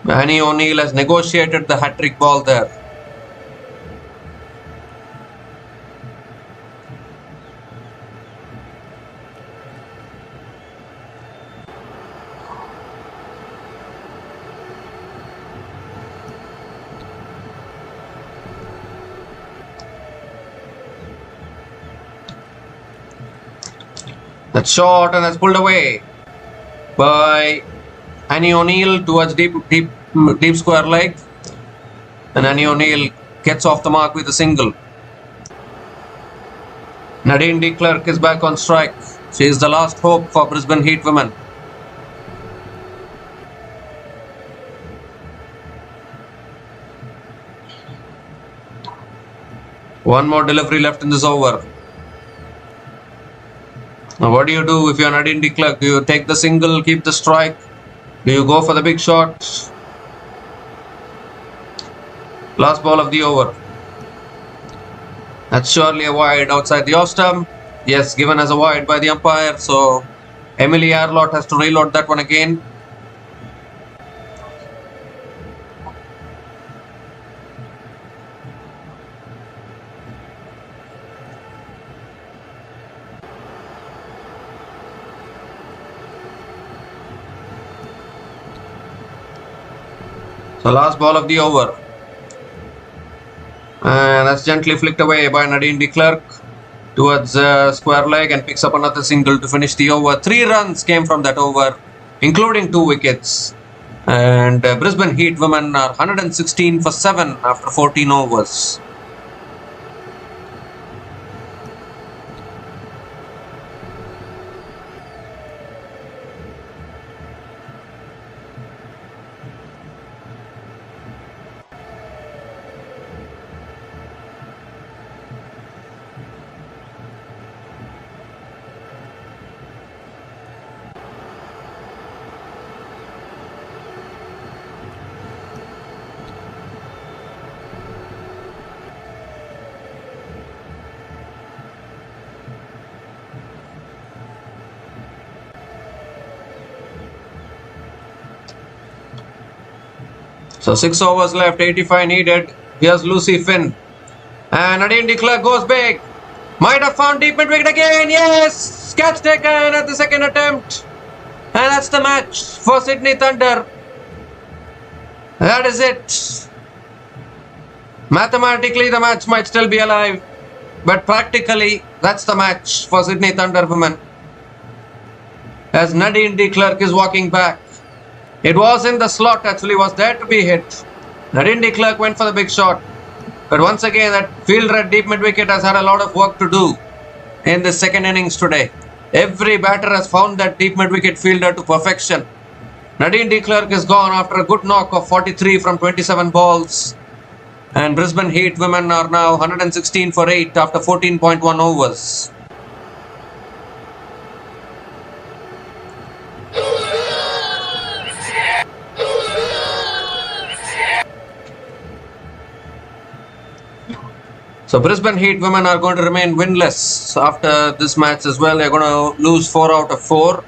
Annie O'Neill has negotiated the hat-trick ball there. That's short and that's pulled away by Annie O'Neill towards deep square leg. And Annie O'Neill gets off the mark with a single. Nadine de Klerk is back on strike. She is the last hope for Brisbane Heat women. One more delivery left in this over. Now what do you do if you are Nadine de Klerk? Do you take the single, keep the strike? Do you go for the big shot? Last ball of the over. That's surely a wide outside the off stump. Yes, given as a wide by the umpire. So Emily Arlott has to reload that one again. So last ball of the over. And that's gently flicked away by Nadine de Klerk towards square leg and picks up another single to finish the over. 3 runs came from that over, including 2 wickets. And Brisbane Heat women are 116 for 7 after 14 overs. So 6 overs left, 85 needed. Here's Lucy Finn. And Nadine de Klerk goes big. Might have found deep mid wicket again. Yes! Catch taken at the second attempt. And that's the match for Sydney Thunder. That is it. Mathematically, the match might still be alive. But practically, that's the match for Sydney Thunder women. As Nadine de Klerk is walking back. It was in the slot, actually was there to be hit. Nadine de Klerk went for the big shot. But once again, that fielder at deep mid-wicket has had a lot of work to do in the second innings today. Every batter has found that deep mid-wicket fielder to perfection. Nadine de Klerk is gone after a good knock of 43 from 27 balls. And Brisbane Heat women are now 116 for 8 after 14.1 overs. So Brisbane Heat women are going to remain winless after this match as well. They're going to lose 4 out of 4.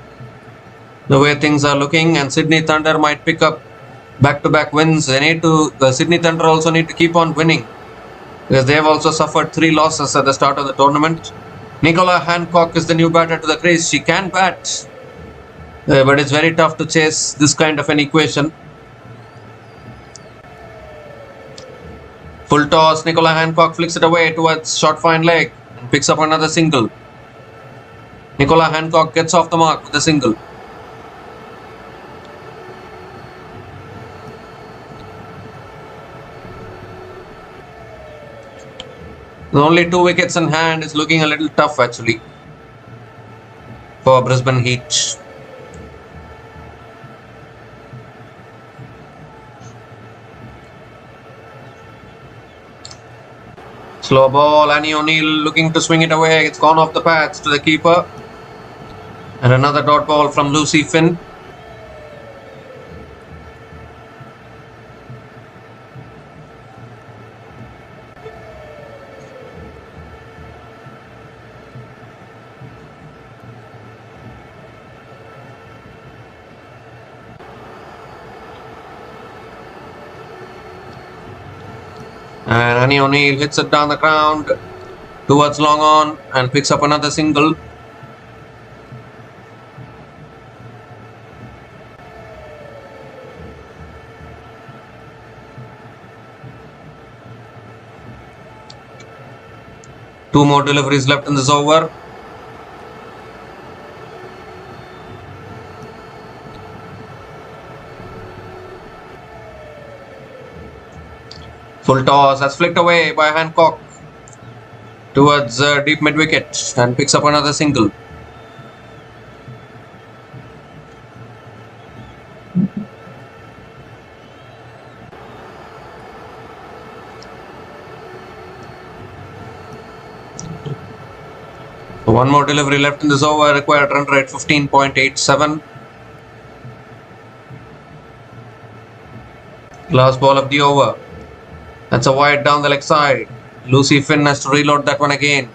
The way things are looking, and Sydney Thunder might pick up back-to-back wins. The Sydney Thunder also need to keep on winning because they have also suffered 3 losses at the start of the tournament. Nicola Hancock is the new batter to the crease. She can bat, but it's very tough to chase this kind of an equation. Full toss, Nicola Hancock flicks it away towards short fine leg and picks up another single. Nicola Hancock gets off the mark with a single. The only 2 wickets in hand is looking a little tough actually for Brisbane Heat. Slow ball, Annie O'Neill looking to swing it away. It's gone off the pads to the keeper. And another dot ball from Lucy Finn. And Annie O'Neill hits it down the ground towards long on and picks up another single. Two more deliveries left in this over. Full toss, that's flicked away by Hancock towards deep mid-wicket and picks up another single. So one more delivery left in this over, required run rate 15.87. Last ball of the over. That's a wide down the leg side. Lucy Finn has to reload that one again.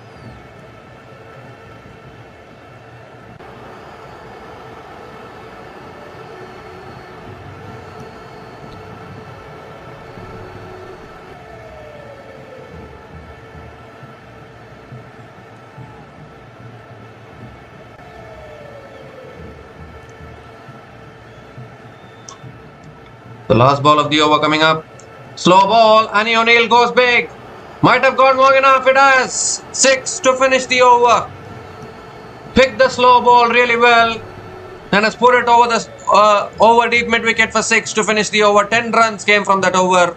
The last ball of the over coming up. Slow ball, Annie O'Neill goes big. Might have gone long enough, it has. 6 to finish the over. Picked the slow ball really well and has put it over the over deep mid-wicket for 6 to finish the over. 10 runs came from that over.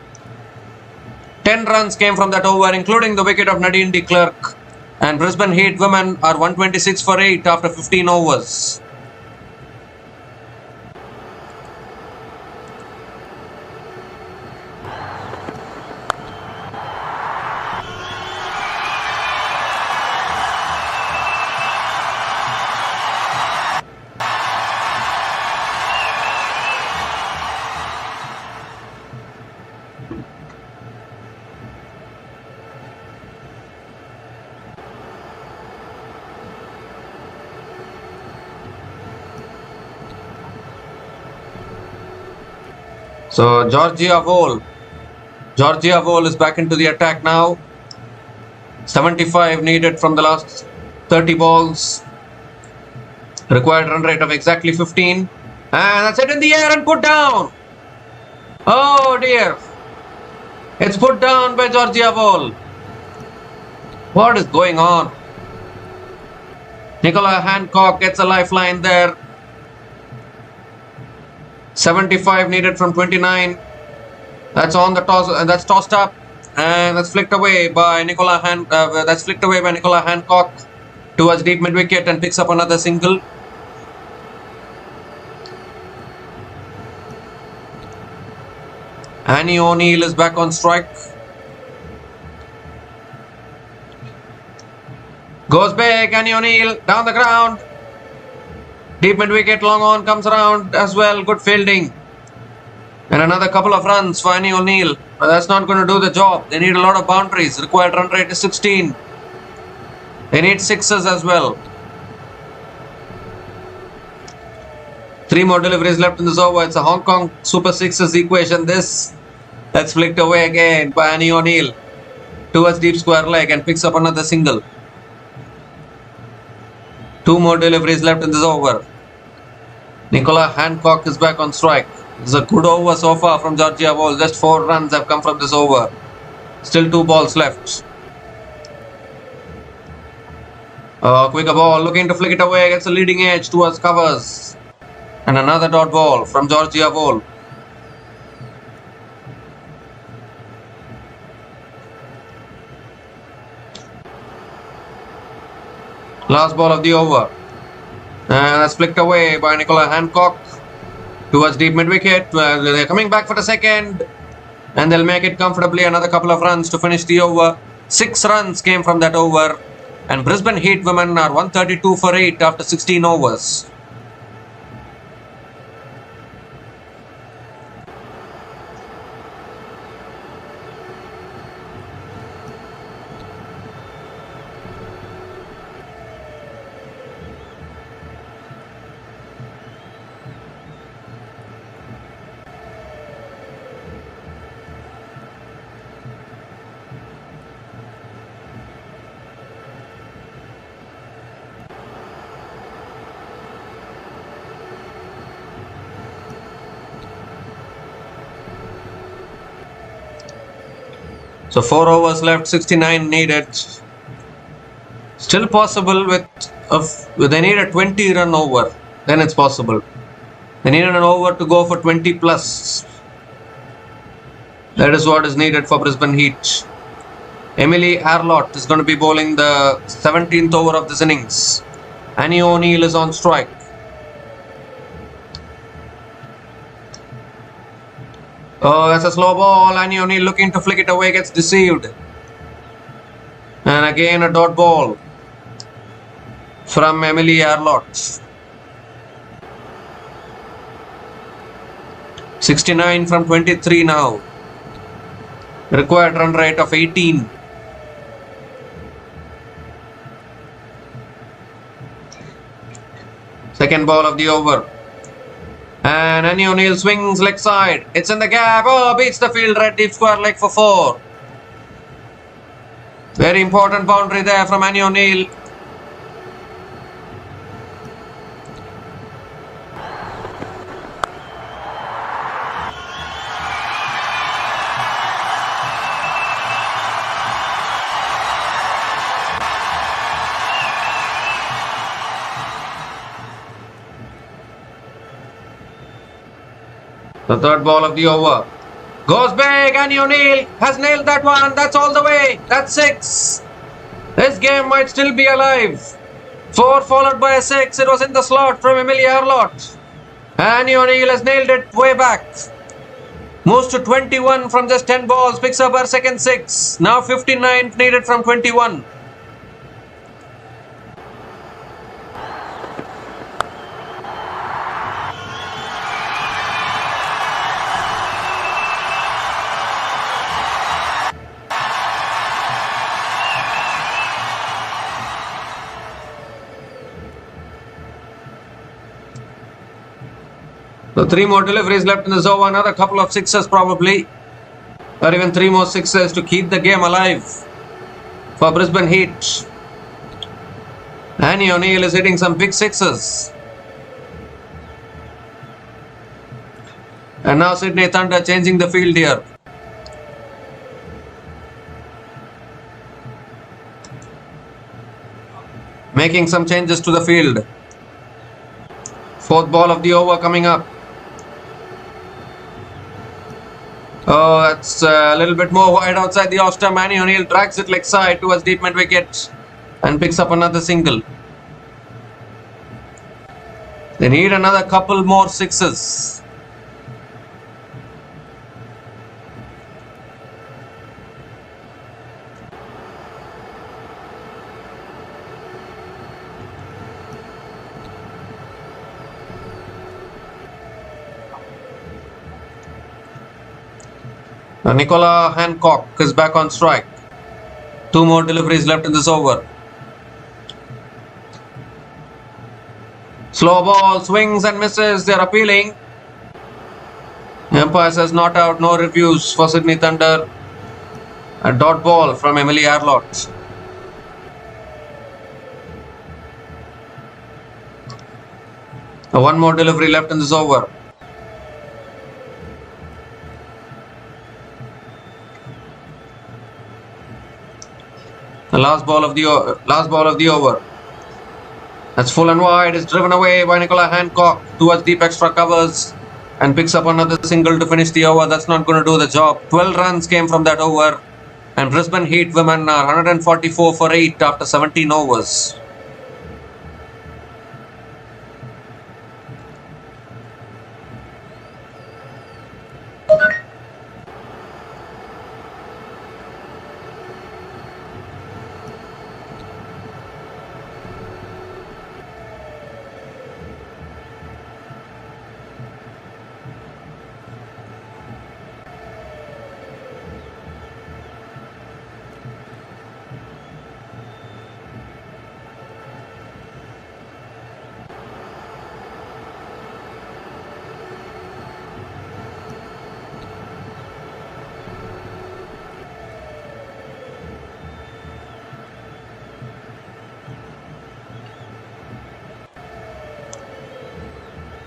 10 runs came from that over, including the wicket of Nadine de Klerk. And Brisbane Heat women are 126 for 8 after 15 overs. So Georgia Vole is back into the attack now. 75 needed from the last 30 balls. Required run rate of exactly 15. And that's it in the air and put down. Oh dear. It's put down by Georgia Vole. What is going on? Nicola Hancock gets a lifeline there. 75 needed from 29. That's on the toss, and that's tossed up. and that's flicked away by Nicola Hancock towards deep mid wicket and picks up another single. Annie O'Neill is back on strike. Goes big, Annie O'Neill down the ground. Deep mid wicket, long on comes around as well. Good fielding. And another couple of runs for Annie O'Neill. But that's not going to do the job. They need a lot of boundaries. Required run rate is 16. They need sixes as well. 3 more deliveries left in this over. It's a Hong Kong Super Sixes equation. That's flicked away again by Annie O'Neill towards deep square leg and picks up another single. 2 more deliveries left in this over. Nicola Hancock is back on strike. It's a good over so far from Georgia Wall. Just 4 runs have come from this over. Still 2 balls left. Quicker ball, looking to flick it away against the leading edge towards covers. And another dot ball from Georgia Wall. Last ball of the over. And that's flicked away by Nicola Hancock towards deep mid wicket. They're coming back for the second. And they'll make it comfortably. Another couple of runs to finish the over. 6 runs came from that over. And Brisbane Heat women are 132 for 8 after 16 overs. So 4 overs left, 69 needed. Still possible with they need a 20 run over. Then it's possible. They need an over to go for 20 plus. That is what is needed for Brisbane Heat. Emily Arlott is going to be bowling the 17th over of this innings. Annie O'Neill is on strike. Oh, that's a slow ball. Annie O'Neill looking to flick it away, gets deceived. And again a dot ball from Emily Arlott. 69 from 23 now. Required run rate of 18. Second ball of the over. And Annie O'Neill swings leg side. It's in the gap. Oh, beats the field right deep square leg for 4. Very important boundary there from Annie O'Neill. The third ball of the over. Goes big. Annie O'Neill has nailed that one. That's all the way. That's 6. This game might still be alive. 4 followed by a 6. It was in the slot from Emily Arlott. Annie O'Neill has nailed it way back. Moves to 21 from just 10 balls. Picks up her second 6. Now 59 needed from 21. So 3 more deliveries left in this over. Another couple of 6s probably. Or even 3 more 6s to keep the game alive for Brisbane Heat. Annie O'Neill is hitting some big 6s. And now Sydney Thunder changing the field here. Making some changes to the field. 4th ball of the over coming up. Oh, that's a little bit more wide outside the off stump. Annie O'Neill drags it leg side towards deep mid wicket and picks up another single. They need another couple more sixes. Nicola Hancock is back on strike. 2 more deliveries left in this over. Slow ball, swings and misses. They're appealing. Umpire says not out, no reviews for Sydney Thunder. A dot ball from Emily Arlott. One more delivery left in this over. The last ball of the over. That's full and wide. It's driven away by Nicola Hancock towards deep extra covers and picks up another single to finish the over. That's not going to do the job. 12 runs came from that over, and Brisbane Heat women are 144 for 8 after 17 overs.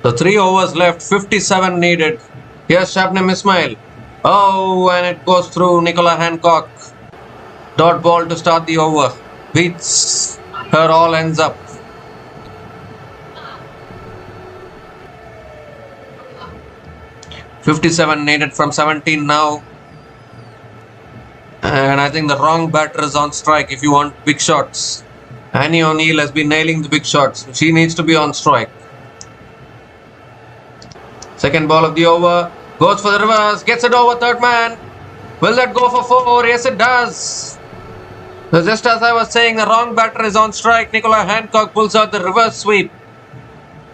The 3 overs left, 57 needed. Here's Shabnam Ismail. Oh, and it goes through Nicola Hancock. Dot ball to start the over. Beats her, all ends up. .57 needed from 17 now. And I think the wrong batter is on strike if you want big shots. Annie O'Neill has been nailing the big shots. She needs to be on strike. Second ball of the over. Goes for the reverse. Gets it over third man. Will that go for 4? Yes, it does. So just as I was saying, the wrong batter is on strike. Nicola Hancock pulls out the reverse sweep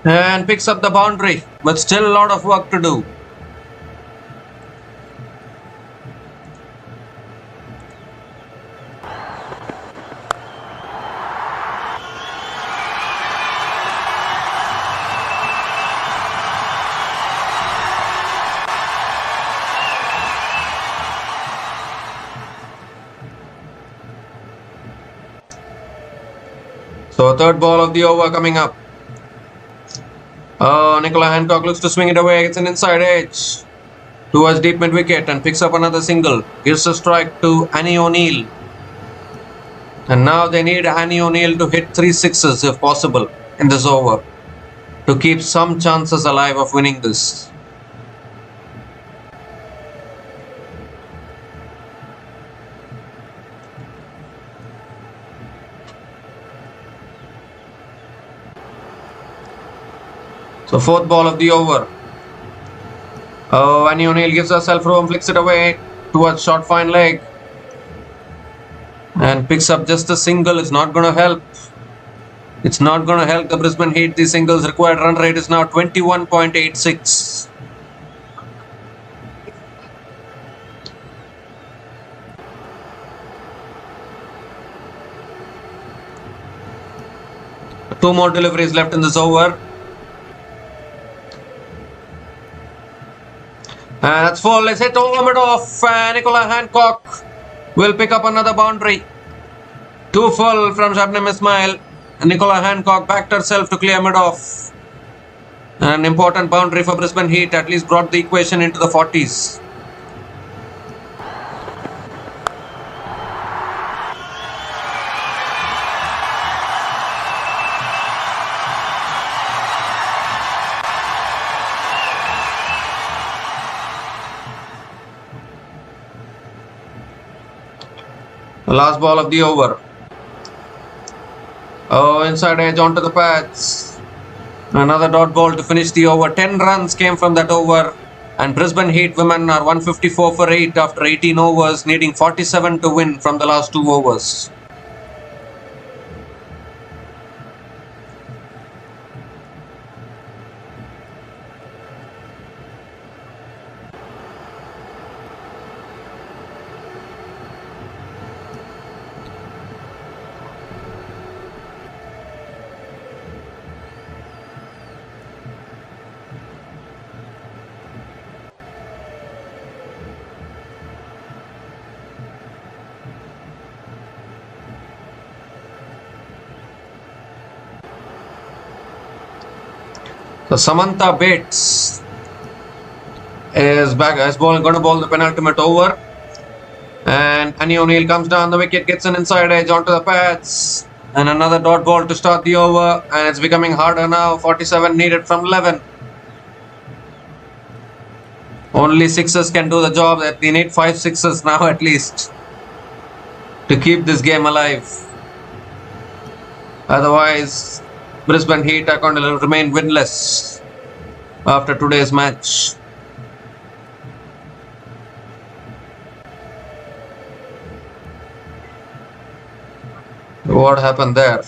and picks up the boundary. But still a lot of work to do. So third ball of the over coming up. Nicola Hancock looks to swing it away. It's an inside edge towards deep mid wicket and picks up another single. Gives a strike to Annie O'Neill. And now they need Annie O'Neill to hit 3 sixes if possible in this over to keep some chances alive of winning this. So fourth ball of the over. Annie O'Neill gives herself room, flicks it away towards short fine leg and picks up just a single. It's not going to help. It's not going to help the Brisbane Heat. The singles required run rate is now 21.86. Two more deliveries left in this over. And that's full. It's hit over mid off. Nicola Hancock will pick up another boundary. 2 full from Shabnam Ismail. Nicola Hancock backed herself to clear mid off. An important boundary for Brisbane Heat. At least brought the equation into the 40s. Last ball of the over. Oh, inside edge onto the pads. Another dot ball to finish the over. 10 runs came from that over. And Brisbane Heat women are 154 for 8 after 18 overs, needing 47 to win from the last 2 overs. So Samantha Bates is back, going to bowl the penultimate over. And Annie O'Neill comes down the wicket, gets an inside edge onto the pads. And another dot ball to start the over. And it's becoming harder now. 47 needed from 11. Only sixes can do the job. They need 5 sixes now at least to keep this game alive. Otherwise, Brisbane Heat are going to remain winless after today's match. What happened there?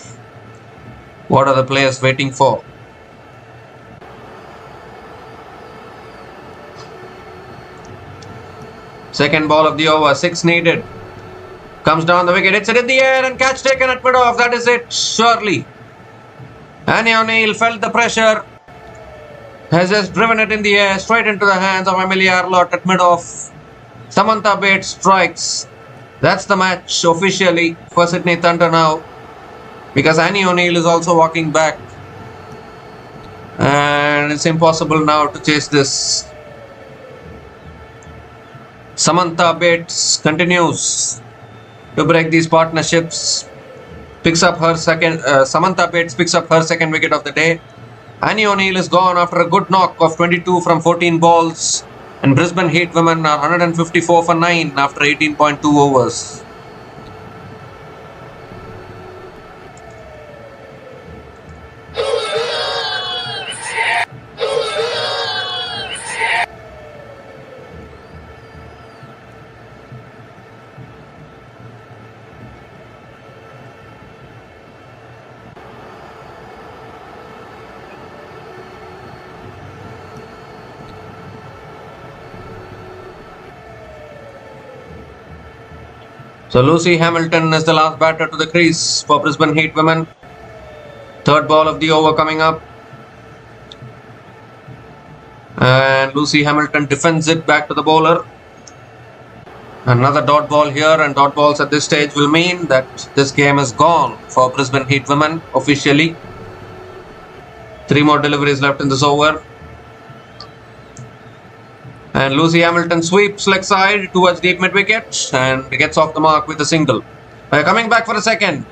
What are the players waiting for? Second ball of the over, 6 needed. Comes down the wicket, hits it in the air and catch taken at mid-off. That is it, surely. Annie O'Neill felt the pressure. Has just driven it in the air, straight into the hands of Amelia Arlott at mid-off. Samantha Bates strikes. That's the match officially for Sydney Thunder now. Because Annie O'Neill is also walking back. And it's impossible now to chase this. Samantha Bates continues to break these partnerships. Picks up her second. Samantha Bates picks up her second wicket of the day. Annie O'Neill is gone after a good knock of 22 from 14 balls. And Brisbane Heat women are 154 for 9 after 18.2 overs. So Lucy Hamilton is the last batter to the crease for Brisbane Heat women. Third ball of the over coming up. And Lucy Hamilton defends it back to the bowler. Another dot ball here, and dot balls at this stage will mean that this game is gone for Brisbane Heat women officially. 3 more deliveries left in this over. And Lucy Hamilton sweeps leg side towards deep mid wicket and gets off the mark with a single. Coming back for a second.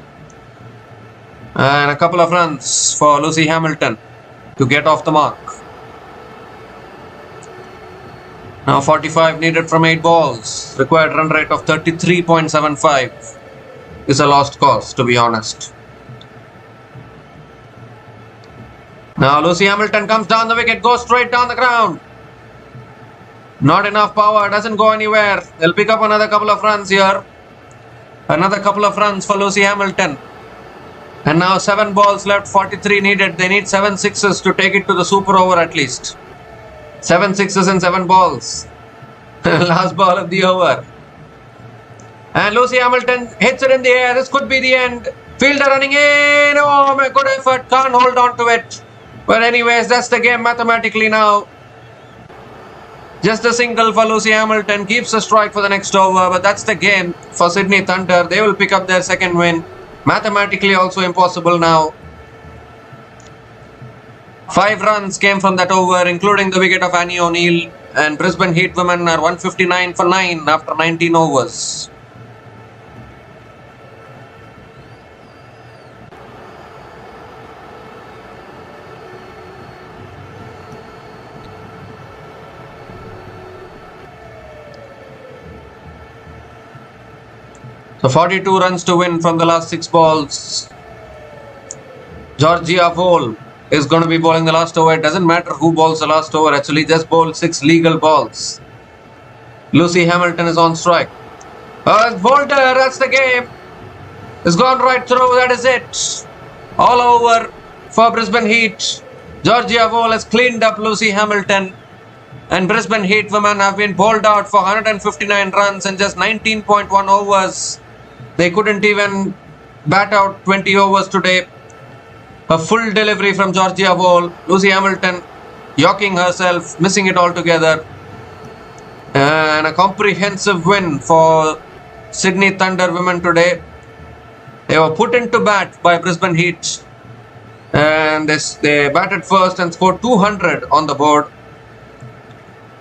And a couple of runs for Lucy Hamilton to get off the mark. Now 45 needed from 8 balls. Required run rate of 33.75 is a lost cause, to be honest. Now Lucy Hamilton comes down the wicket, goes straight down the ground. Not enough power, doesn't go anywhere. They'll pick up another couple of runs here. Another couple of runs for Lucy Hamilton. And now 7 balls left, 43 needed. They need 7 sixes to take it to the super over at least. 7 sixes and 7 balls. Last ball of the over. And Lucy Hamilton hits it in the air. This could be the end. Fielder running in. Oh, my good effort. Can't hold on to it. But anyways, that's the game mathematically now. Just a single for Lucy Hamilton. Keeps a strike for the next over. But that's the game for Sydney Thunder. They will pick up their second win. Mathematically also impossible now. 5 runs came from that over, including the wicket of Annie O'Neill. And Brisbane Heat women are 159 for 9 after 19 overs. So 42 runs to win from the last 6 balls. Georgia Vole is going to be bowling the last over. It doesn't matter who bowls the last over, actually, just bowl 6 legal balls. Lucy Hamilton is on strike. Volter, that's the game. It's gone right through, that is it. All over for Brisbane Heat. Georgia Vole has cleaned up Lucy Hamilton. And Brisbane Heat women have been bowled out for 159 runs in just 19.1 overs. They couldn't even bat out 20 overs today. A full delivery from Georgia Vole. Lucy Hamilton yorking herself, missing it altogether. And a comprehensive win for Sydney Thunder women today. They were put into bat by Brisbane Heat. And they batted first and scored 200 on the board.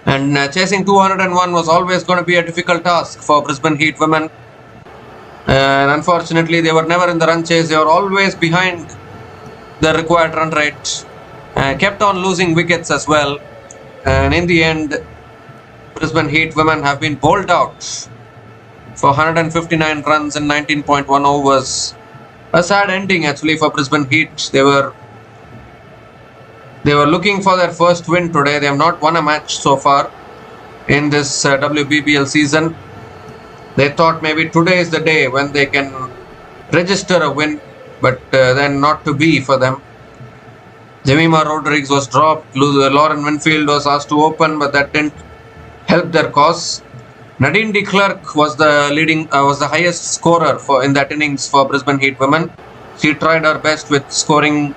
And chasing 201 was always going to be a difficult task for Brisbane Heat women. And unfortunately, they were never in the run chase. They were always behind the required run rate. Kept on losing wickets as well. And in the end, Brisbane Heat women have been bowled out for 159 runs in 19.1 overs. A sad ending actually for Brisbane Heat. They were looking for their first win today. They have not won a match so far in this WBBL season. They thought maybe today is the day when they can register a win, but then not to be for them. Jemima Rodriguez was dropped. Lauren Winfield was asked to open, but that didn't help their cause. Nadine de Klerk was the highest scorer in that innings for Brisbane Heat women. She tried her best with scoring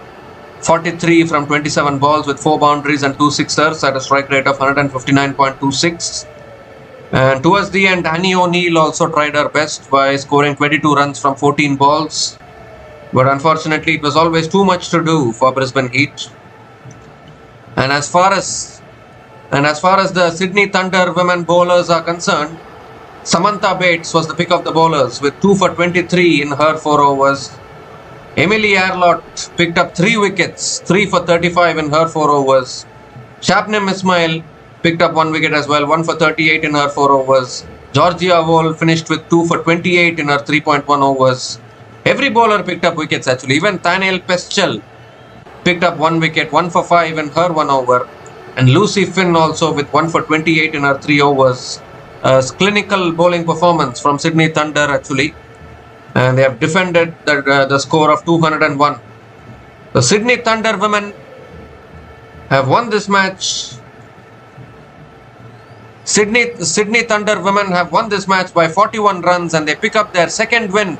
43 from 27 balls with 4 boundaries and 2 sixers at a strike rate of 159.26. And towards the end, Annie O'Neill also tried her best by scoring 22 runs from 14 balls. But unfortunately, it was always too much to do for Brisbane Heat. And as far as the Sydney Thunder women bowlers are concerned, Samantha Bates was the pick of the bowlers with 2 for 23 in her 4 overs. Emily Arlott picked up 3 wickets, 3 for 35 in her 4 overs. Shabnim Ismail picked up 1 wicket as well, 1 for 38 in her 4 overs. Georgia Vole finished with 2 for 28 in her 3.1 overs. Every bowler picked up wickets actually. Even Thaniel Peschel picked up 1 wicket, 1 for 5 in her 1 over. And Lucy Finn also with 1 for 28 in her 3 overs. A clinical bowling performance from Sydney Thunder actually. And they have defended the score of 201. The Sydney Thunder women have won this match. Sydney Thunder women have won this match by 41 runs and they pick up their second win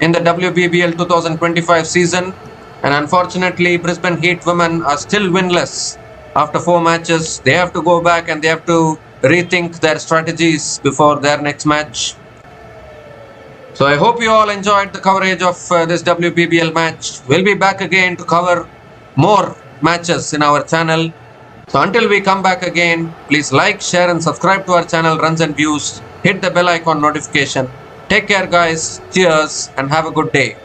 in the WBBL 2025 season. And unfortunately, Brisbane Heat women are still winless after 4 matches. They have to go back and they have to rethink their strategies before their next match. So I hope you all enjoyed the coverage of this WBBL match. We'll be back again to cover more matches in our channel. So until we come back again, please like, share and subscribe to our channel Runs and Views. Hit the bell icon notification. Take care guys. Cheers and have a good day.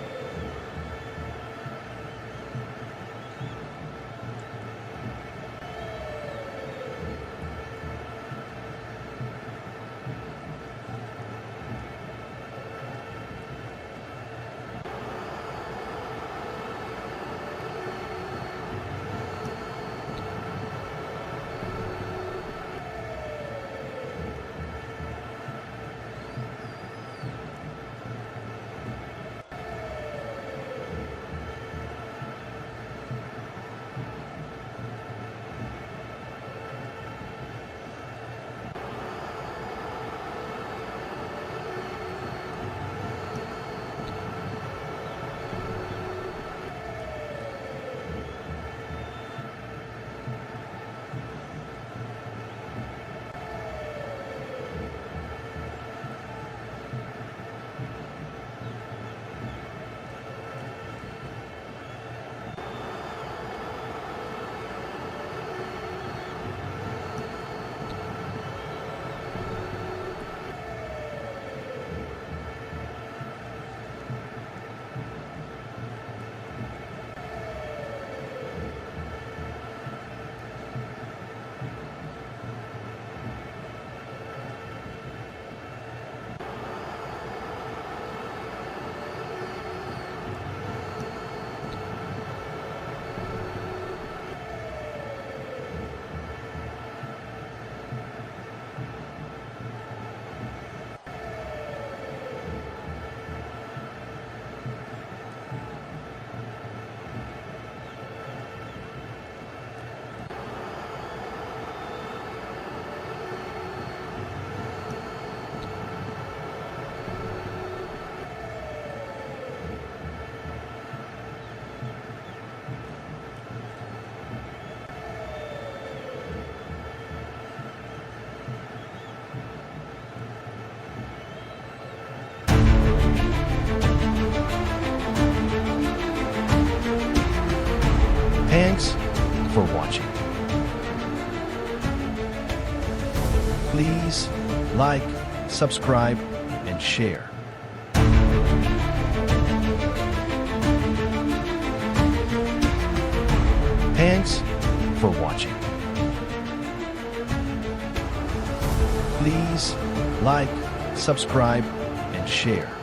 like, subscribe, and share. Thanks for watching. Please like, subscribe, and share.